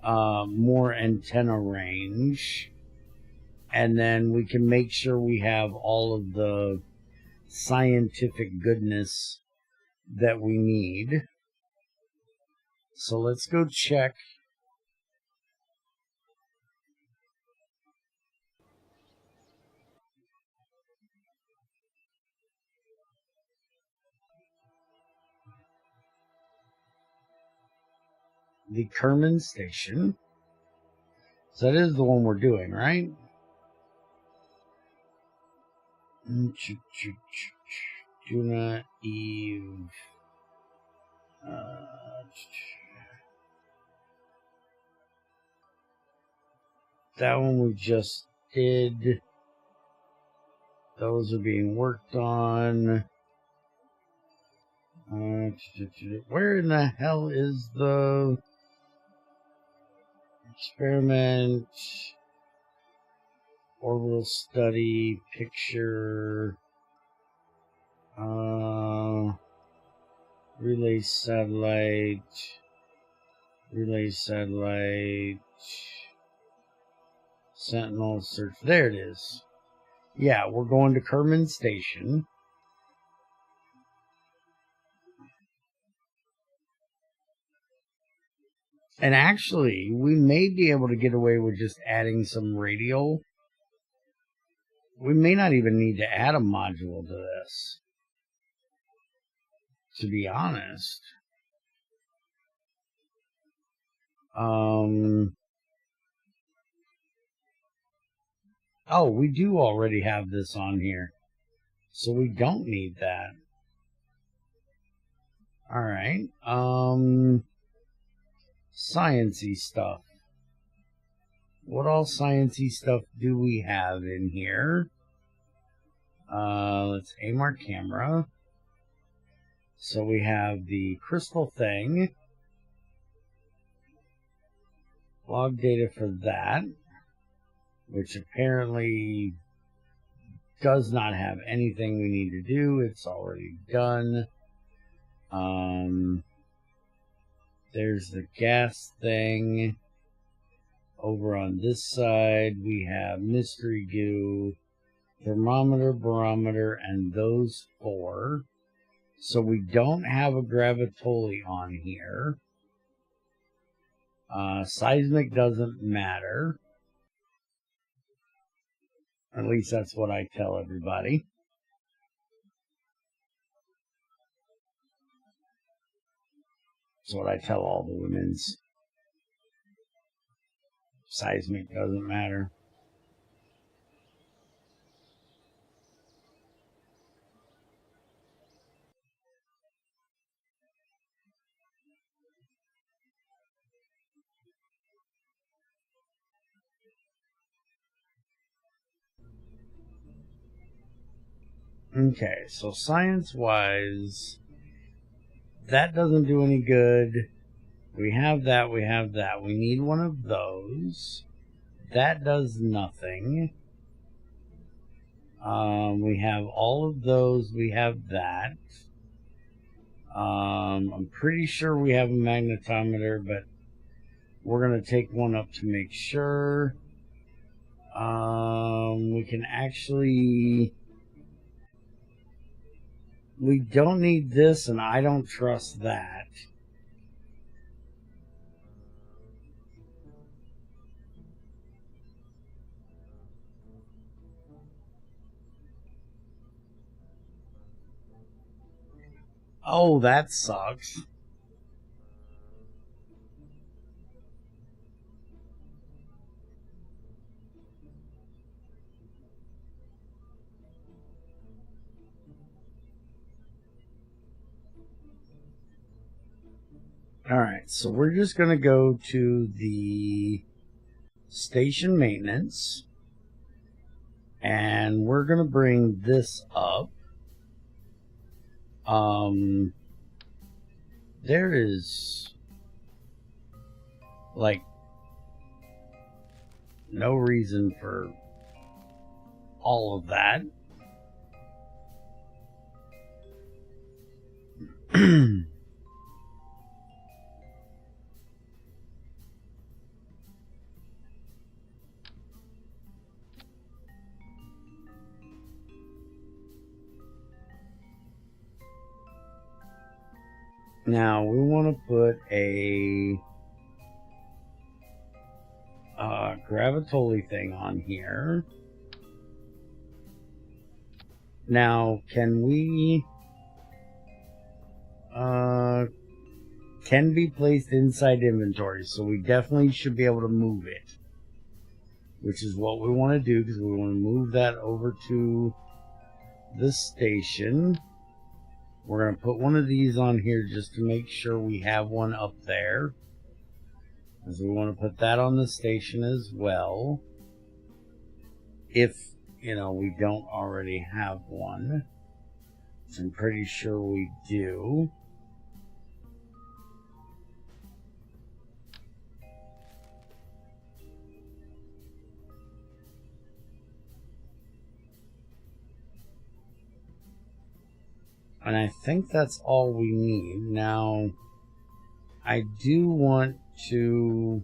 more antenna range. And then we can make sure we have all of the scientific goodness that we need. So let's go check. The Kerman station. So that is the one we're doing, right? Duna Eve. That one we just did. Those are being worked on. Where in the hell is the experiment? Orbital study, picture, relay satellite, Sentinel search. There it is. Yeah, we're going to Kerman Station. And actually, we may be able to get away with just adding some radial. We may not even need to add a module to this, to be honest. Oh, we do already have this on here, so we don't need that. All right. Sciencey stuff. What all sciencey stuff do we have in here? Let's aim our camera. So we have the crystal thing. Log data for that, which apparently does not have anything we need to do. It's already done. There's the gas thing. Over on this side, we have mystery goo, thermometer, barometer, and those four. So we don't have a gravitoli on here. Seismic doesn't matter. At least that's what I tell everybody. That's what I tell all the women's. Seismic doesn't matter. Okay, so science-wise, that doesn't do any good. We have that, we have that. We need one of those. That does nothing. We have all of those. We have that. I'm pretty sure we have a magnetometer, but we're going to take one up to make sure. We can actually... We don't need this, and I don't trust that. Oh, that sucks. Alright, so we're just going to go to the station maintenance. And we're going to bring this up. There is like no reason for all of that. Now we want to put a Gravitoli thing on here. Now, can we can be placed inside inventory, so we definitely should be able to move it, which is what we want to do, because we want to move that over to the station. We're going to put one of these on here just to make sure we have one up there, because we want to put that on the station as well, if, you know, we don't already have one, which I'm pretty sure we do. And I think that's all we need. Now, I do want to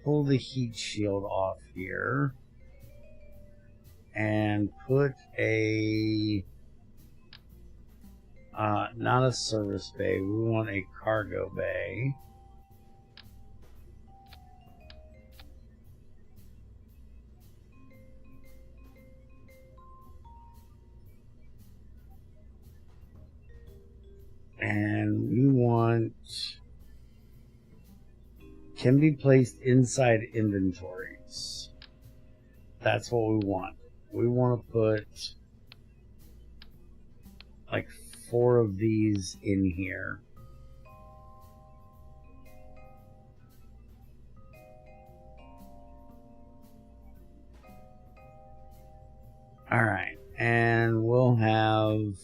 pull the heat shield off here and put a, not a service bay, we want a cargo bay. And we want, can be placed inside inventories. That's what we want. We want to put like 4 of these in here. Alright, and we'll have,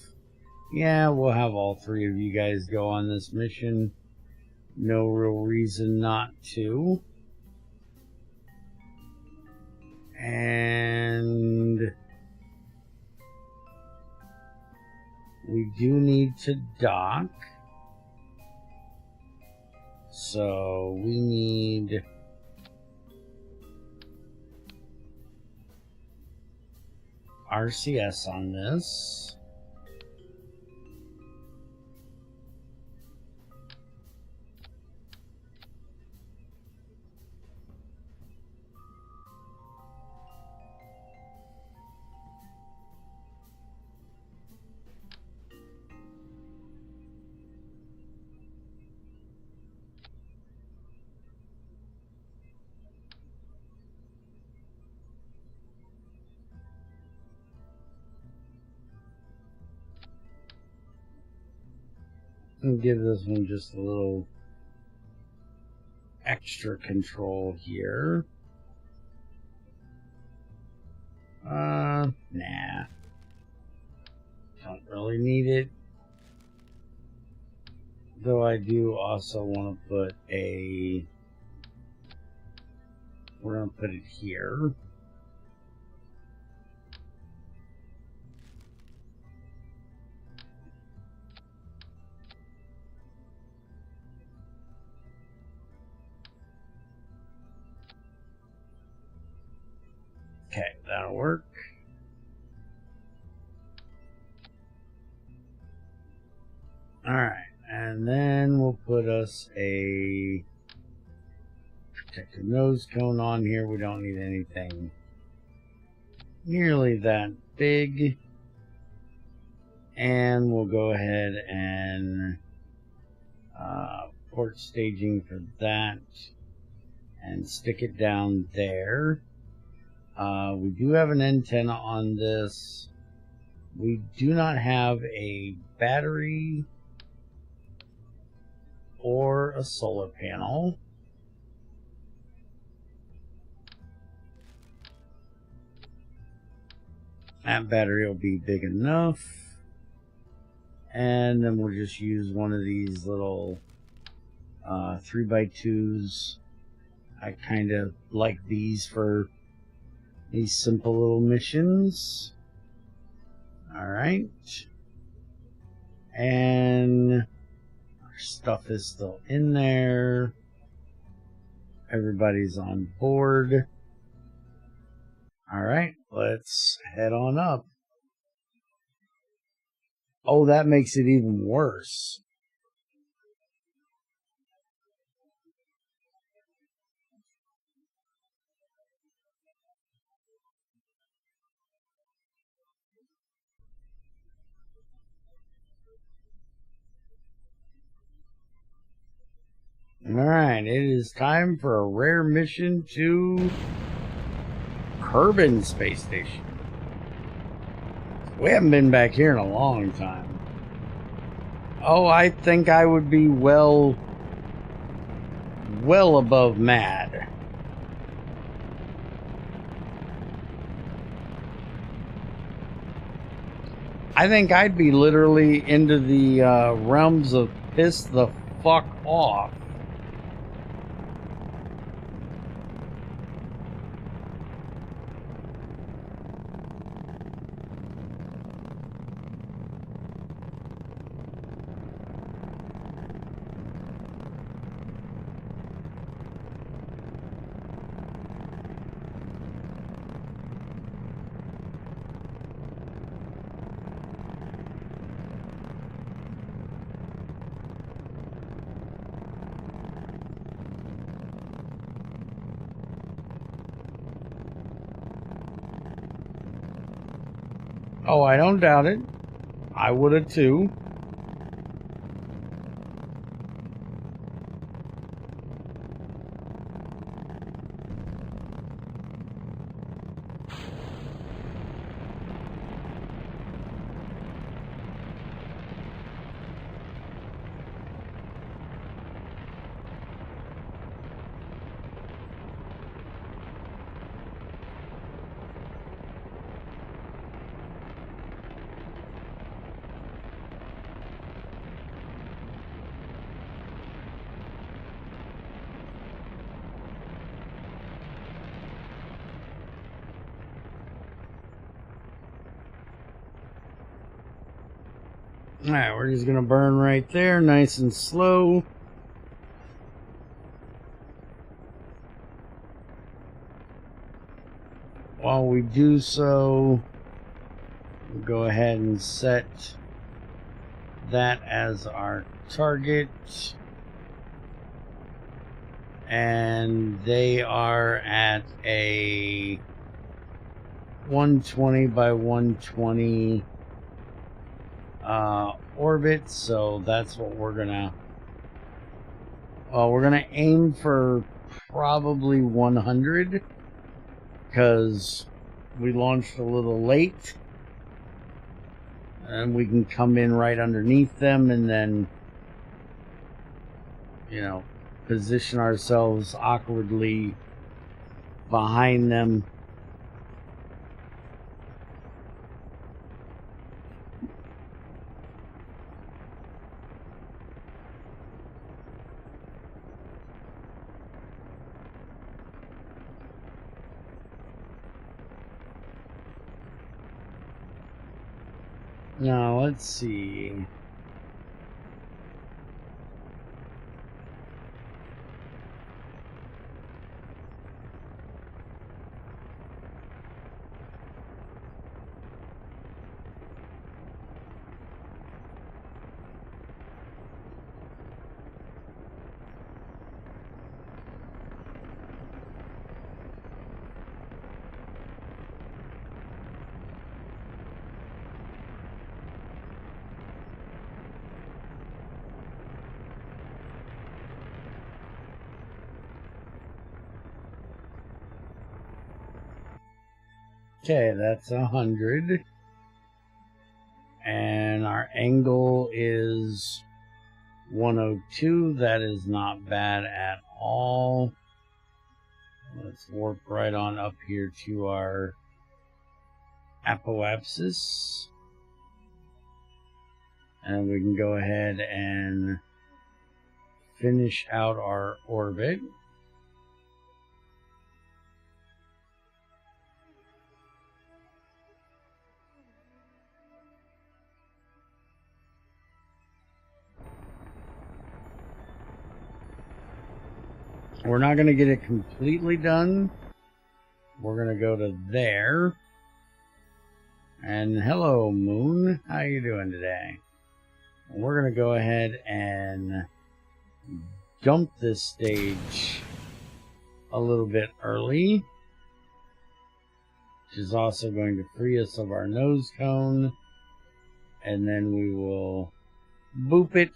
yeah, we'll have all 3 of you guys go on this mission. No real reason not to. And we do need to dock. So we need RCS on this. And give this one just a little extra control here. Nah. Don't really need it. Though I do also want to put a, we're going to put it here. Okay, that'll work. Alright, and then we'll put us a protective nose cone on here. We don't need anything nearly that big. And we'll go ahead and port staging for that and stick it down there. We do have an antenna on this. We do not have a battery or a solar panel. That battery will be big enough. And then we'll just use one of these little 3x2s. I kind of like these for these simple little missions. Alright. And our stuff is still in there. Everybody's on board. Alright, let's head on up. Oh, that makes it even worse. Alright, it is time for a rare mission to Kerbin Space Station. We haven't been back here in a long time. Oh, I think I would be well above mad. I think I'd be literally into the realms of piss the fuck off. Oh, I don't doubt it. I would have too. Alright, we're just gonna burn right there, nice and slow. While we do so, we'll go ahead and set that as our target. And they are at a 120 by 120 orbit, so that's what we're gonna aim for, probably 100, because we launched a little late and we can come in right underneath them and then, you know, position ourselves awkwardly behind them. Now, let's see. Okay, that's 100. And our angle is 102. That is not bad at all. Let's warp right on up here to our apoapsis. And we can go ahead and finish out our orbit. We're not going to get it completely done. We're going to go to there. And hello, Moon. How you doing today? We're going to go ahead and dump this stage a little bit early, which is also going to free us of our nose cone. And then we will boop it,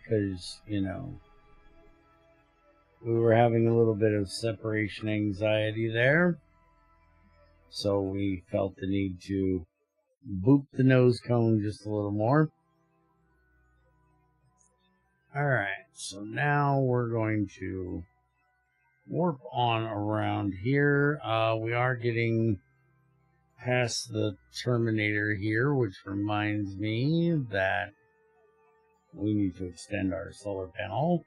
because, you know, we were having a little bit of separation anxiety there. So we felt the need to boop the nose cone just a little more. Alright, so now we're going to warp on around here. We are getting past the Terminator here, which reminds me that we need to extend our solar panel.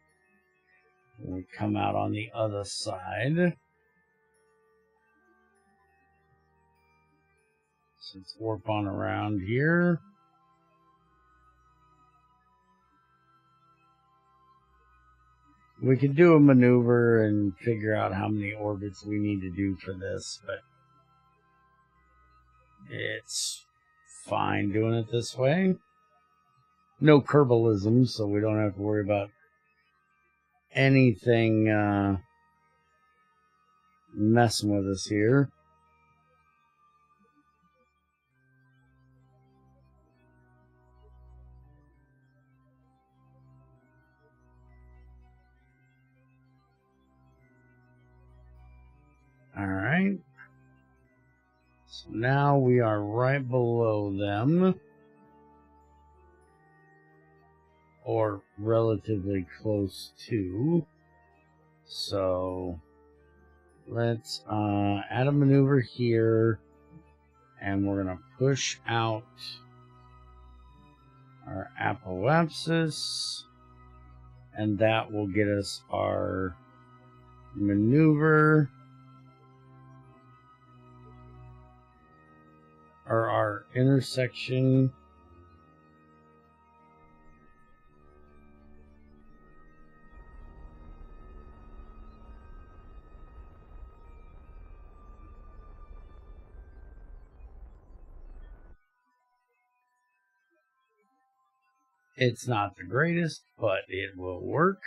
We come out on the other side. So let's warp on around here. We could do a maneuver and figure out how many orbits we need to do for this, but it's fine doing it this way. No Kerbalism, so we don't have to worry about anything messing with us here. Alright. So now we are right below them. Or relatively close to. So let's add a maneuver here, and we're gonna push out our apoapsis, and that will get us our maneuver, or our intersection. It's not the greatest, but it will work.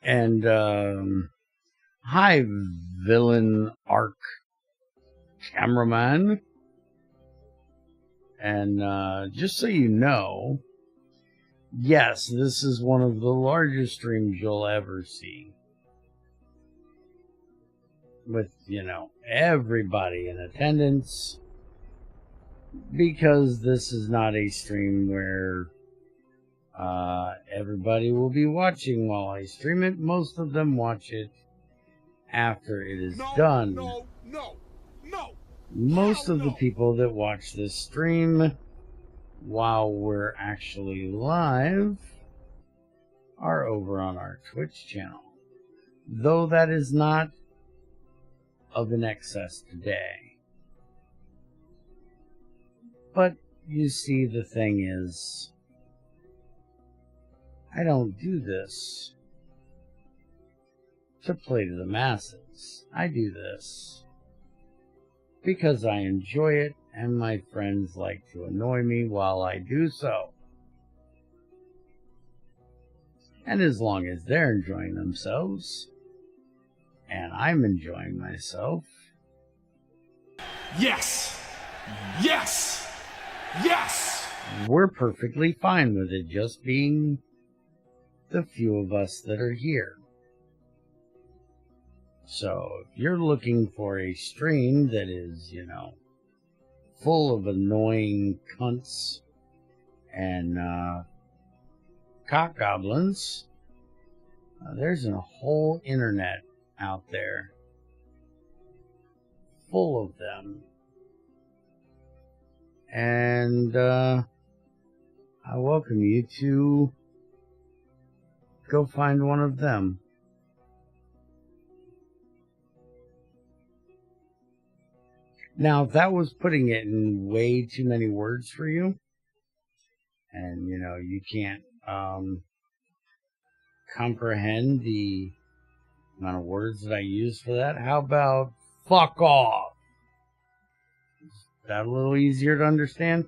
And, hi, villain arc cameraman. And, just so you know, yes, this is one of the largest streams you'll ever see. With, you know, everybody in attendance. Because this is not a stream where everybody will be watching while I stream it. Most of them watch it after it is done. Most of the people that watch this stream while we're actually live are over on our Twitch channel. Though that is not of an excess today. But you see, the thing is, I don't do this to play to the masses. I do this because I enjoy it, and my friends like to annoy me while I do so. And as long as they're enjoying themselves, and I'm enjoying myself, Yes! Yes! Yes! we're perfectly fine with it just being the few of us that are here. So, if you're looking for a stream that is, you know, full of annoying cunts and cock goblins, there's a whole internet out there full of them. And I welcome you to go find one of them. Now, if that was putting it in way too many words for you, and, you know, you can't comprehend the amount of words that I use for that, how about fuck off? Is that a little easier to understand?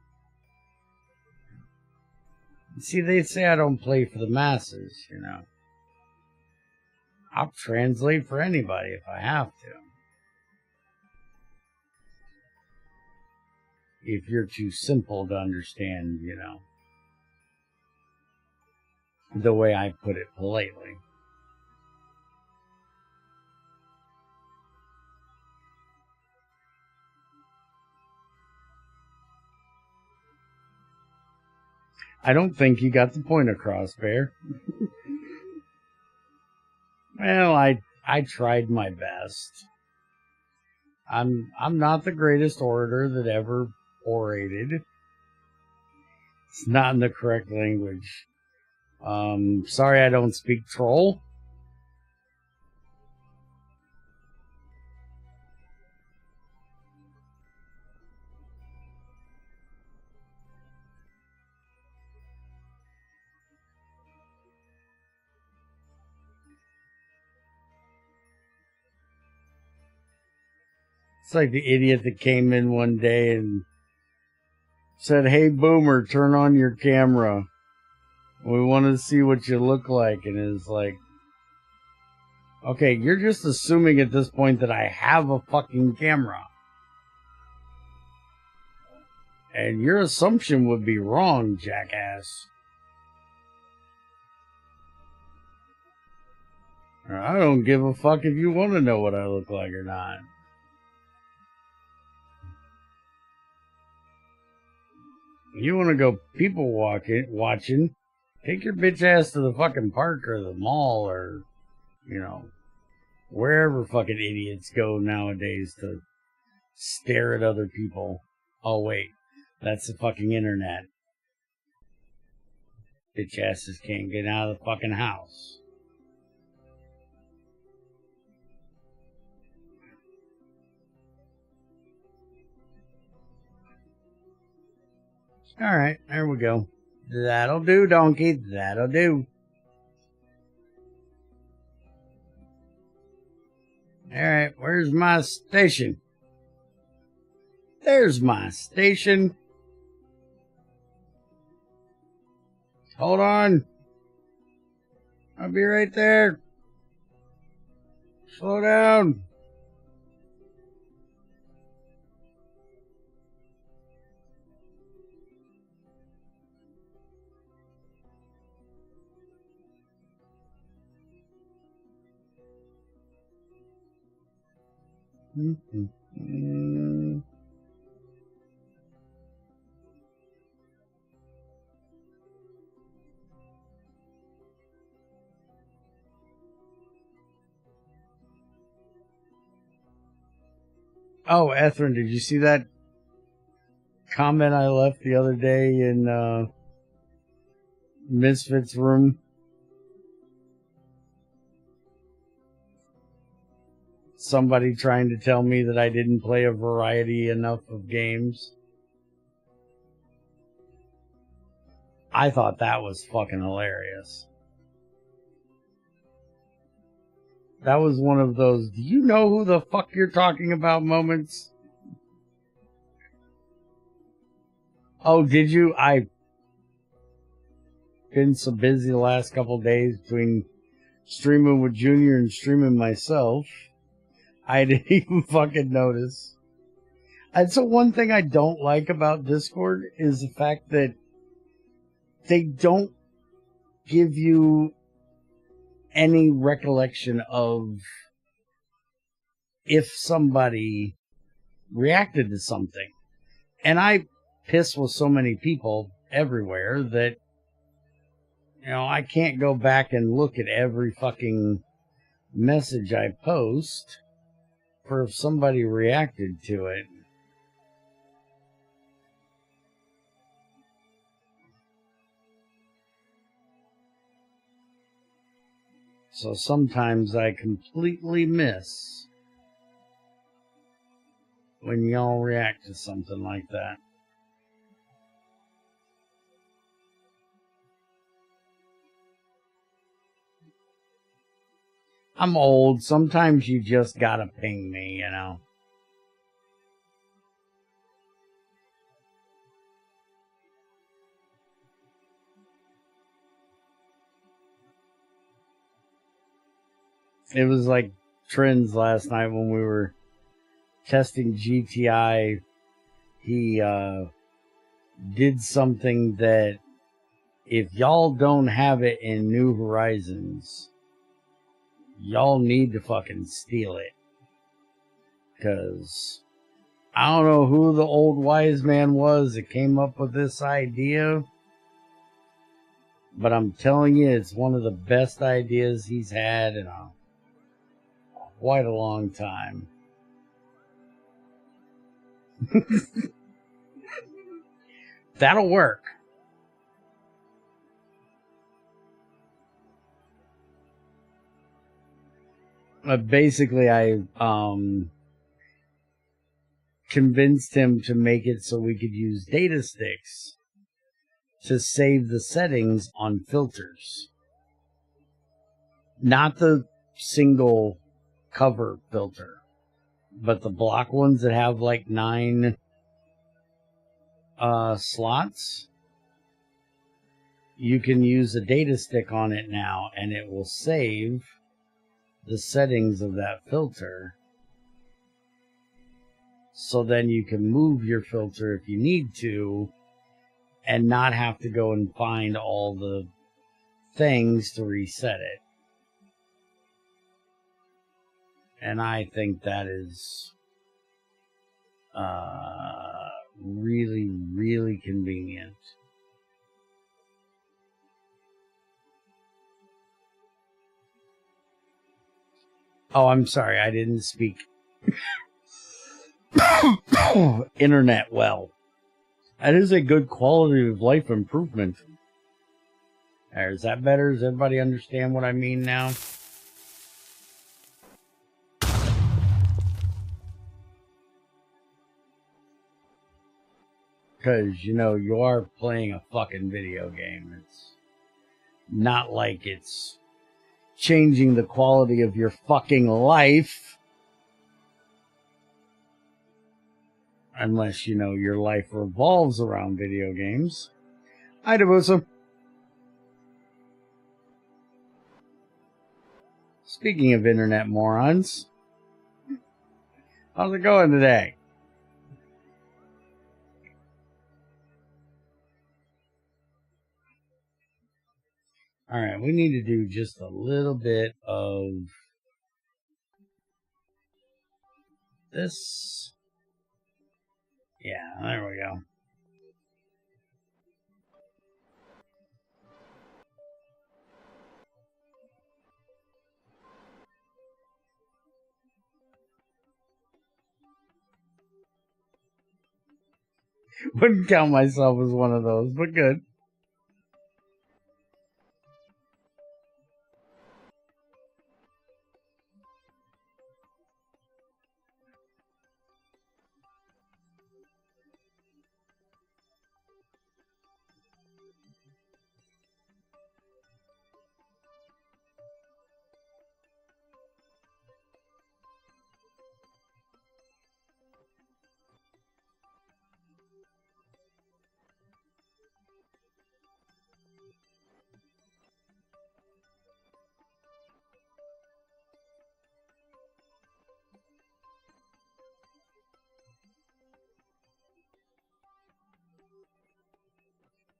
See, they say I don't play for the masses, you know. I'll translate for anybody if I have to. If you're too simple to understand, you know, the way I put it politely. I don't think you got the point across, Bear. Well, I tried my best. I'm not the greatest orator that ever orated. It's not in the correct language. Sorry I don't speak troll. It's like the idiot that came in one day and said, "Hey, Boomer, turn on your camera. We want to see what you look like." And it's like, okay, you're just assuming at this point that I have a fucking camera. And your assumption would be wrong, jackass. I don't give a fuck if you want to know what I look like or not. You want to go people watching, take your bitch ass to the fucking park or the mall or, you know, wherever fucking idiots go nowadays to stare at other people. Oh, wait, that's the fucking internet. Bitch asses can't get out of the fucking house. Alright, there we go. That'll do, donkey. That'll do. Alright, where's my station? There's my station. Hold on. I'll be right there. Slow down. Oh, Ethrin, did you see that comment I left the other day in Misfits room? Somebody trying to tell me that I didn't play a variety enough of games. I thought that was fucking hilarious. That was one of those, do you know who the fuck you're talking about moments? Oh, did you? I've been so busy the last couple of days between streaming with Junior and streaming myself. I didn't even fucking notice. And so one thing I don't like about Discord is the fact that they don't give you any recollection of if somebody reacted to something. And I piss with so many people everywhere that, you know, I can't go back and look at every fucking message I post for if somebody reacted to it. So sometimes I completely miss when y'all react to something like that. I'm old. Sometimes you just gotta ping me, you know. It was like Trends last night when we were testing GTI. He did something that if y'all don't have it in New Horizons, y'all need to fucking steal it. Because I don't know who the old wise man was that came up with this idea, but I'm telling you, it's one of the best ideas he's had in quite a long time. That'll work. But basically, I convinced him to make it so we could use data sticks to save the settings on filters. Not the single cover filter, but the block ones that have like 9 slots. You can use a data stick on it now, and it will save the settings of that filter. So then you can move your filter if you need to, and not have to go and find all the things to reset it. And I think that is really, really convenient. Oh, I'm sorry, I didn't speak internet well. That is a good quality of life improvement. Is that better? Does everybody understand what I mean now? Because, you know, you are playing a fucking video game. It's not like it's changing the quality of your fucking life. Unless, you know, your life revolves around video games. Hi, Debusa. Speaking of internet morons, how's it going today? Alright, we need to do just a little bit of this. Yeah, there we go. Wouldn't count myself as one of those, but good.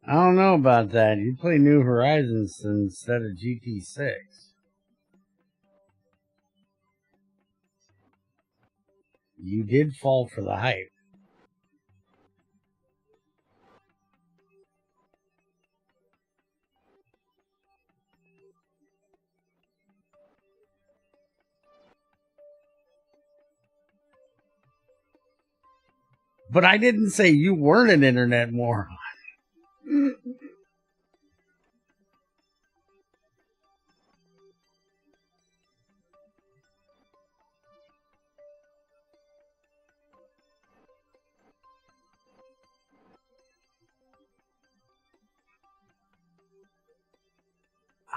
I don't know about that. You play New Horizons instead of GT6. You did fall for the hype. But I didn't say you weren't an internet moron.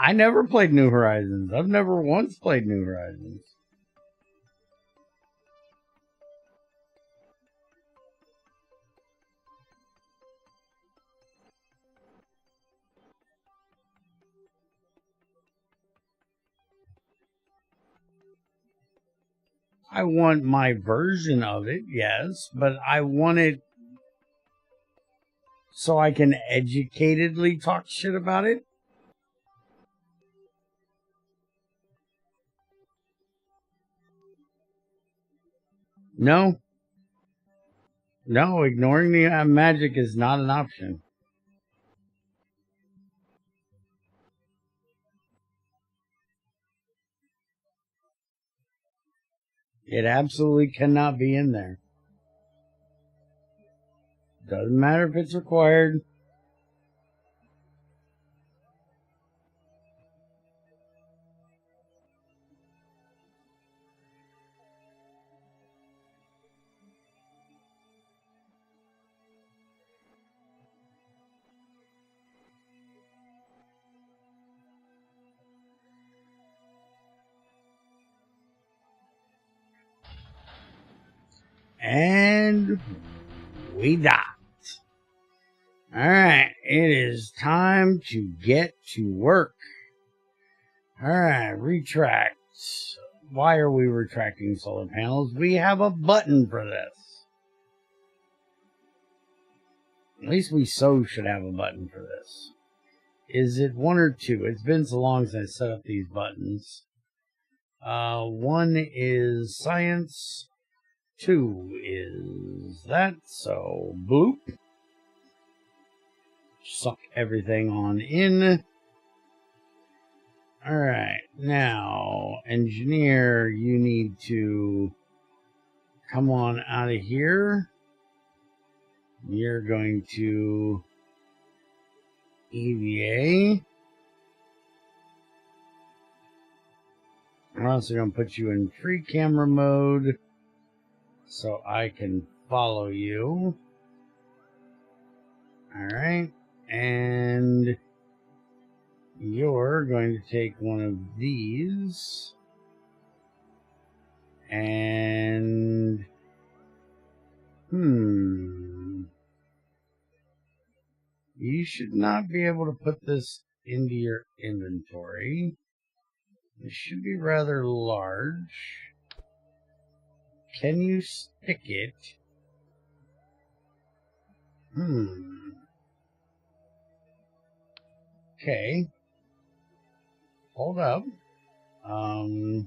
I never played New Horizons. I've never once played New Horizons. I want my version of it, yes, but I want it so I can educatedly talk shit about it. No. No, ignoring the magic is not an option. It absolutely cannot be in there. Doesn't matter if it's required. And we docked. Alright, it is time to get to work. Alright, retract. Why are we retracting solar panels? We have a button for this. At least we should have a button for this. Is it 1 or 2? It's been so long since I set up these buttons. 1 is science. 2 is that, so bloop. Suck everything on in. Alright, now, engineer, you need to come on out of here. You're going to EVA. I'm also going to put you in free camera mode so I can follow you. Alright, and you're going to take one of these and you should not be able to put this into your inventory. It should be rather large. Can you stick it? Okay. Hold up. Whoa,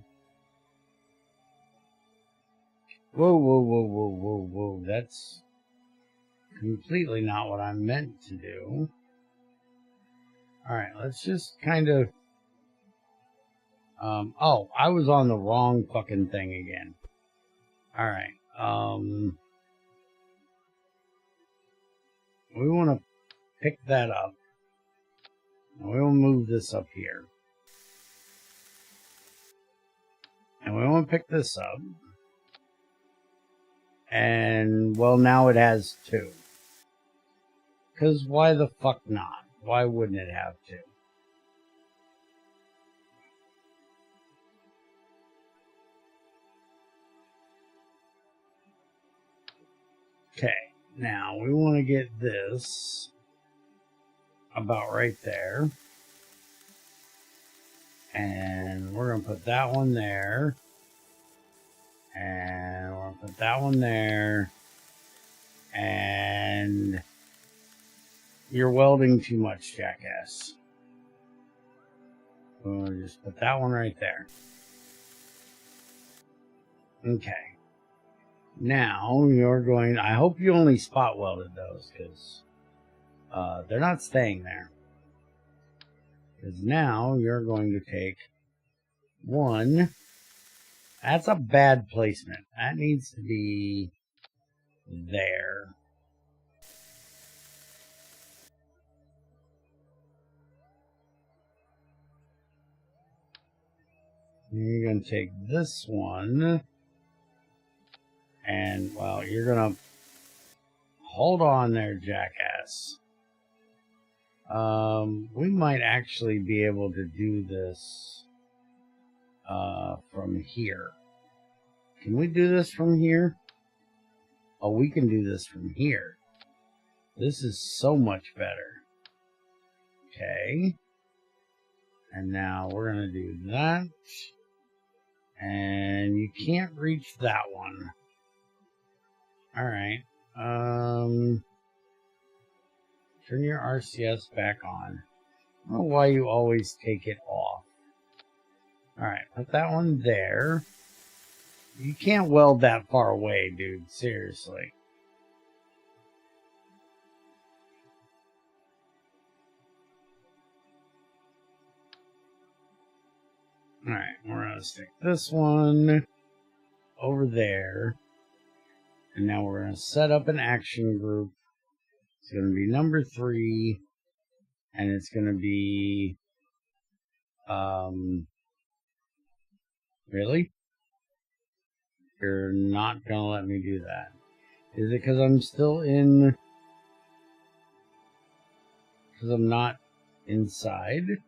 whoa, whoa, whoa, whoa, whoa. That's completely not what I meant to do. Alright, let's just kind of... oh, I was on the wrong fucking thing again. Alright, we want to pick that up. And we'll move this up here. And we want to pick this up. And, well, now it has 2. Because why the fuck not? Why wouldn't it have 2? Okay, now we want to get this about right there. And we're going to put that one there. And we're going to put that one there. And you're welding too much, jackass. We'll just put that one right there. Okay. Now you're going... I hope you only spot welded those, because they're not staying there. Because now you're going to take 1. That's a bad placement. That needs to be there. You're going to take this one. And, well, you're going to hold on there, jackass. We might actually be able to do this from here. Can we do this from here? Oh, we can do this from here. This is so much better. Okay. And now we're going to do that. And you can't reach that one. Alright. Turn your RCS back on. I don't know why you always take it off. Alright, put that one there. You can't weld that far away, dude. Seriously. Alright, we're going to stick this one over there. And now we're going to set up an action group. It's going to be number 3. And it's going to be... Really? You're not going to let me do that. Is it because I'm still in... Because I'm not inside?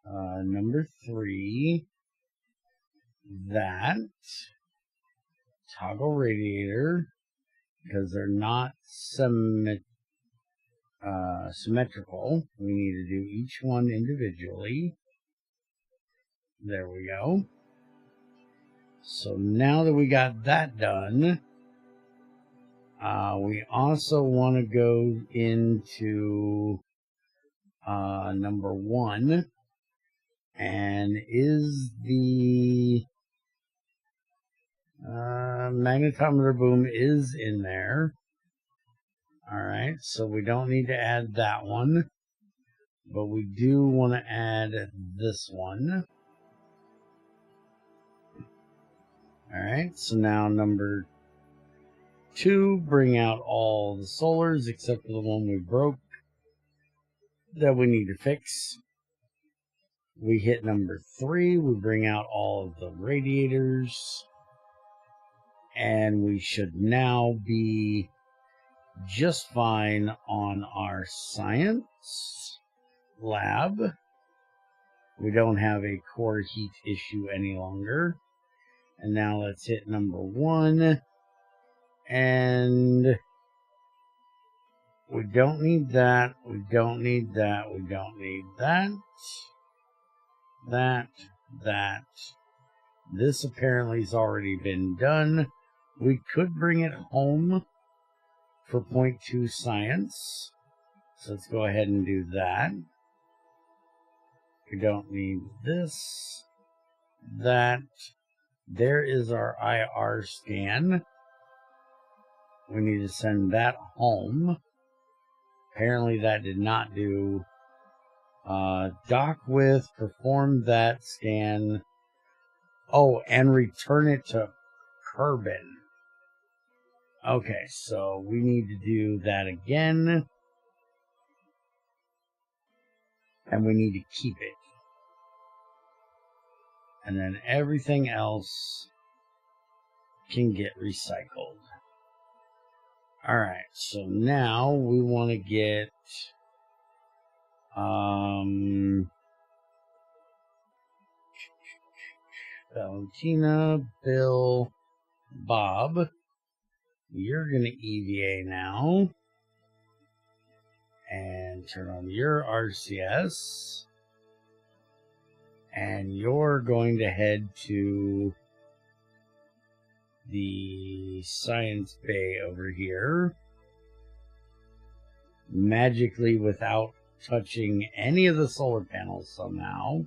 Number 3. That. Toggle radiator. Because they're not symmetrical. We need to do each one individually. There we go. So now that we got that done, we also want to go into number 1. And is the magnetometer boom is in there. Alright, so we don't need to add that one. But we do want to add this one. Alright, so now number 2, bring out all the solars except for the one we broke that we need to fix. We hit number 3, we bring out all of the radiators, and we should now be just fine on our science lab. We don't have a core heat issue any longer. And now let's hit number 1. And we don't need that. We don't need that. We don't need that. That. This apparently has already been done. We could bring it home for 0.2 science. So let's go ahead and do that. We don't need this. That. There is our IR scan. We need to send that home. Apparently that did not do. Dock with, perform that scan. Oh, and return it to Kerbin. Okay, so we need to do that again. And we need to keep it. And then everything else can get recycled. Alright, so now we want to get Valentina, Bill, Bob. You're going to EVA now. And turn on your RCS. And you're going to head to the science bay over here. Magically without touching any of the solar panels somehow.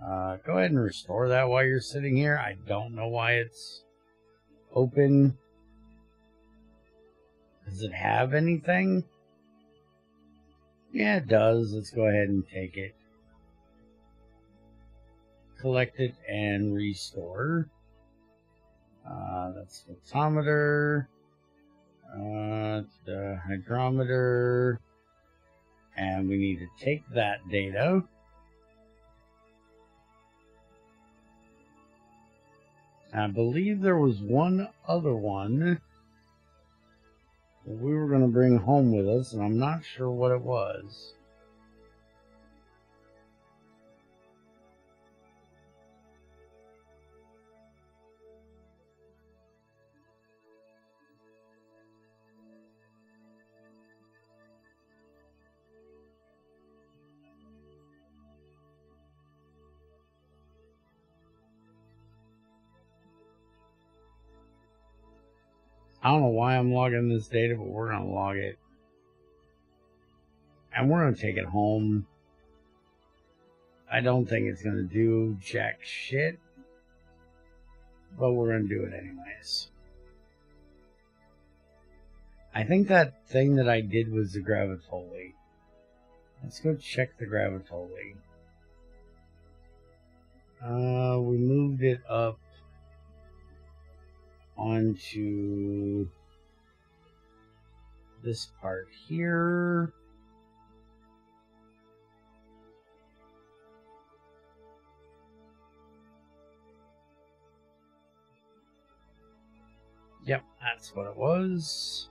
Go ahead and restore that while you're sitting here. I don't know why it's open. Does it have anything? Yeah, it does. Let's go ahead and take it. Collect it and restore. That's the photometer. The hydrometer. And we need to take that data. I believe there was one other one we were going to bring home with us, and I'm not sure what it was. I don't know why I'm logging this data, but we're going to log it. And we're going to take it home. I don't think it's going to do jack shit, but we're going to do it anyways. I think that thing that I did was the gravitoli. Let's go check the gravitoli. We moved it up onto this part here. Yep, that's what it was.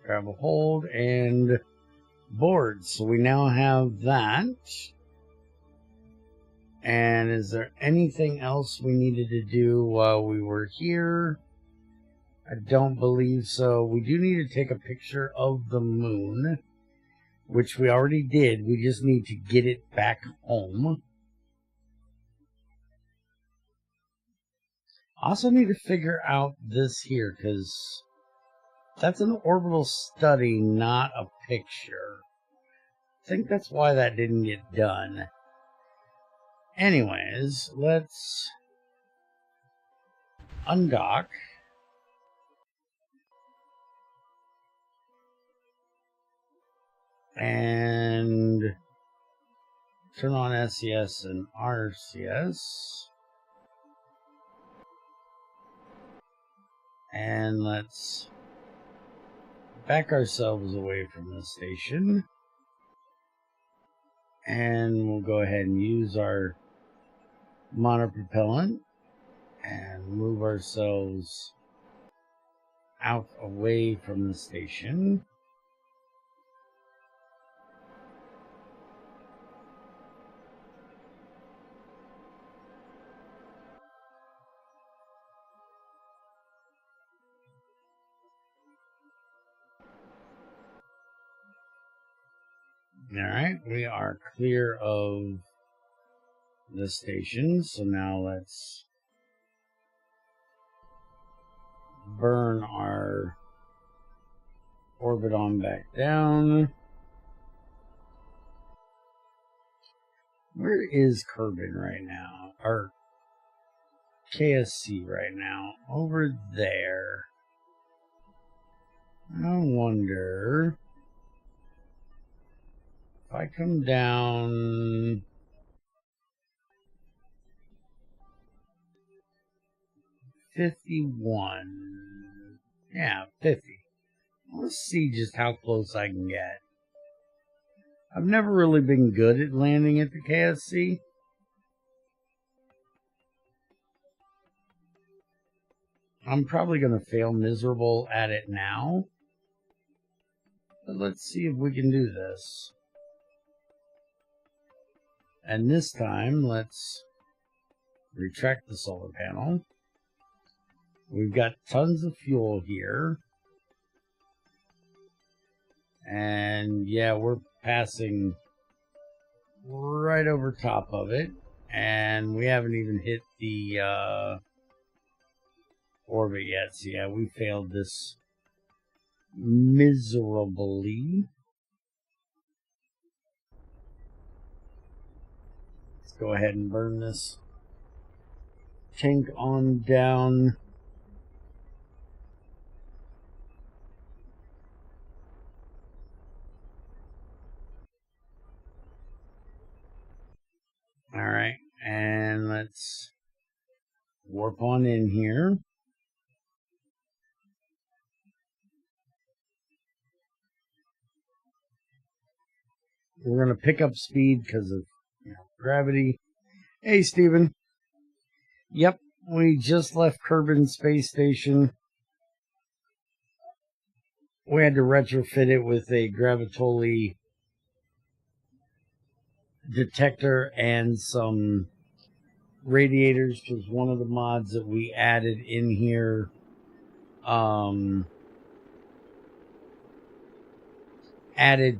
Grab a hold and board. So we now have that. And is there anything else we needed to do while we were here? I don't believe so. We do need to take a picture of the moon, which we already did. We just need to get it back home. I also need to figure out this here, because that's an orbital study, not a picture. I think that's why that didn't get done. Anyways, let's undock. And turn on SCS and RCS. And let's back ourselves away from the station. And we'll go ahead and use our monopropellant and move ourselves out away from the station. Alright, we are clear of the station, so now let's burn our orbit on back down. Where is Kerbin right now? Or KSC right now? Over there. I wonder if I come down 51. Yeah, 50. Let's see just how close I can get. I've never really been good at landing at the KSC. I'm probably going to fail miserable at it now. But let's see if we can do this. And this time, let's retract the solar panel. We've got tons of fuel here. And yeah, we're passing right over top of it. And we haven't even hit the orbit yet. So yeah, we failed this miserably. Let's go ahead and burn this tank on down. Alright, and let's warp on in here. We're going to pick up speed because of gravity. Hey, Steven. Yep, We just left Kerbin Space Station. We had to retrofit it with a Gravitoli detector and some radiators, because one of the mods that we added in here added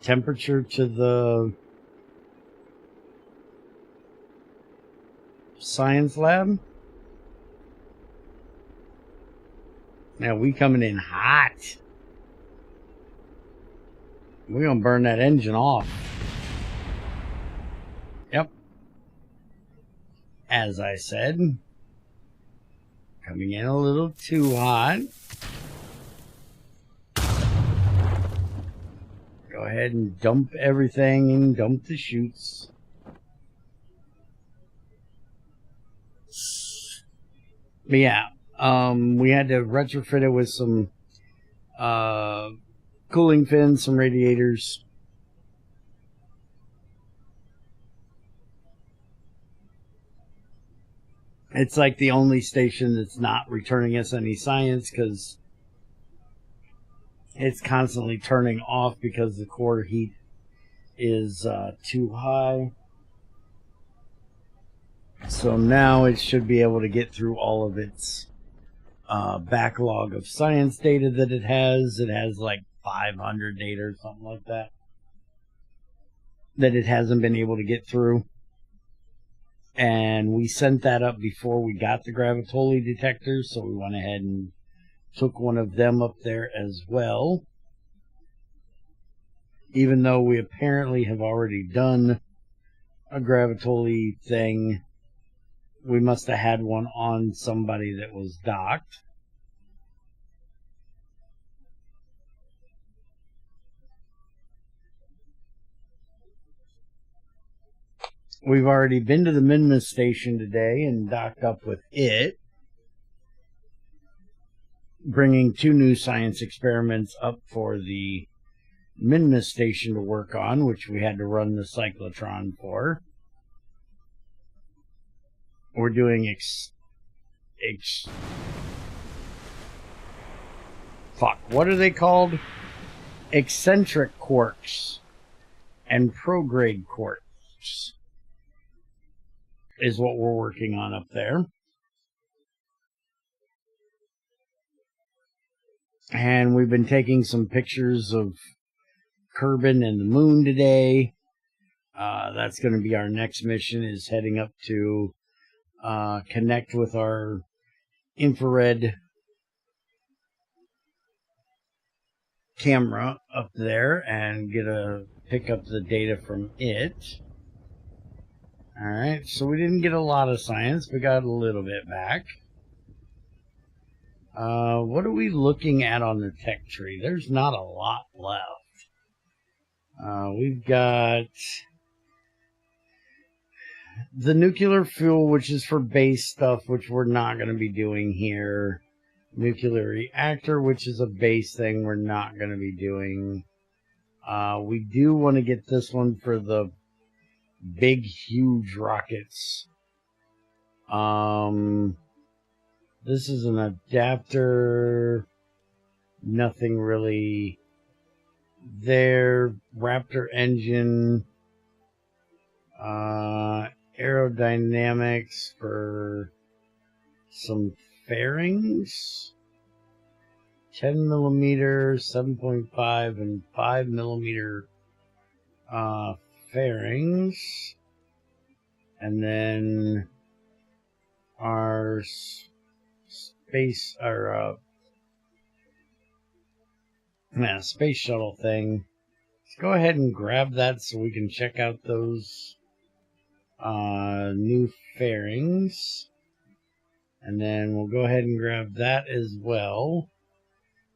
temperature to the science lab. Now we coming in hot. We're gonna burn that engine off. Yep. As I said, coming in a little too hot. Go ahead and dump everything and dump the chutes. But yeah, we had to retrofit it with some cooling fins, some radiators. It's like the only station that's not returning us any science, because it's constantly turning off because the core heat is too high. So now it should be able to get through all of its backlog of science data that it has. It has like 500 data or something like that it hasn't been able to get through. And we sent that up before we got the Gravitoli detectors, so we went ahead and took one of them up there as well. Even though we apparently have already done a Gravitoli thing, we must have had one on somebody that was docked. We've already been to the Minmus station today and docked up with it, bringing 2 new science experiments up for the Minmus station to work on, which we had to run the cyclotron for. We're doing what are they called? Eccentric quarks and prograde quarks is what we're working on up there. And we've been taking some pictures of Kerbin and the moon today. That's going to be our next mission, is heading up to connect with our infrared camera up there and pick up the data from it. Alright, so we didn't get a lot of science, we got a little bit back. What are we looking at on the tech tree? There's not a lot left. We've got the nuclear fuel, which is for base stuff, which we're not going to be doing here. Nuclear reactor, which is a base thing we're not going to be doing. We do want to get this one for the big, huge rockets. This is an adapter. Nothing really there. Raptor engine. Aerodynamics for some fairings. 10 millimeter, 7.5, and 5 millimeter fairings. And then our space shuttle thing. Let's go ahead and grab that so we can check out those new fairings. And then we'll go ahead and grab that as well.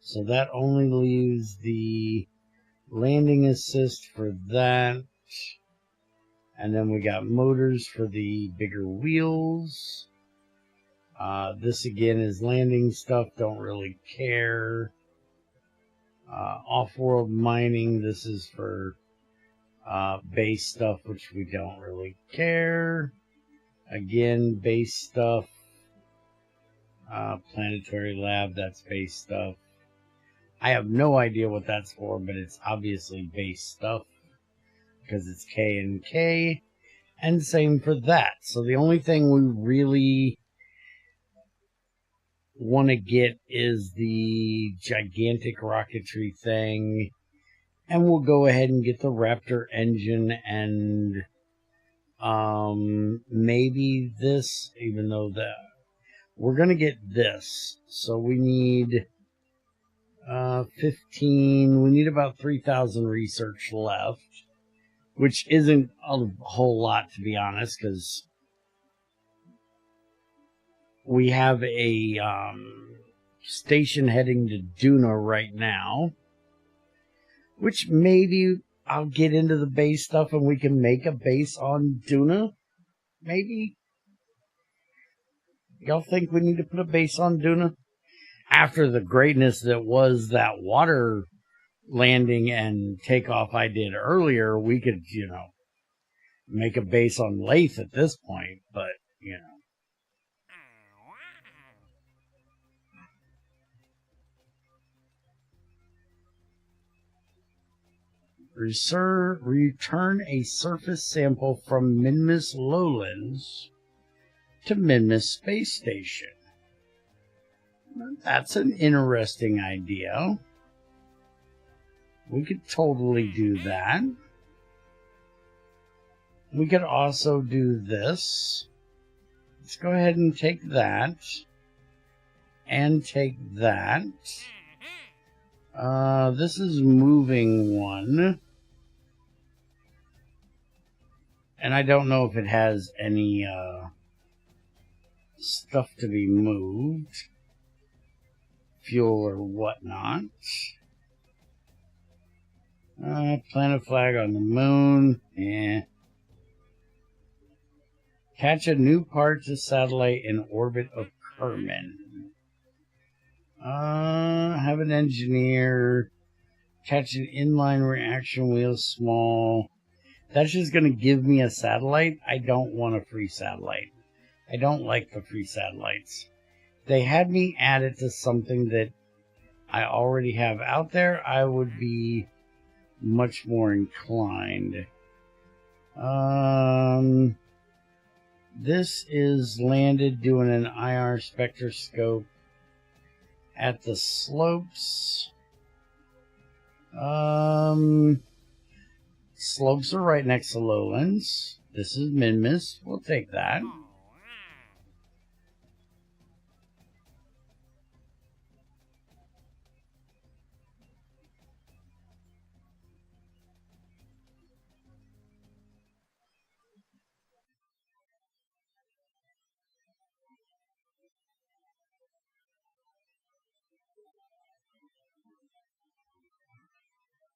So that only leaves the landing assist for that. And then we got motors for the bigger wheels. This again is landing stuff, don't really care. Off-world mining, this is for base stuff, which we don't really care. Again, base stuff. Planetary lab, that's base stuff. I have no idea what that's for, but it's obviously base stuff because it's K and K, and same for that. So the only thing we really want to get is the gigantic rocketry thing, and we'll go ahead and get the Raptor engine and maybe this, even though we're gonna get this, so we need 15. We need about 3,000 research left, which isn't a whole lot, to be honest, because we have a station heading to Duna right now, which maybe I'll get into the base stuff and we can make a base on Duna. Maybe. Y'all think we need to put a base on Duna? After the greatness that was that water landing and takeoff I did earlier, we could, make a base on Lathe at this point, but, Return a surface sample from Minmus Lowlands to Minmus Space Station. That's an interesting idea. We could totally do that. We could also do this. Let's go ahead and take that. And take that. This is moving one. And I don't know if it has any stuff to be moved. Fuel or whatnot. Plant a flag on the moon. Catch a new part to satellite in orbit of Kerman. Have an engineer catch an inline reaction wheel small. That's just going to give me a satellite. I don't want a free satellite. I don't like the free satellites. They had me add it to something that I already have out there, I would be much more inclined. This is landed doing an IR spectroscope at the slopes. Slopes are right next to lowlands. This is Minmus. We'll take that.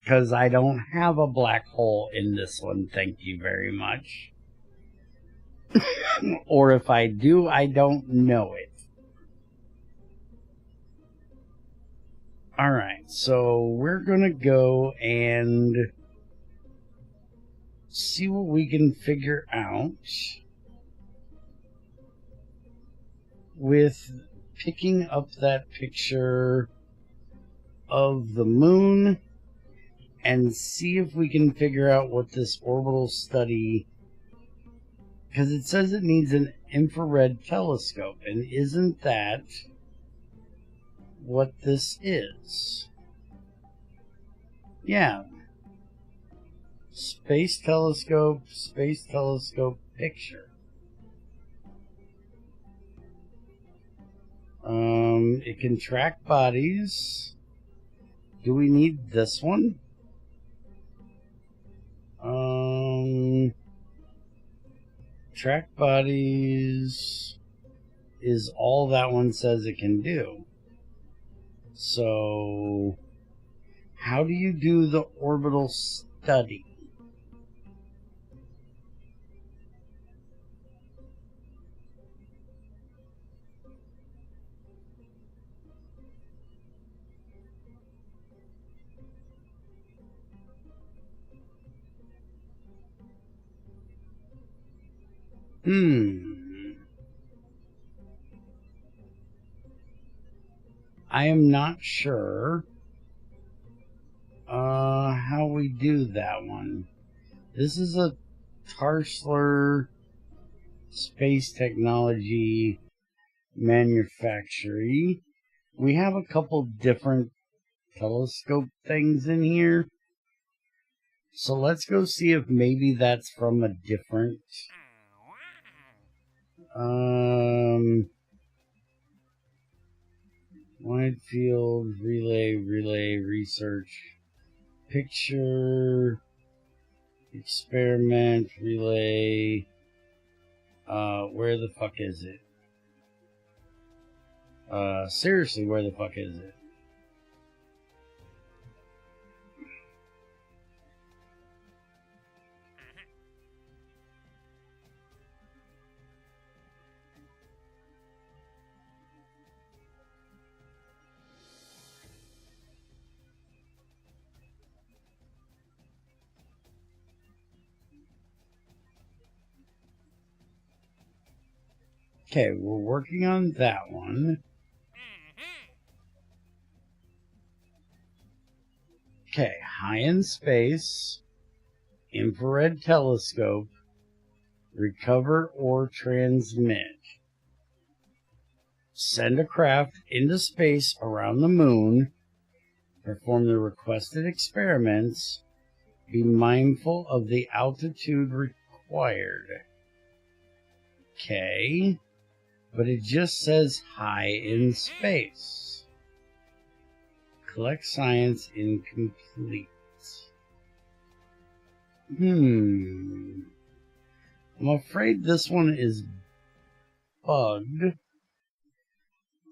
Because I don't have a black hole in this one, thank you very much. Or if I do, I don't know it. Alright, so we're going to go and see what we can figure out with picking up that picture of the moon and see if we can figure out what this orbital study, because it says it needs an infrared telescope, and isn't that what this is? Yeah. Space telescope picture. It can track bodies. Do we need this one? Track bodies is all that one says it can do. So, how do you do the orbital study? I am not sure how we do that one. This is a Tarsler space technology manufacturer. We have a couple different telescope things in here. So let's go see if maybe that's from a different wide field relay research picture experiment relay. Where the fuck is it? Seriously, where the fuck is it? Okay, we're working on that one. Okay, high in space, infrared telescope, recover or transmit. Send a craft into space around the moon, perform the requested experiments, be mindful of the altitude required. Okay, but it just says high in space. Collect science incomplete. I'm afraid this one is bugged.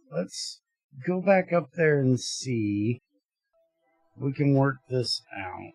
Let's go back up there and see if we can work this out.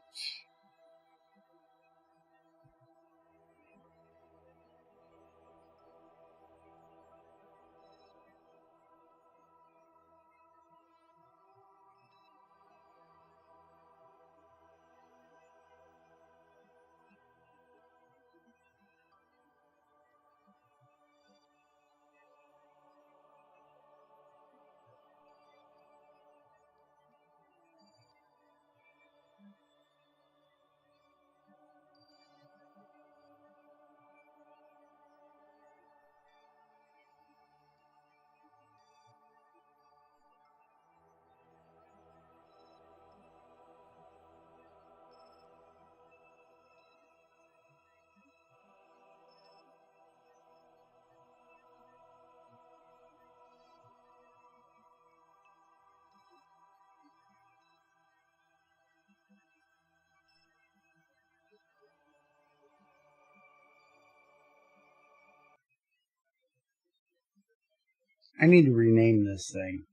I need to rename this thing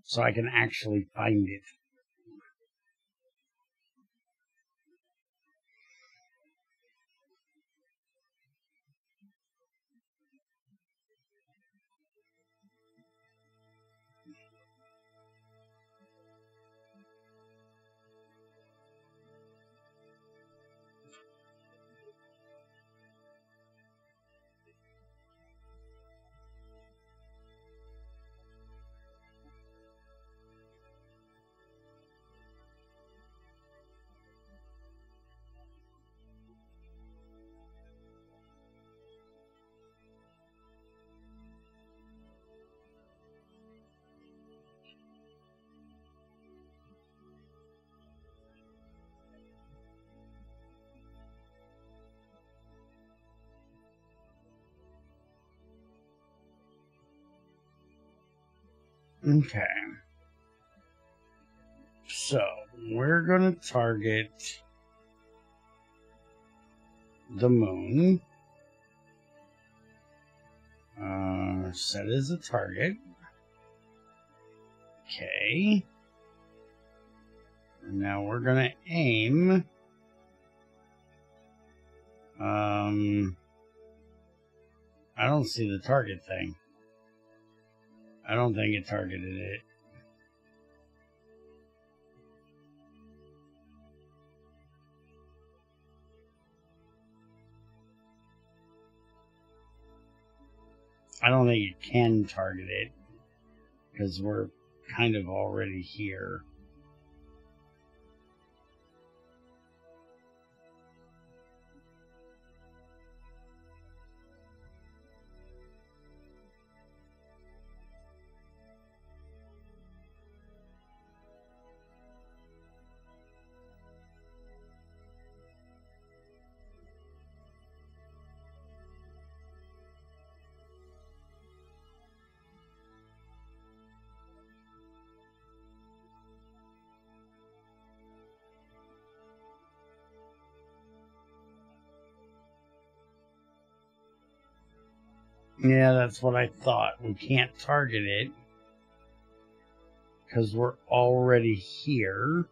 so I can actually find it. Okay. So, we're going to target the moon. Set as a target. Okay. And now we're going to aim. I don't see the target thing. I don't think it targeted it. I don't think it can target it because we're kind of already here. Yeah, that's what I thought. We can't target it because we're already here.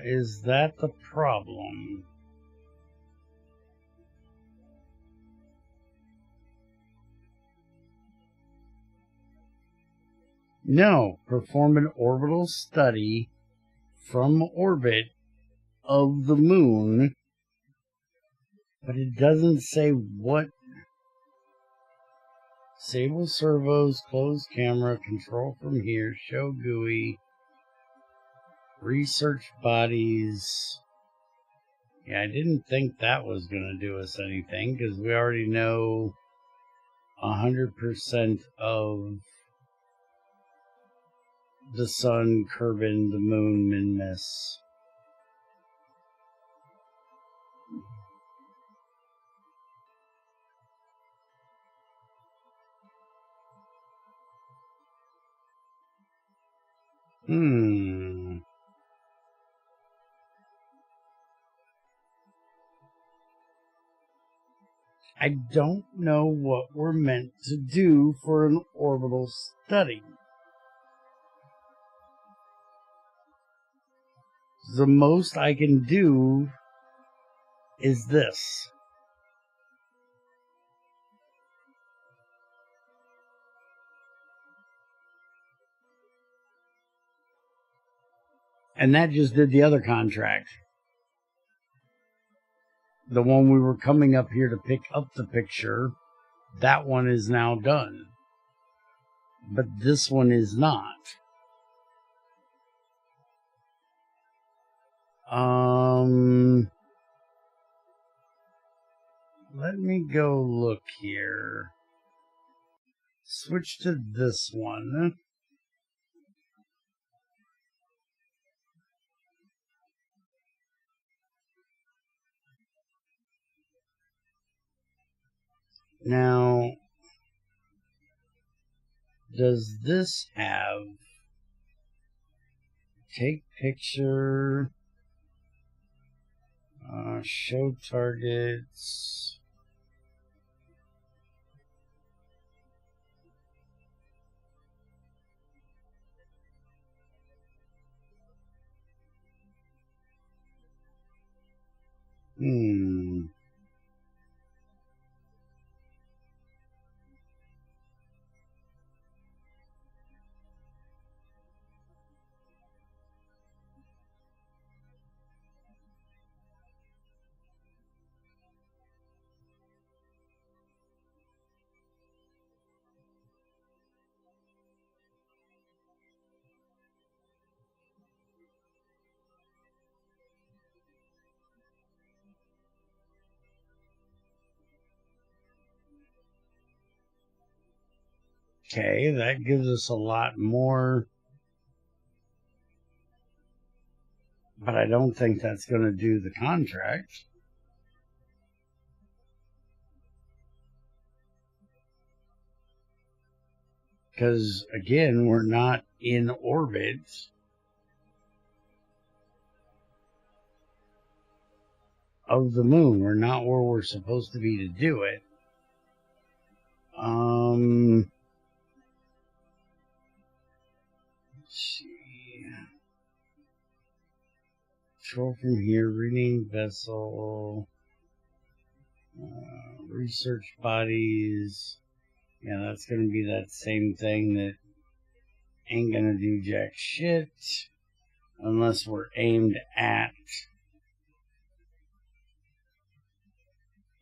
Is that the problem? No. Perform an orbital study from orbit of the moon, but it doesn't say what. Disable servos, close camera, control from here, show GUI, research bodies. Yeah, I didn't think that was going to do us anything because we already know 100% of the sun, Kerbin, the moon, Minmus. I don't know what we're meant to do for an orbital study. The most I can do is this. And that just did the other contract. The one we were coming up here to pick up the picture, that one is now done. But this one is not. Let me go look here. Switch to this one. Now, does this have take picture, show targets? Okay, that gives us a lot more. But I don't think that's going to do the contract. Because, again, we're not in orbit. Of the moon. We're not where we're supposed to be to do it. Let's see. Control from here, rename vessel, research bodies. Yeah, that's going to be that same thing that ain't going to do jack shit unless we're aimed at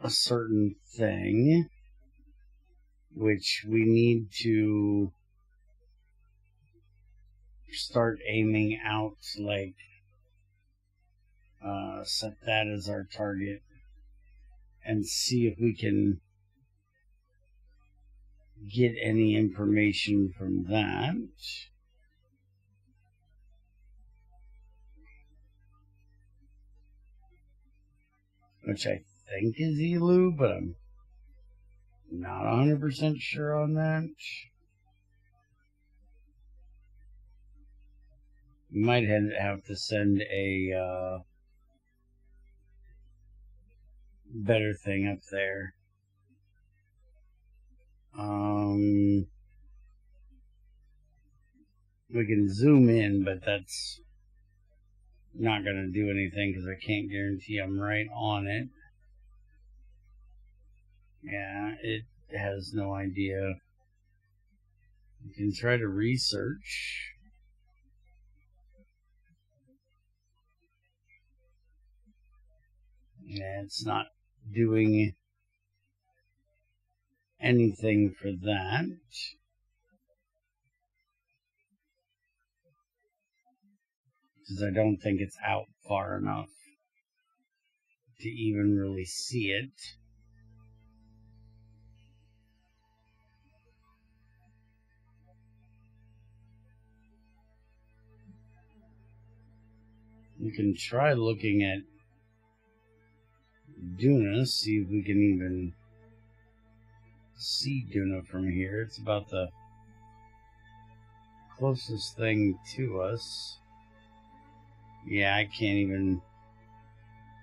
a certain thing, which we need to start aiming out, like, set that as our target and see if we can get any information from that. Which I think is Elu, but I'm not 100% sure on that. We might have to send a better thing up there. We can zoom in, but that's not going to do anything because I can't guarantee I'm right on it. Yeah, it has no idea. You can try to research. Yeah, it's not doing anything for that. Because I don't think it's out far enough to even really see it. We can try looking at Duna, see if we can even see Duna from here. It's about the closest thing to us. Yeah, I can't even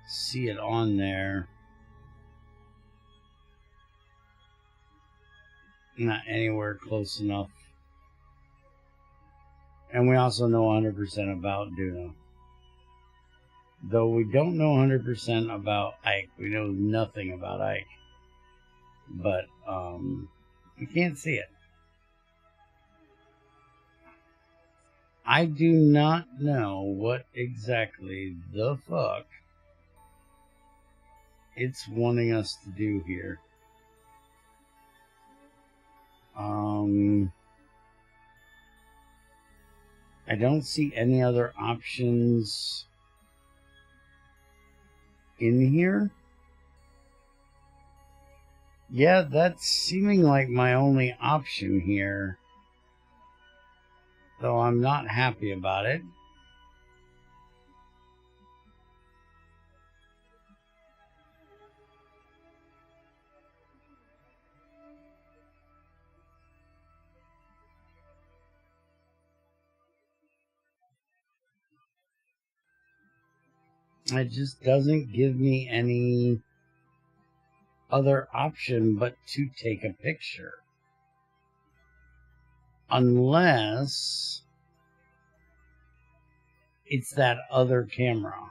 see it on there. Not anywhere close enough. And we also know 100% about Duna. Though we don't know 100% about Ike. We know nothing about Ike. But, we can't see it. I do not know what exactly the fuck it's wanting us to do here. I don't see any other options in here. Yeah, that's seeming like my only option here. Though I'm not happy about it. It just doesn't give me any other option but to take a picture. Unless it's that other camera.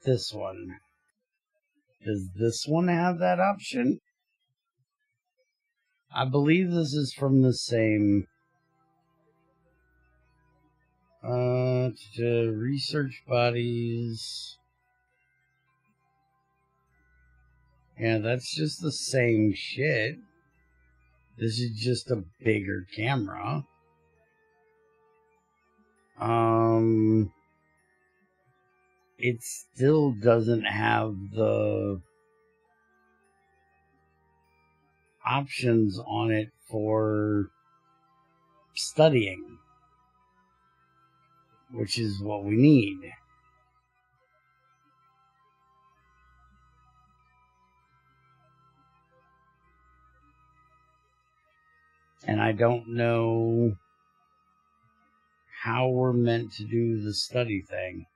This one. Does this one have that option? I believe this is from the same to research bodies. Yeah, that's just the same shit. This is just a bigger camera. It still doesn't have the options on it for studying, which is what we need. And I don't know how we're meant to do the study thing.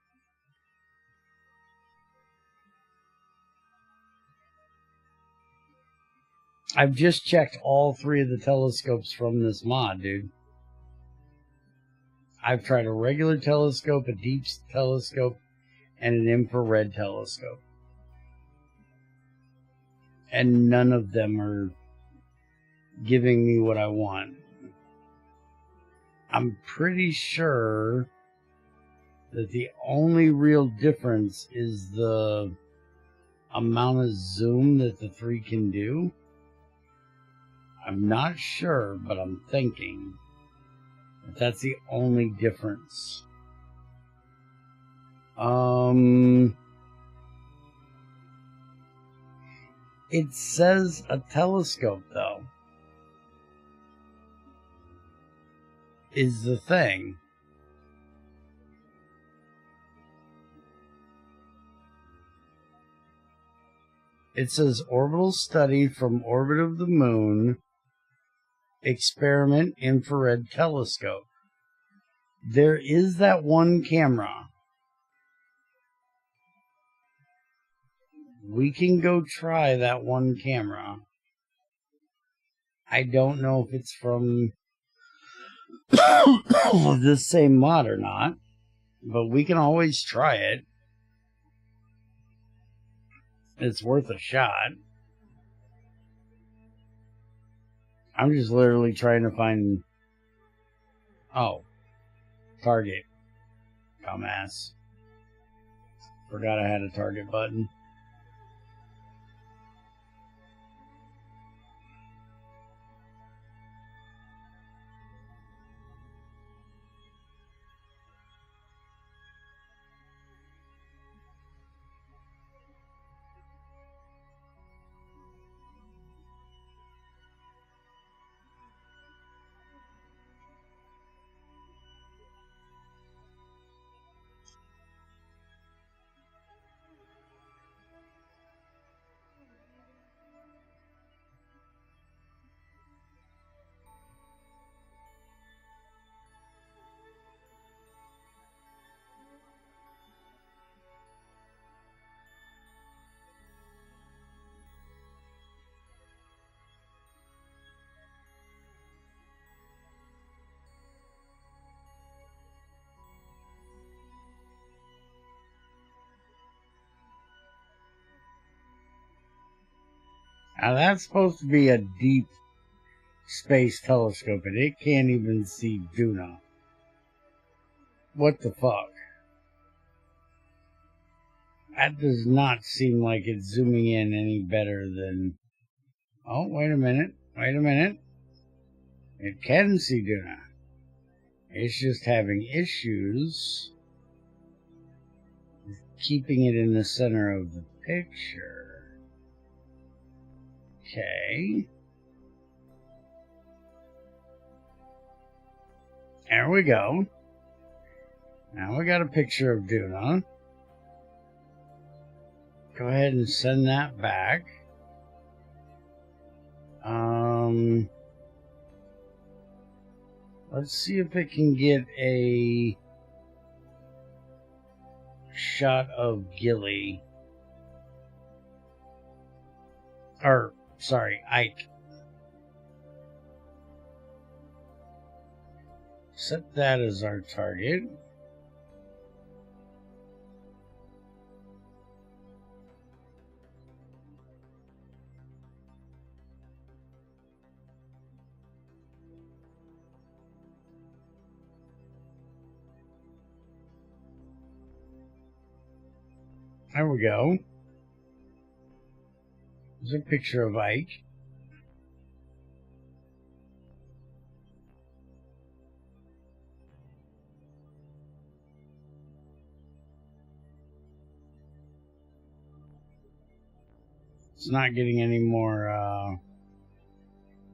I've just checked all three of the telescopes from this mod, dude. I've tried a regular telescope, a deep telescope, and an infrared telescope. And none of them are giving me what I want. I'm pretty sure that the only real difference is the amount of zoom that the 3 can do. I'm not sure, but I'm thinking that that's the only difference. It says a telescope, though, is the thing. It says orbital study from orbit of the moon, experiment infrared telescope. There is that one camera. We can go try that one camera. I don't know if it's from this same mod or not, but we can always try it. It's worth a shot. I'm just literally trying to find... Oh. Target. Dumbass. Forgot I had a target button. Now that's supposed to be a deep space telescope, and it can't even see Duna. What the fuck? That does not seem like it's zooming in any better than... Oh, wait a minute. Wait a minute. It can see Duna. It's just having issues with keeping it in the center of the picture. Okay. There we go. Now we got a picture of Duna. Go ahead and send that back. Let's see if it can get a shot of Gilly. Or, sorry, Ike. Set that as our target. There we go. There's a picture of Ike. It's not getting any more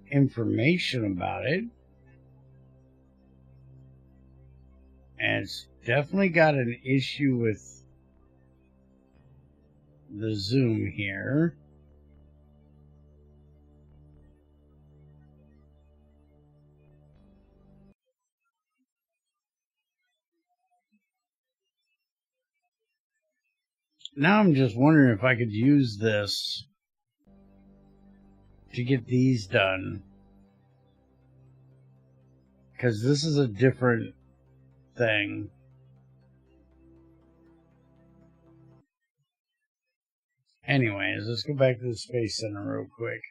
information about it. And it's definitely got an issue with the zoom here. Now I'm just wondering if I could use this to get these done. Because this is a different thing. Anyways, let's go back to the Space Center real quick.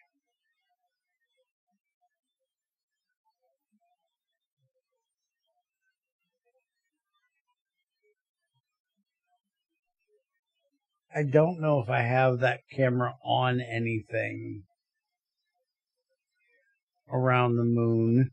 I don't know if I have that camera on anything around the moon.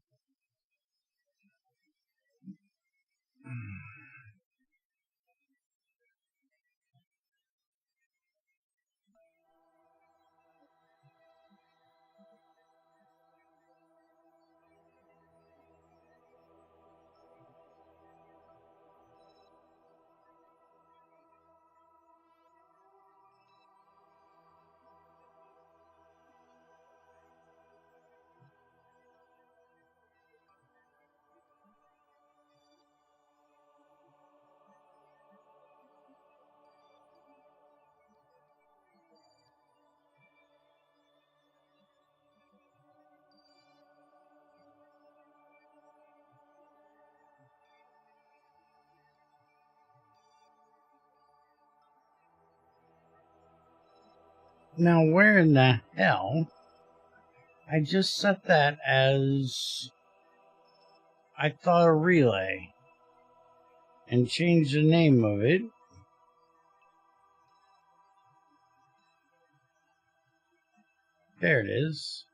Now, where in the hell? I just set that as, I thought, a relay and changed the name of it. There it is.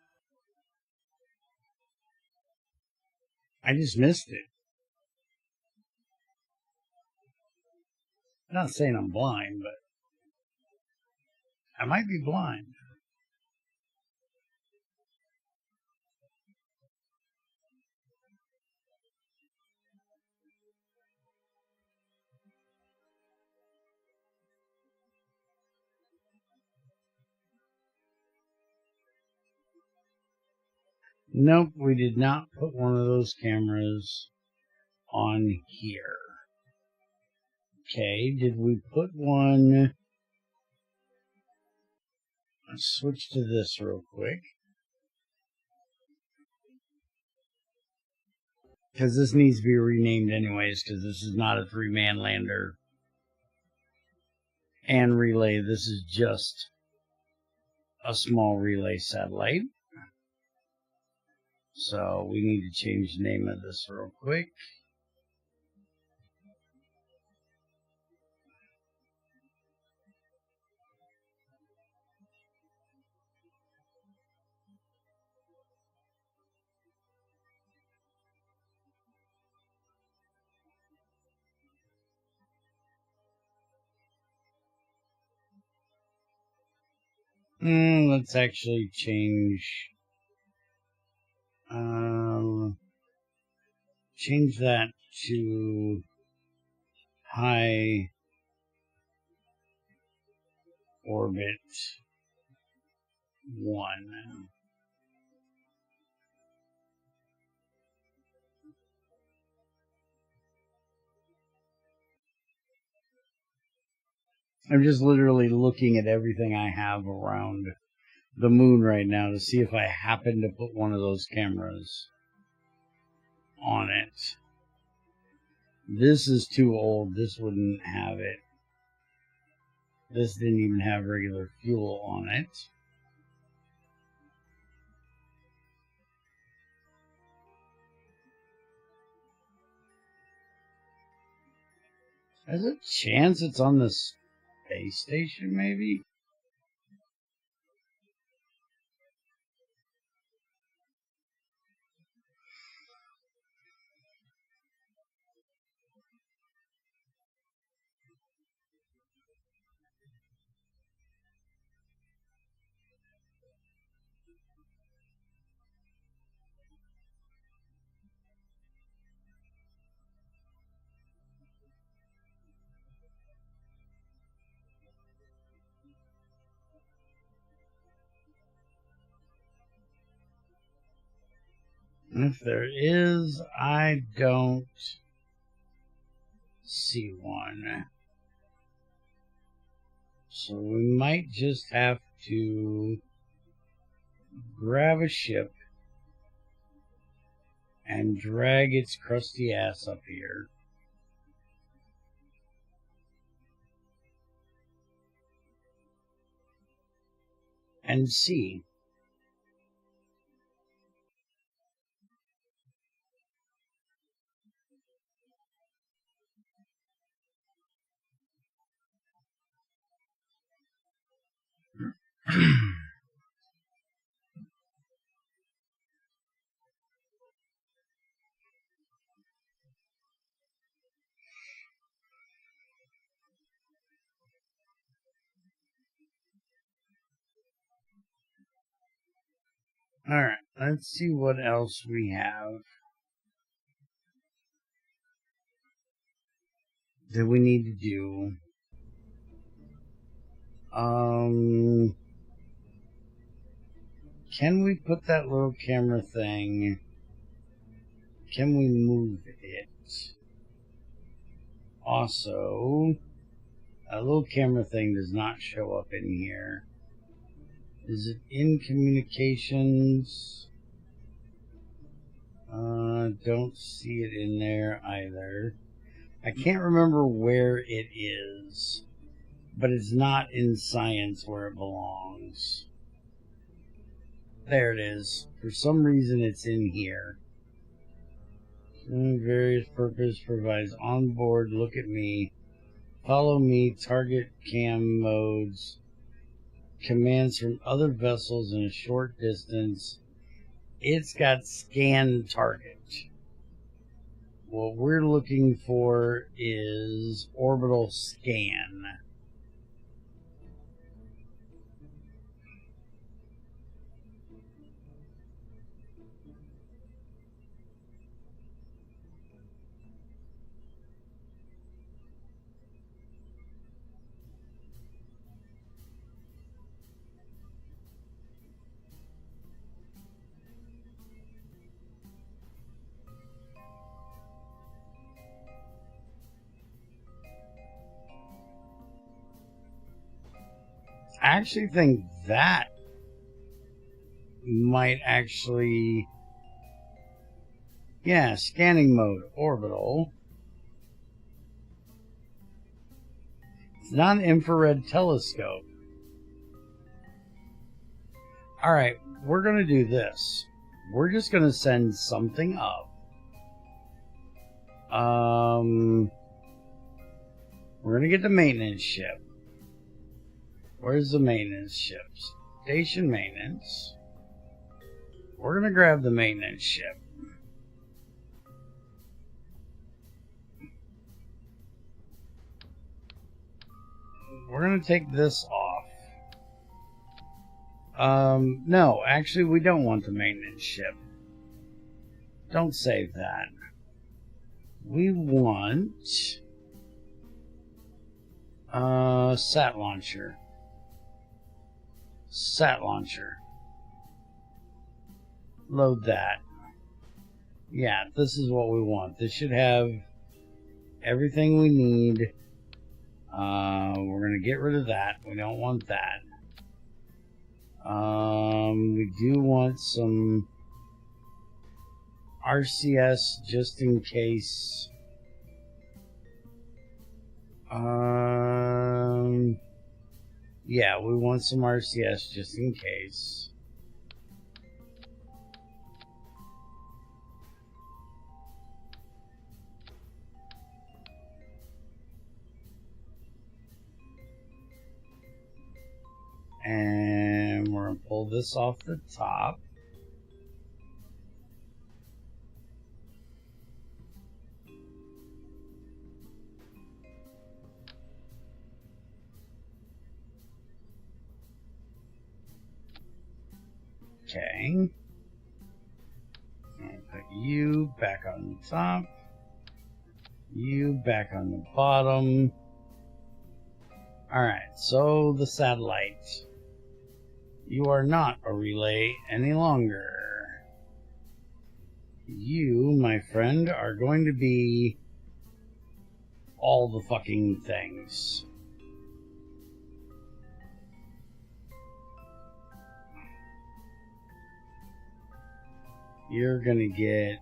I just missed it. I'm not saying I'm blind, but I might be blind. Nope, we did not put one of those cameras on here. Okay, did we put one? Let's switch to this real quick. Because this needs to be renamed anyways, because this is not a 3-man lander and relay. This is just a small relay satellite. So we need to change the name of this real quick. Let's actually change that to high orbit 1. I'm just literally looking at everything I have around the moon right now to see if I happen to put one of those cameras on it. This is too old. This wouldn't have it. This didn't even have regular fuel on it. There's a chance it's on the space station, maybe? If there is, I don't see one. So we might just have to grab a ship and drag its crusty ass up here. And see. Alright, let's see what else we have that we need to do. Can we put that little camera thing? Can we move it? Also, a little camera thing does not show up in here. Is it in communications? Don't see it in there either. I can't remember where it is, but it's not in science where it belongs. There it is. For some reason it's in here. Various purpose provides onboard, look at me, follow me, target cam modes, commands from other vessels in a short distance. It's got scan target. What we're looking for is orbital scan. I actually think that might actually... Yeah, scanning mode, orbital. It's not an infrared telescope. Alright, we're going to do this. We're just going to send something up. We're going to get the maintenance ship. Where's the maintenance ship? Station maintenance. We're going to grab the maintenance ship. We're going to take this off. No, actually we don't want the maintenance ship. Don't save that. We want sat launcher. Sat launcher. Load that. Yeah, this is what we want. This should have everything we need. We're going to get rid of that. We don't want that. We do want some RCS just in case. Yeah, we want some RCS just in case. And we're going to pull this off the top. Okay. I'll put you back on the top. You back on the bottom. Alright, so the satellite. You are not a relay any longer. You, my friend, are going to be all the fucking things. You're gonna get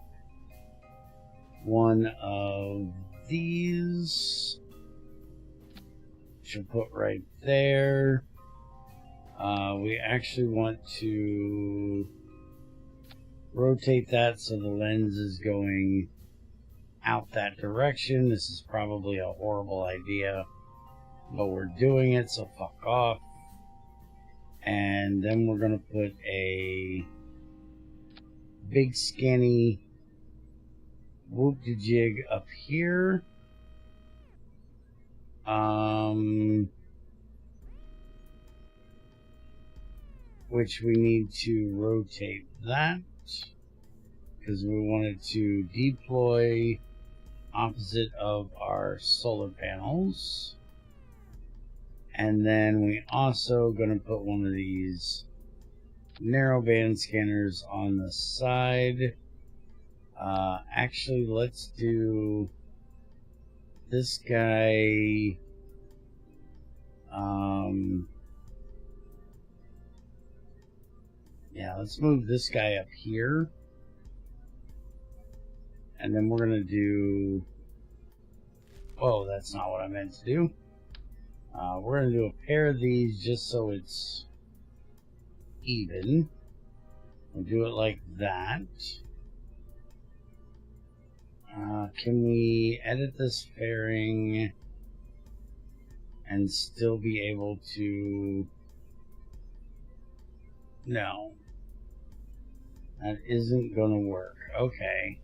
one of these, which we'll put right there. We actually want to rotate that so the lens is going out that direction. This is probably a horrible idea, but we're doing it, so fuck off. And then we're going to put a big skinny whoop-de-jig up here. Which we need to rotate that because we wanted to deploy opposite of our solar panels. And then we also going to put one of these narrowband scanners on the side. Actually, let's do this guy. Yeah, let's move this guy up here. And then we're going to do... Whoa, that's not what I meant to do. We're going to do a pair of these just so it's even. We'll do it like that. Can we edit this fairing and still be able to... No. That isn't going to work. Okay.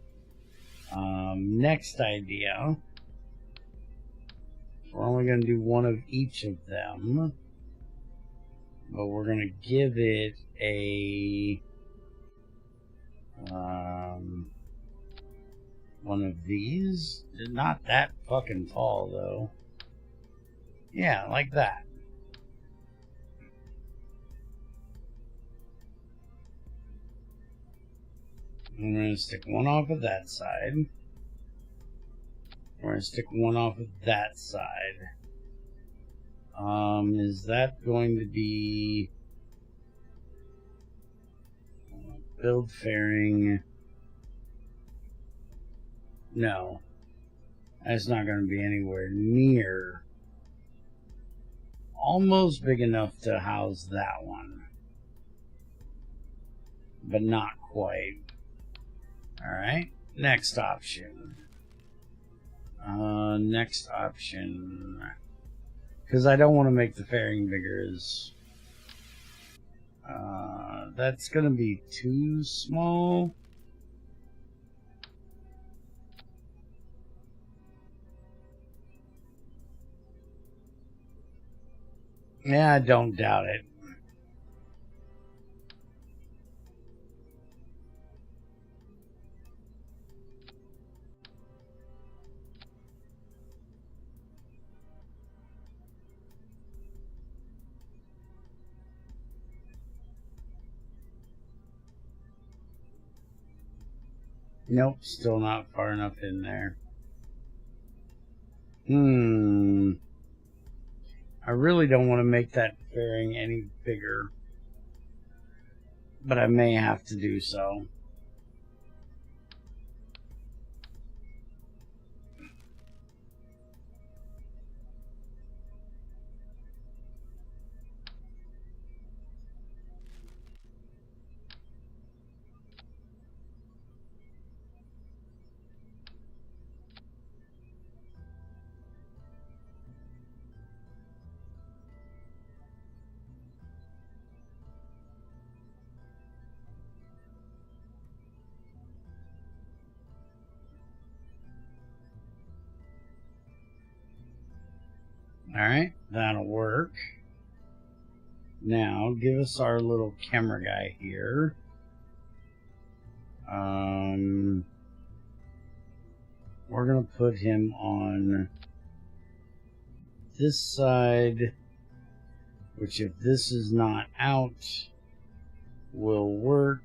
Next idea. We're only going to do one of each of them. But we're going to give it a... one of these. Not that fucking tall, though. Yeah, like that. I'm going to stick one off of that side. We're going to stick one off of that side. Is that going to be build fairing? No. That's not going to be anywhere near almost big enough to house that one. But not quite. Alright, next option. Next option. Because I don't want to make the fairing bigger. That's going to be too small. Yeah, I don't doubt it. Nope, still not far enough in there. I really don't want to make that fairing any bigger, but I may have to do so. Alright, that'll work. Now, give us our little camera guy here. We're going to put him on this side, which if this is not out, will work.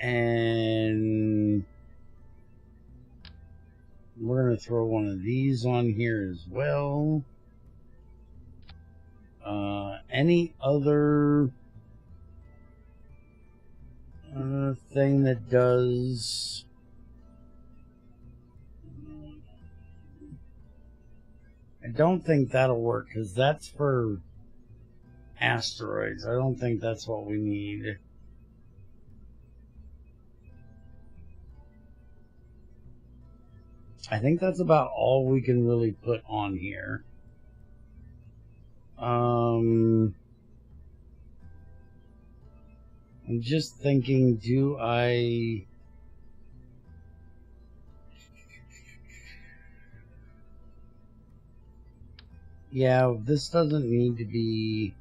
And we're going to throw one of these on here as well. Any other thing that does... I don't think that'll work because that's for asteroids. I don't think that's what we need. I think that's about all we can really put on here. I'm just thinking, do I... Yeah, this doesn't need to be...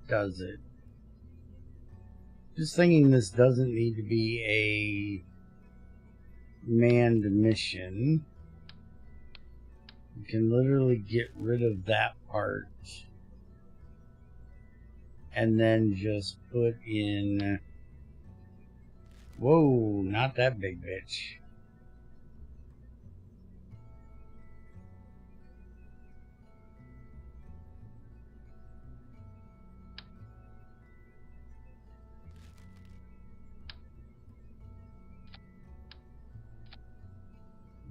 Does it? Just thinking this doesn't need to be a manned mission. You can literally get rid of that part. And then just put in... Whoa, not that big bitch.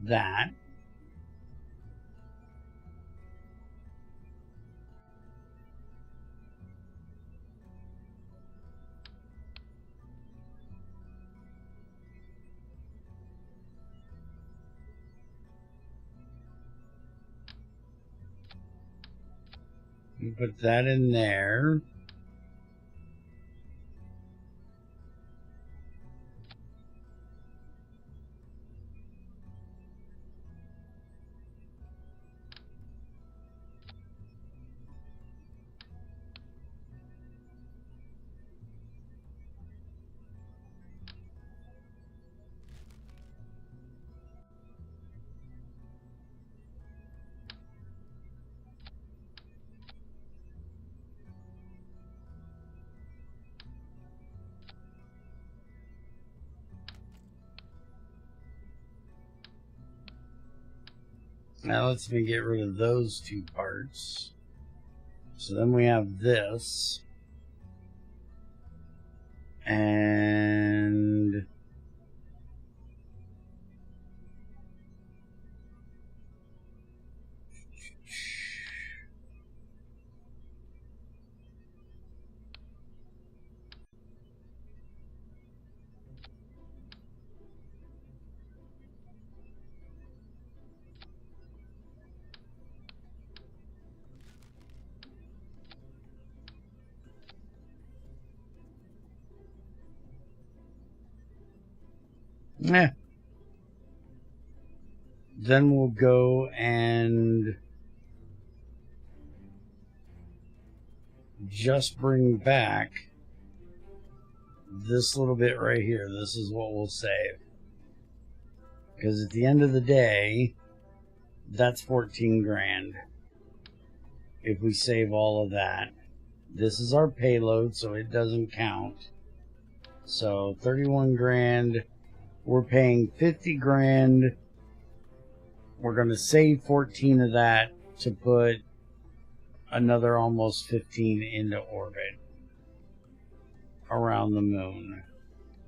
That. You put that in there. That lets me get rid of those two parts. So then we have this. And... Eh. Then we'll go and just bring back this little bit right here. This is what we'll save. Because at the end of the day, that's 14 grand. If we save all of that. This is our payload, so it doesn't count. So 31 grand. We're paying 50 grand. We're going to save 14 of that to put another almost 15 into orbit around the moon.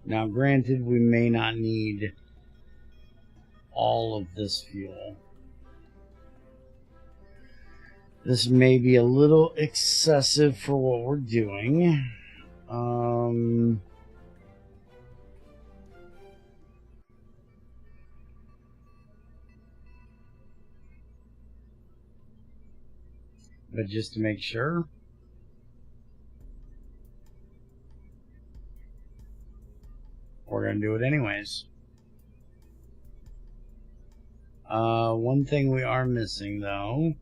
Now, granted, we may not need all of this fuel. This may be a little excessive for what we're doing. But just to make sure, we're going to do it anyways. One thing we are missing, though,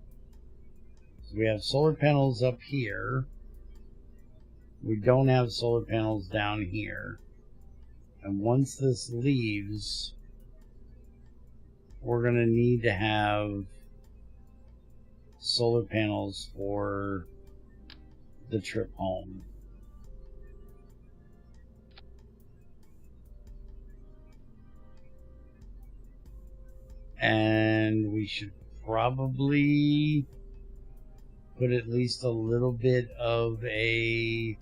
is we have solar panels up here. We don't have solar panels down here. And once this leaves, we're going to need to have solar panels for the trip home. And we should probably put at least a little bit of a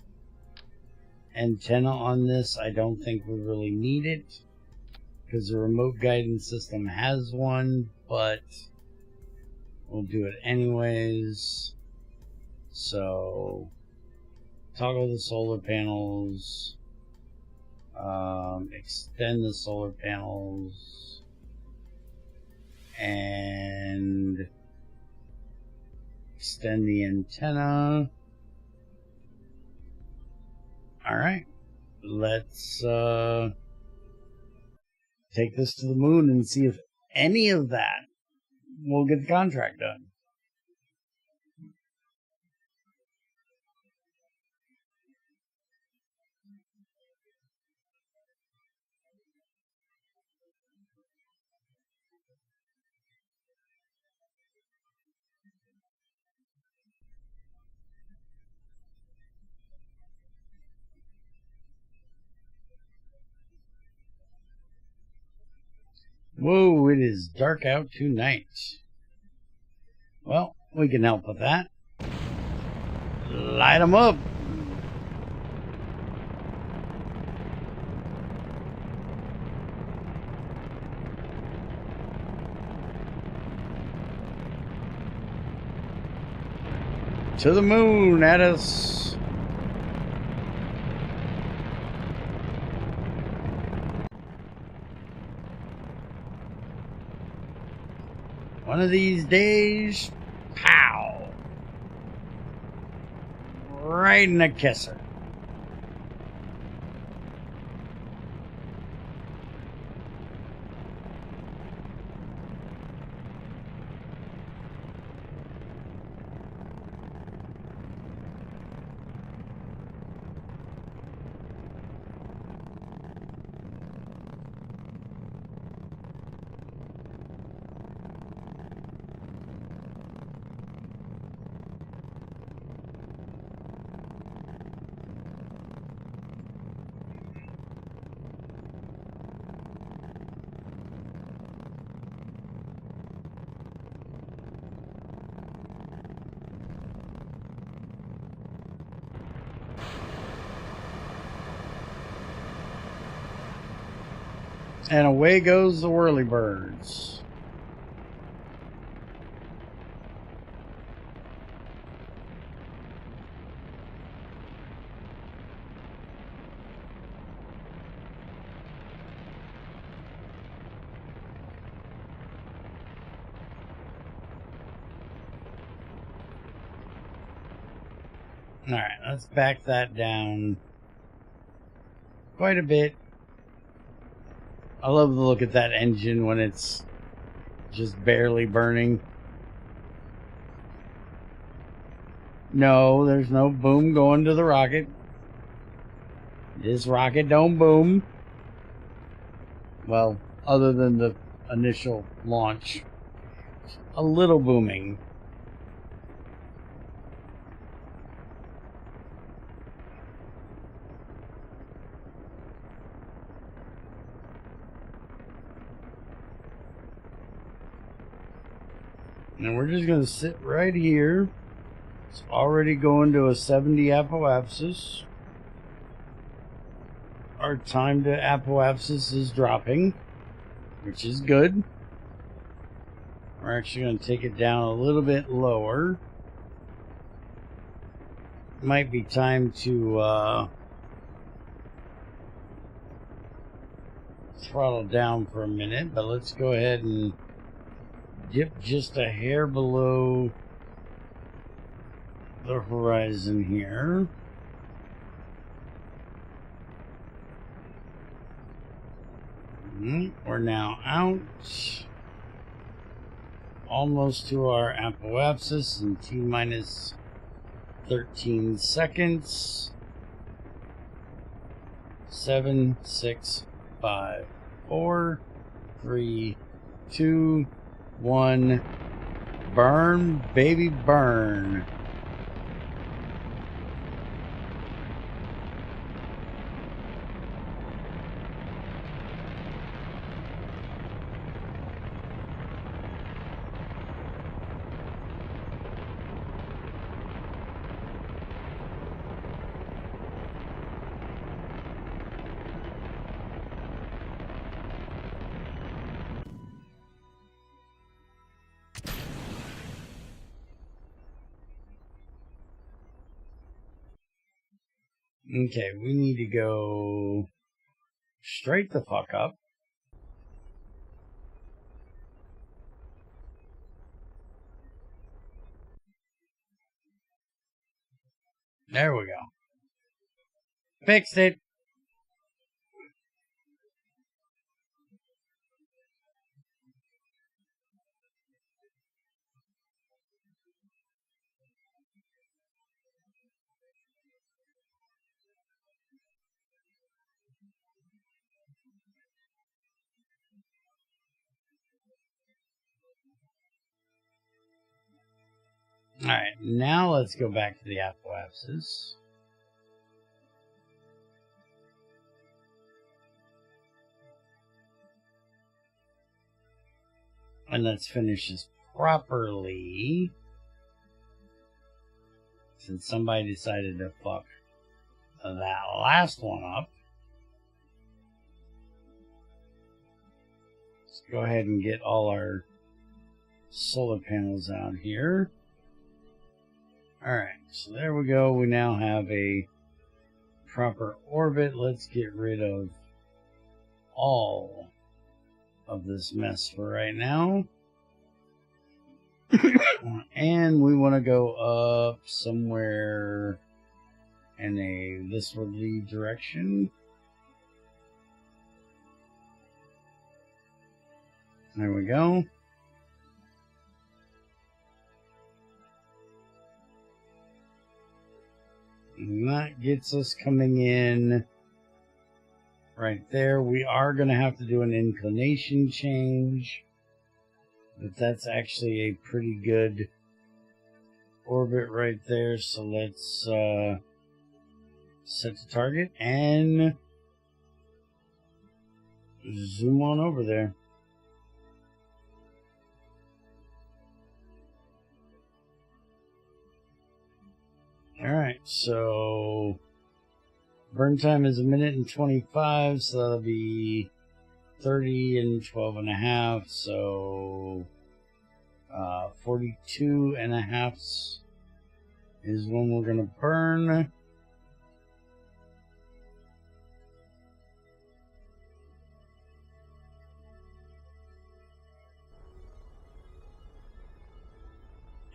antenna on this. I don't think we really need it because the remote guidance system has one, but we'll do it anyways. So toggle the solar panels, Extend the solar panels and extend the antenna. Alright, let's take this to the moon and see if any of that will get the contract done. Whoa, it is dark out tonight. Well, we can help with that. Light them up. To the moon at us. One of these days, pow! Right in the kisser. And away goes the whirlybirds. Alright, let's back that down quite a bit. I love the look at that engine when it's just barely burning. No, there's no boom going to the rocket. This rocket don't boom. Well, other than the initial launch. A little booming. And we're just going to sit right here. It's already going to a 70 apoapsis. Our time to apoapsis is dropping, which is good. We're actually going to take it down a little bit lower. Might be time to throttle down for a minute, but let's go ahead and dip just a hair below the horizon here. We're now out. Almost to our apoapsis in T-minus 13 seconds. 7, 6, 5, 4, 3, 2, 1. Burn, baby, burn. Okay, we need to go straight the fuck up. There we go. Fixed it. Alright, now let's go back to the apoapsis. And let's finish this properly. Since somebody decided to fuck that last one up. Let's go ahead and get all our solar panels out here. Alright, so there we go. We now have a proper orbit. Let's get rid of all of this mess for right now. And we want to go up somewhere in a this-wardly direction. There we go. And that gets us coming in right there. We are going to have to do an inclination change. But that's actually a pretty good orbit right there. So let's set the target and zoom on over there. Alright, so burn time is 1:25, so that'll be 30 and 12 and a half, so 42 and a half is when we're going to burn.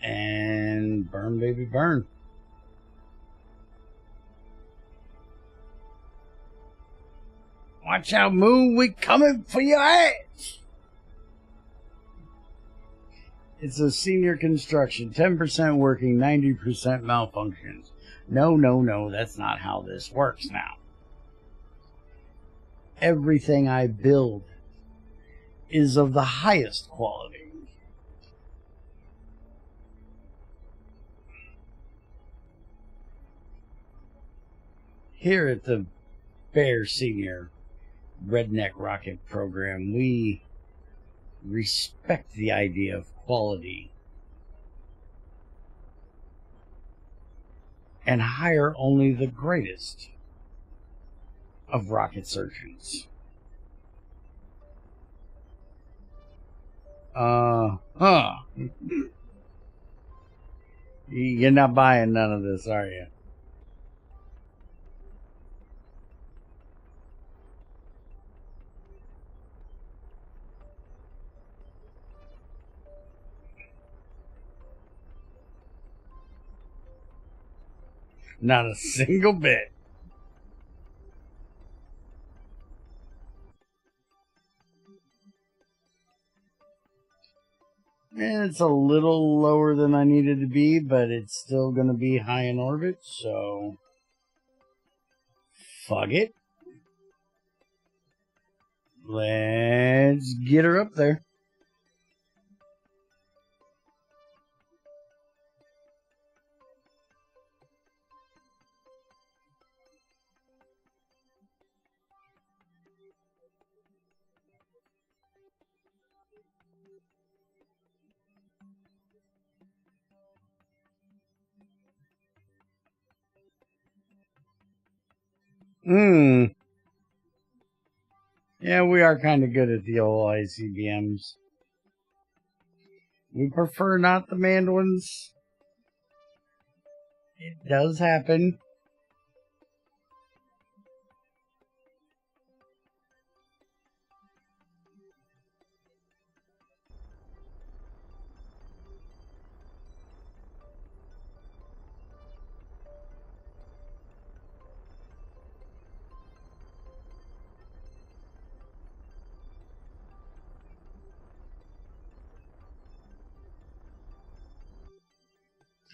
And burn, baby, burn. Watch out, Moon, we coming for your ass! It's a senior construction, 10% working, 90% malfunctions. No, that's not how this works now. Everything I build is of the highest quality. Here at the Bear Senior Redneck Rocket Program, we respect the idea of quality and hire only the greatest of rocket surgeons. You're not buying none of this, are you? Not a single bit. And it's a little lower than I needed to be, but it's still going to be high in orbit, so fuck it. Let's get her up there. Yeah, we are kind of good at the old ICBMs. We prefer not the manned ones. It does happen.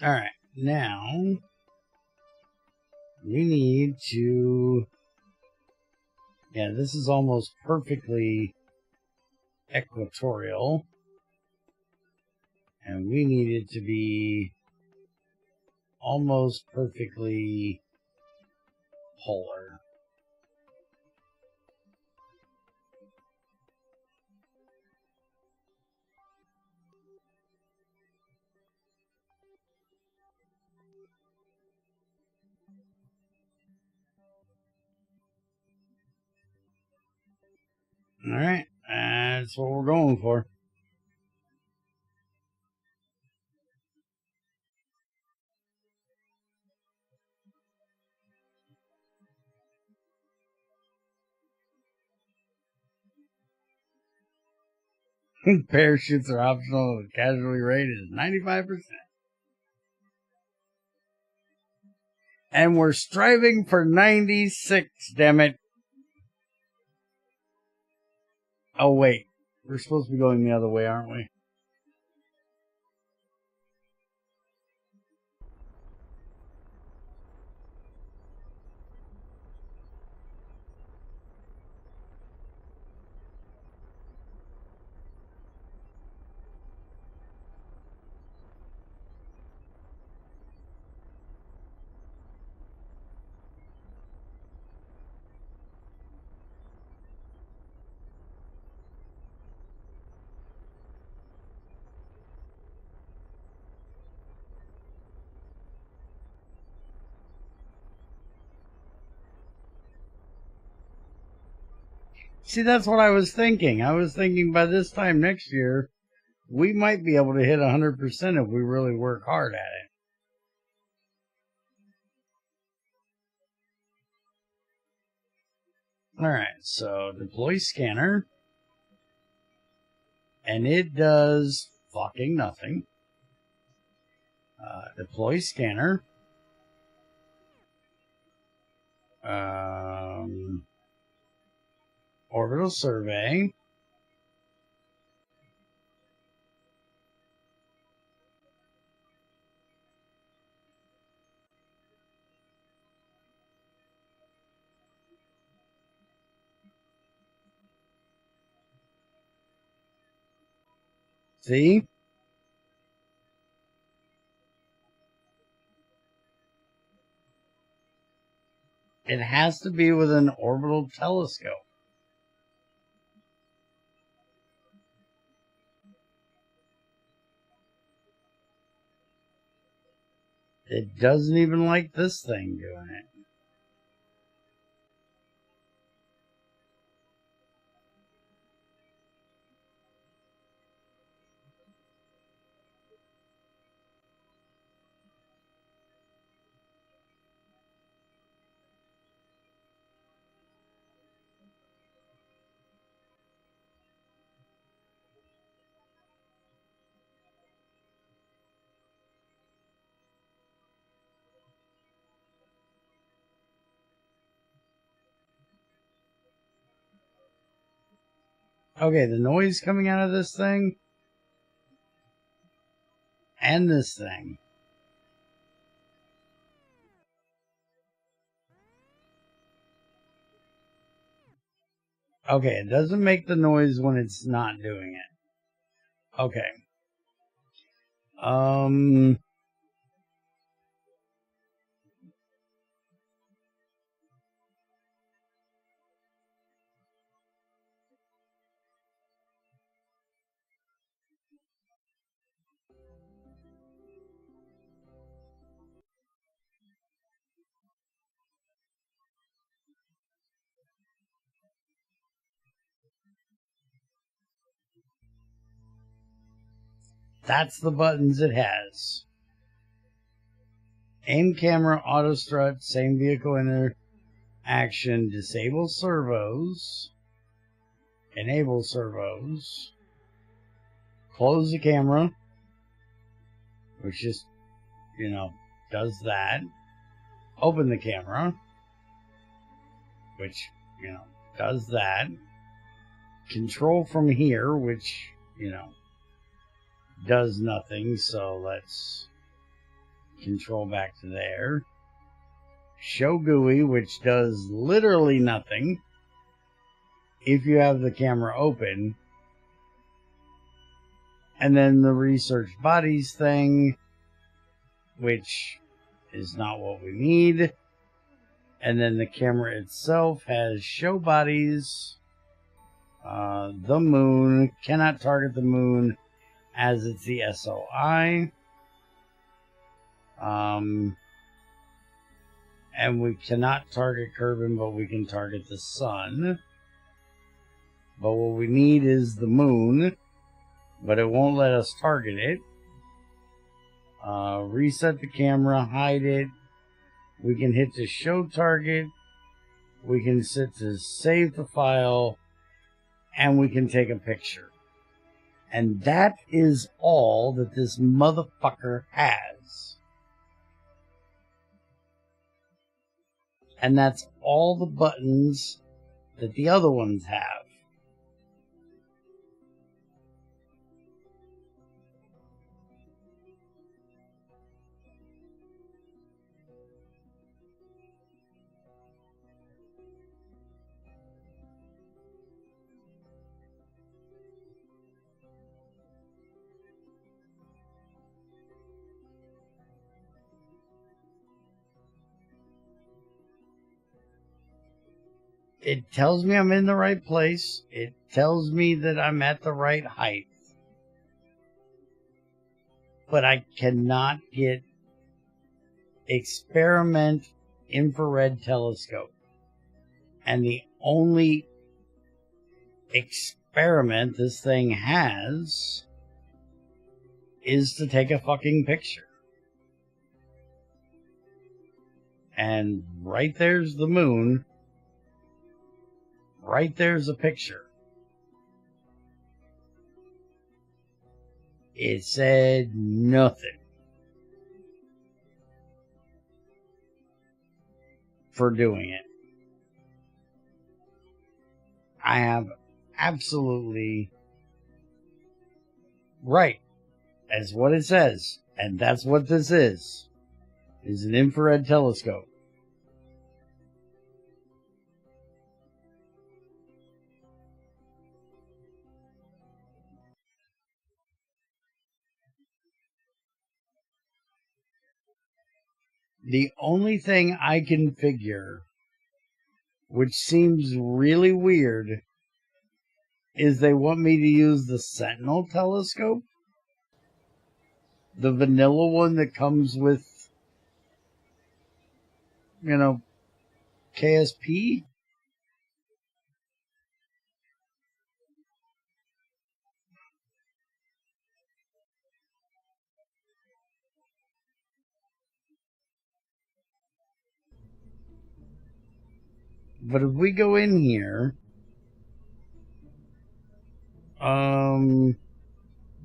Alright, now we need to... Yeah, this is almost perfectly equatorial. And we need it to be almost perfectly polar. Alright, that's what we're going for. Parachutes are optional. The casualty rate is 95%. And we're striving for 96, damn it. Oh, wait. We're supposed to be going the other way, aren't we? See, that's what I was thinking. I was thinking by this time next year, we might be able to hit 100% if we really work hard at it. Alright, so deploy scanner. And it does fucking nothing. Deploy scanner. Orbital survey. See? It has to be with an orbital telescope. It doesn't even like this thing doing it. Okay, the noise coming out of this thing and this thing. Okay, it doesn't make the noise when it's not doing it. Okay. That's the buttons it has. Aim camera, auto strut, same vehicle interaction, disable servos, enable servos, close the camera, which just, does that, open the camera, which, does that, control from here, which, does nothing, so let's control back to there. Show GUI, which does literally nothing if you have the camera open. And then the research bodies thing, which is not what we need. And then the camera itself has show bodies. The moon, cannot target the moon as it's the SOI. And we cannot target Kerbin, but we can target the sun. But what we need is the moon, but it won't let us target it. Reset the camera, hide it. We can hit to show target. We can sit to save the file, and we can take a picture. And that is all that this motherfucker has. And that's all the buttons that the other ones have. It tells me I'm in the right place. It tells me that I'm at the right height. But I cannot get experiment infrared telescope. And the only experiment this thing has is to take a fucking picture. And right there's the moon. Right there's a picture. It said nothing for doing it. I have absolutely right. That's what it says. And that's what this is an infrared telescope. The only thing I can figure, which seems really weird, is they want me to use the Sentinel telescope. The vanilla one that comes with, KSP. But if we go in here,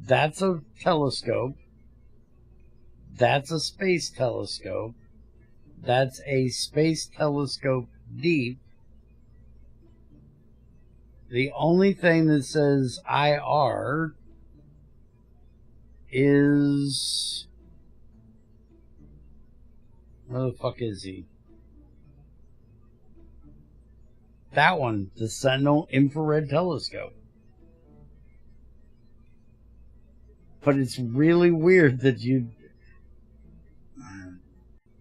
that's a telescope. That's a space telescope. That's a space telescope deep. The only thing that says IR is... Where the fuck is he? That one, the Sentinel Infrared Telescope. But it's really weird that you...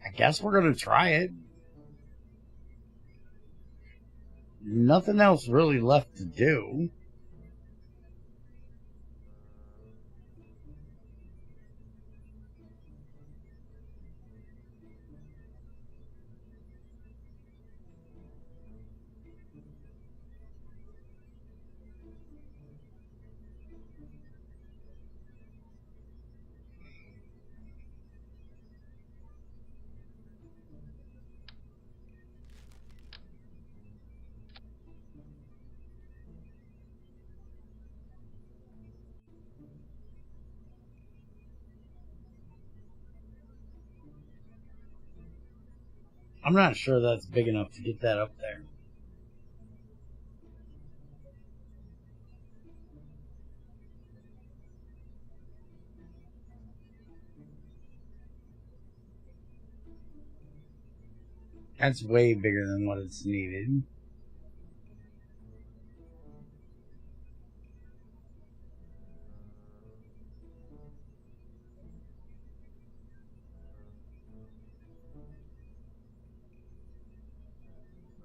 I guess we're going to try it. Nothing else really left to do. I'm not sure that's big enough to get that up there. That's way bigger than what it's needed.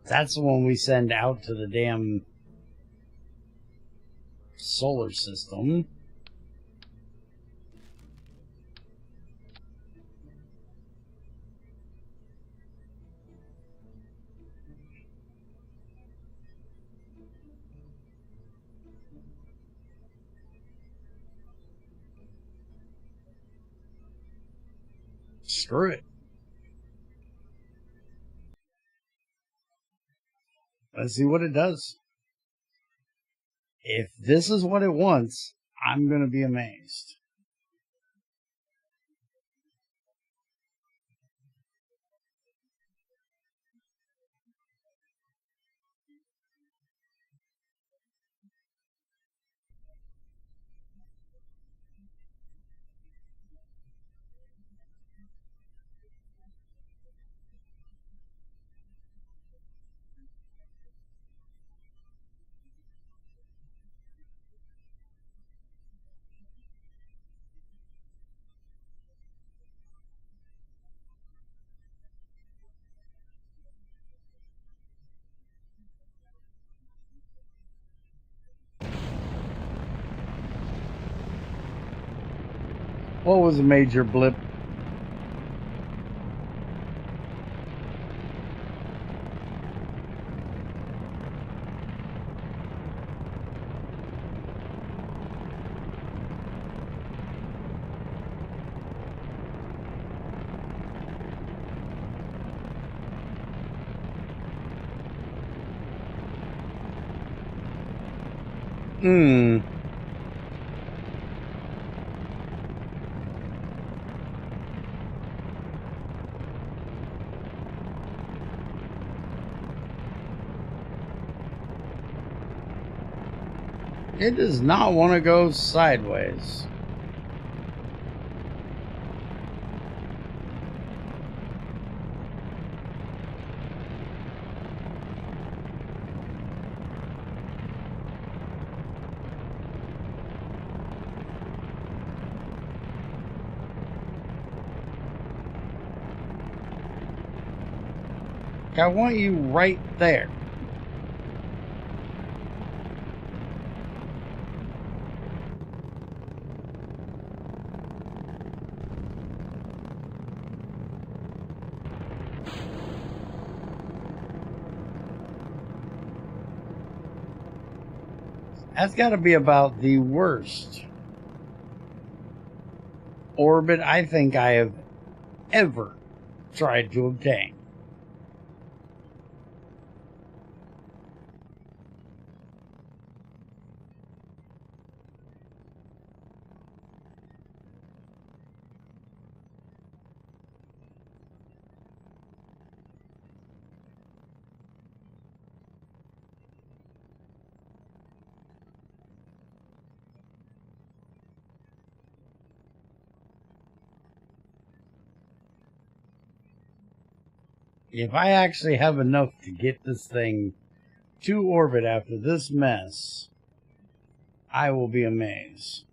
That's the one we send out to the damn solar system. Screw it. Let's see what it does. If this is what it wants, I'm going to be amazed. What was a major blip? It does not want to go sideways. I want you right there. That's got to be about the worst orbit I think I have ever tried to obtain. If I actually have enough to get this thing to orbit after this mess, I will be amazed.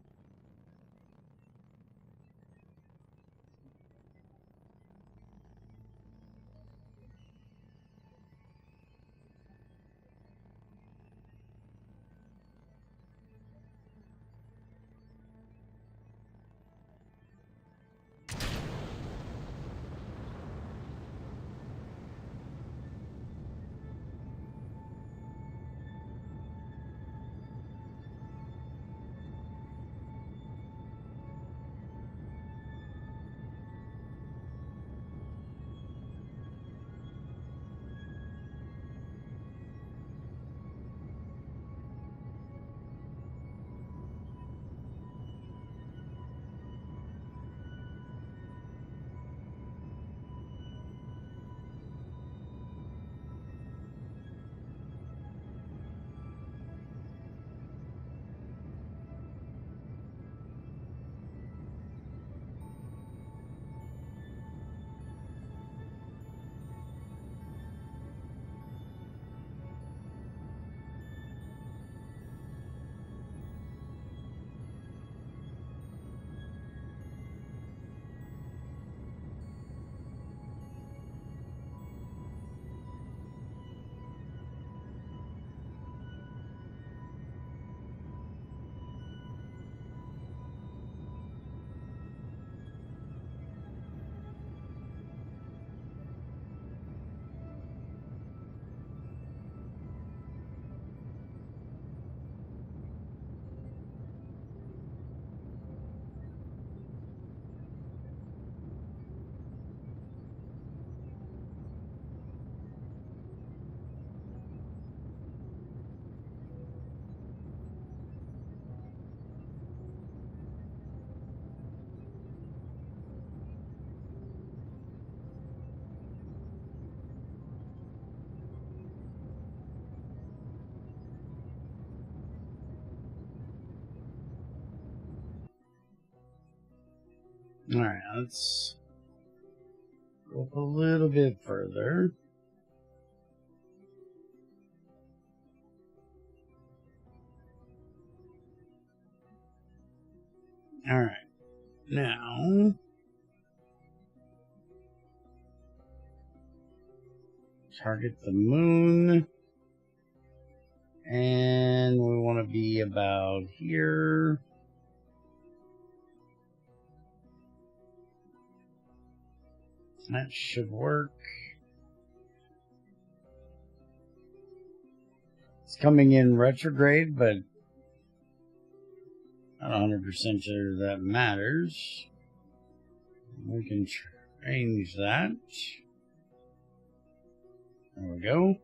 Alright, let's go up a little bit further. Alright, now target the moon, and we want to be about here. That should work. It's coming in retrograde, but not 100% sure that matters. We can change that. There we go.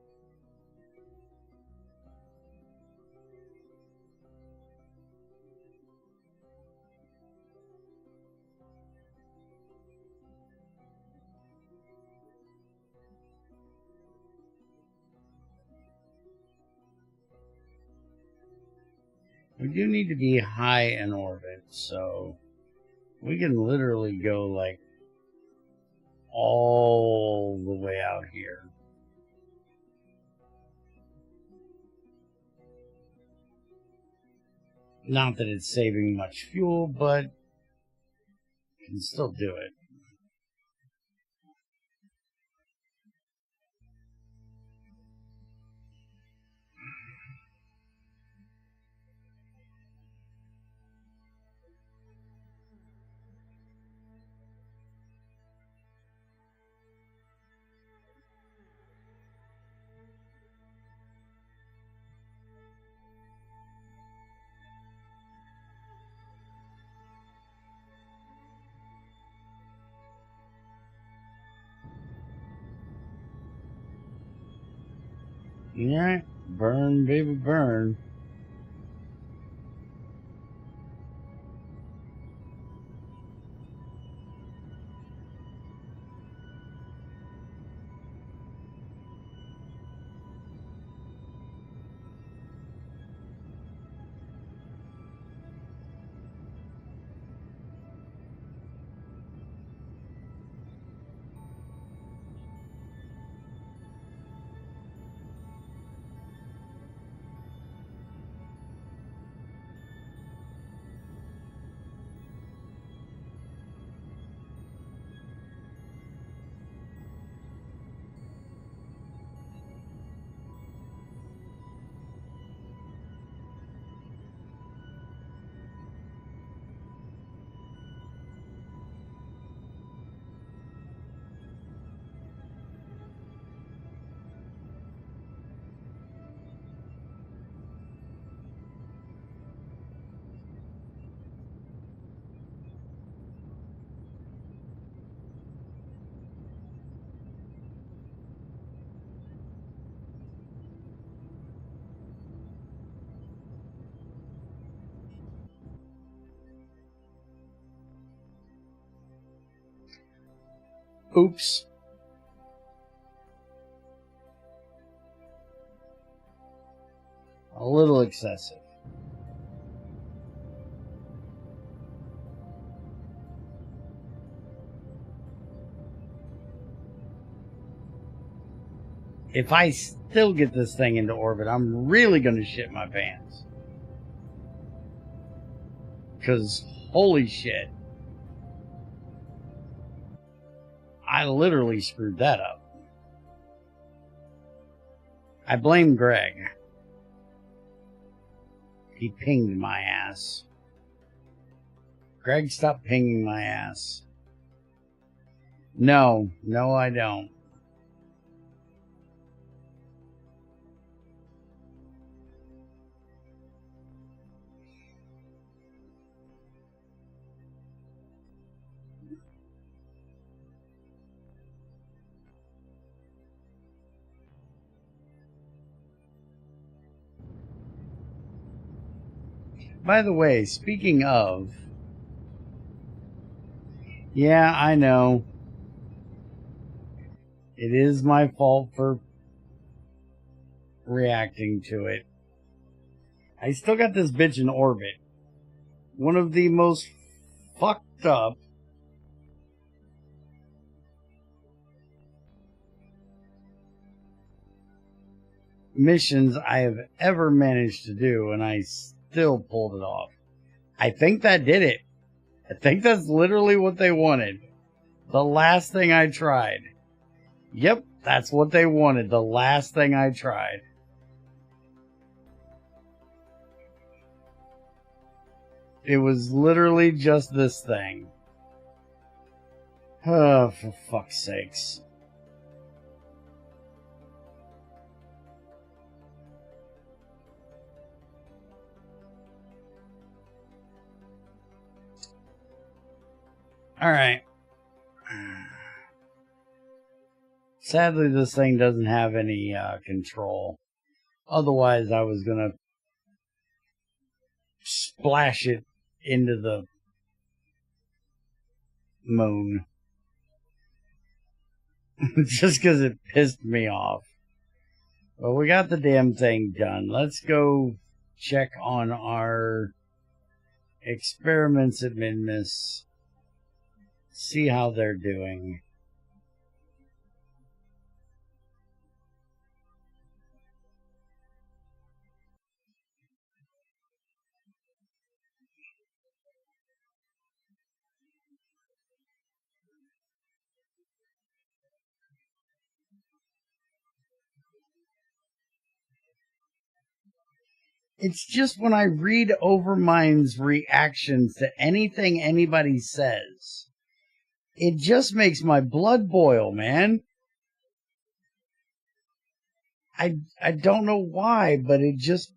We do need to be high in orbit, so we can literally go like all the way out here. Not that it's saving much fuel, but you can still do it. Alright, burn, baby, burn. Oops. A little excessive. If I still get this thing into orbit, I'm really going to shit my pants. Because, holy shit. I literally screwed that up. I blame Greg. He pinged my ass. Greg, stop pinging my ass. No, I don't. By the way, speaking of... Yeah, I know. It is my fault for reacting to it. I still got this bitch in orbit. One of the most fucked up missions I have ever managed to do, and I still pulled it off. I think that did it. I think that's literally what they wanted. The last thing I tried. Yep, that's what they wanted. The last thing I tried. It was literally just this thing. Oh, for fuck's sakes. Alright. Sadly, this thing doesn't have any control. Otherwise, I was gonna splash it into the moon. Just because it pissed me off. Well, we got the damn thing done. Let's go check on our experiments at Minmus. See how they're doing. It's just when I read Overmind's reactions to anything anybody says, it just makes my blood boil, man. I don't know why, but it just...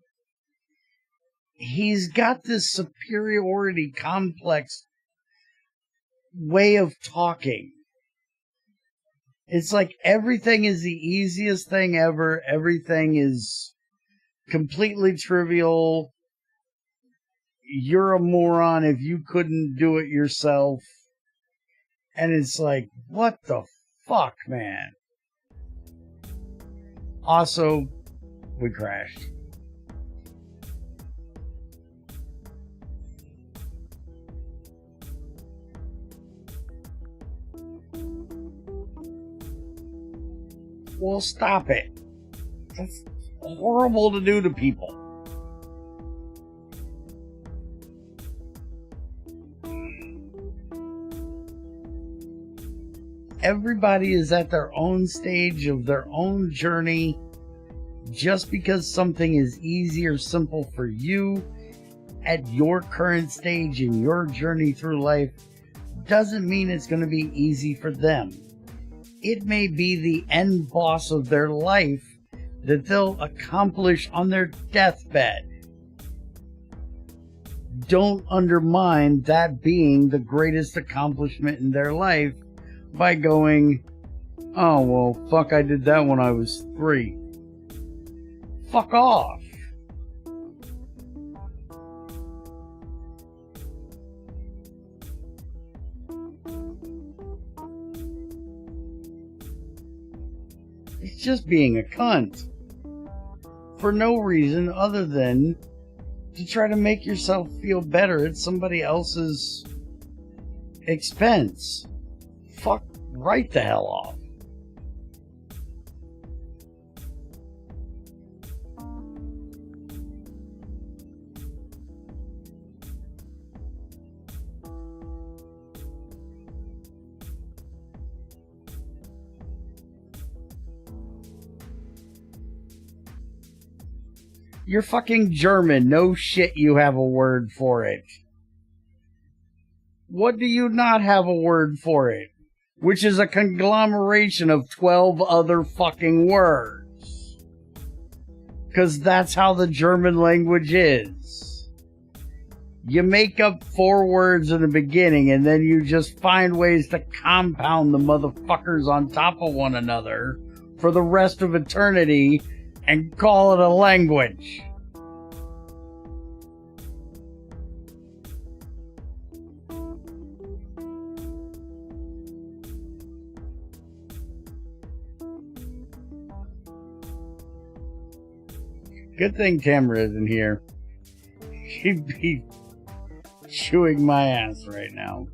He's got this superiority complex way of talking. It's like everything is the easiest thing ever. Everything is completely trivial. You're a moron if you couldn't do it yourself. And it's like, what the fuck, man? Also, we crashed. Well, stop it. That's horrible to do to people. Everybody is at their own stage of their own journey. Just because something is easy or simple for you at your current stage in your journey through life doesn't mean it's going to be easy for them. It may be the end boss of their life that they'll accomplish on their deathbed. Don't undermine that being the greatest accomplishment in their life by going, oh, well, fuck, I did that when I was 3. Fuck off. It's just being a cunt. For no reason other than to try to make yourself feel better at somebody else's expense. Fuck right the hell off. You're fucking German. No shit you have a word for it. What do you not have a word for it? Which is a conglomeration of 12 other fucking words. Because that's how the German language is. You make up 4 words in the beginning and then you just find ways to compound the motherfuckers on top of one another for the rest of eternity and call it a language. Good thing Tamara isn't here. She'd be chewing my ass right now.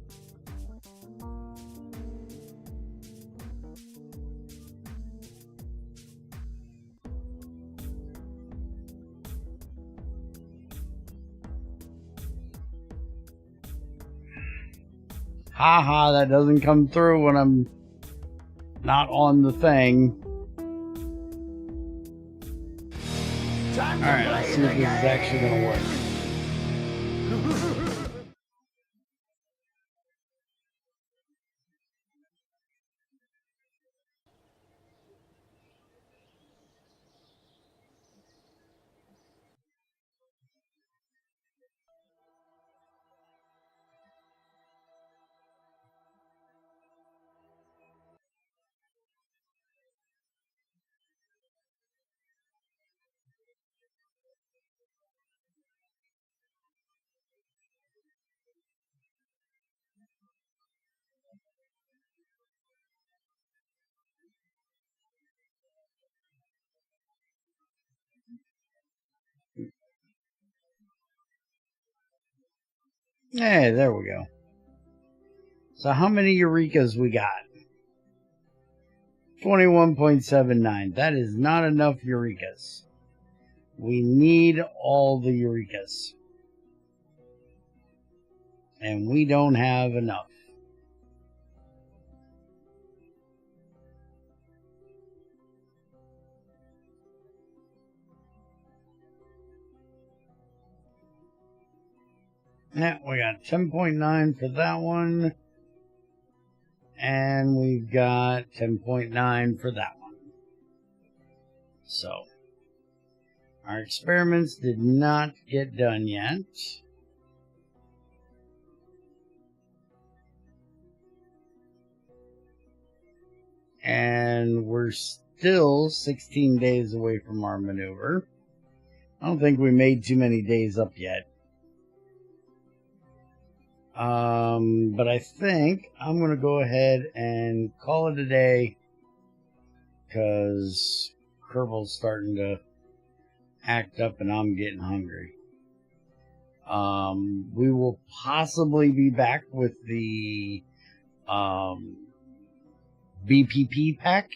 Haha, that doesn't come through when I'm not on the thing. Alright, let's see if this is actually going to work. Hey, there we go. So how many Eurekas we got? 21.79. That is not enough Eurekas. We need all the Eurekas. And we don't have enough. Yeah, we got 10.9 for that one. And we've got 10.9 for that one. So, our experiments did not get done yet. And we're still 16 days away from our maneuver. I don't think we made too many days up yet. But I think I'm going to go ahead and call it a day because Kerbal's starting to act up and I'm getting hungry. We will possibly be back with the BPP pack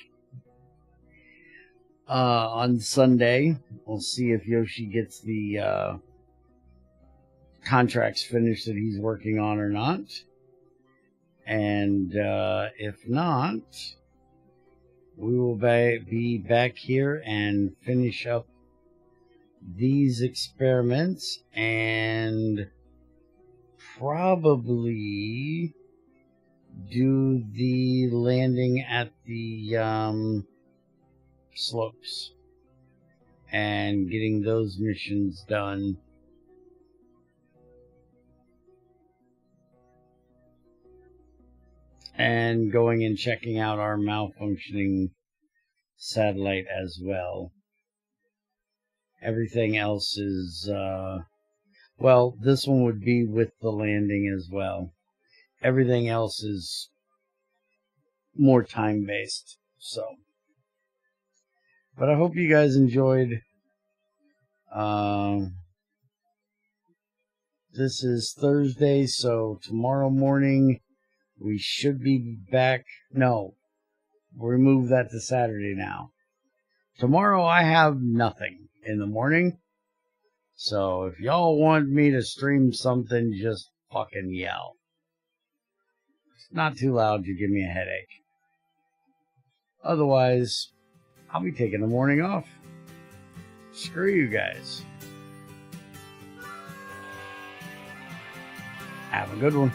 on Sunday. We'll see if Yoshi gets the contracts finished that he's working on or not. And if not, we will be back here and finish up these experiments and probably do the landing at the slopes and getting those missions done. And going and checking out our malfunctioning satellite as well. Everything else is, well, this one would be with the landing as well. Everything else is more time-based, so. But I hope you guys enjoyed. This is Thursday, so tomorrow morning we should be back. No, we'll move that to Saturday now. Tomorrow I have nothing in the morning. So if y'all want me to stream something, just fucking yell. It's not too loud to give me a headache. Otherwise, I'll be taking the morning off. Screw you guys. Have a good one.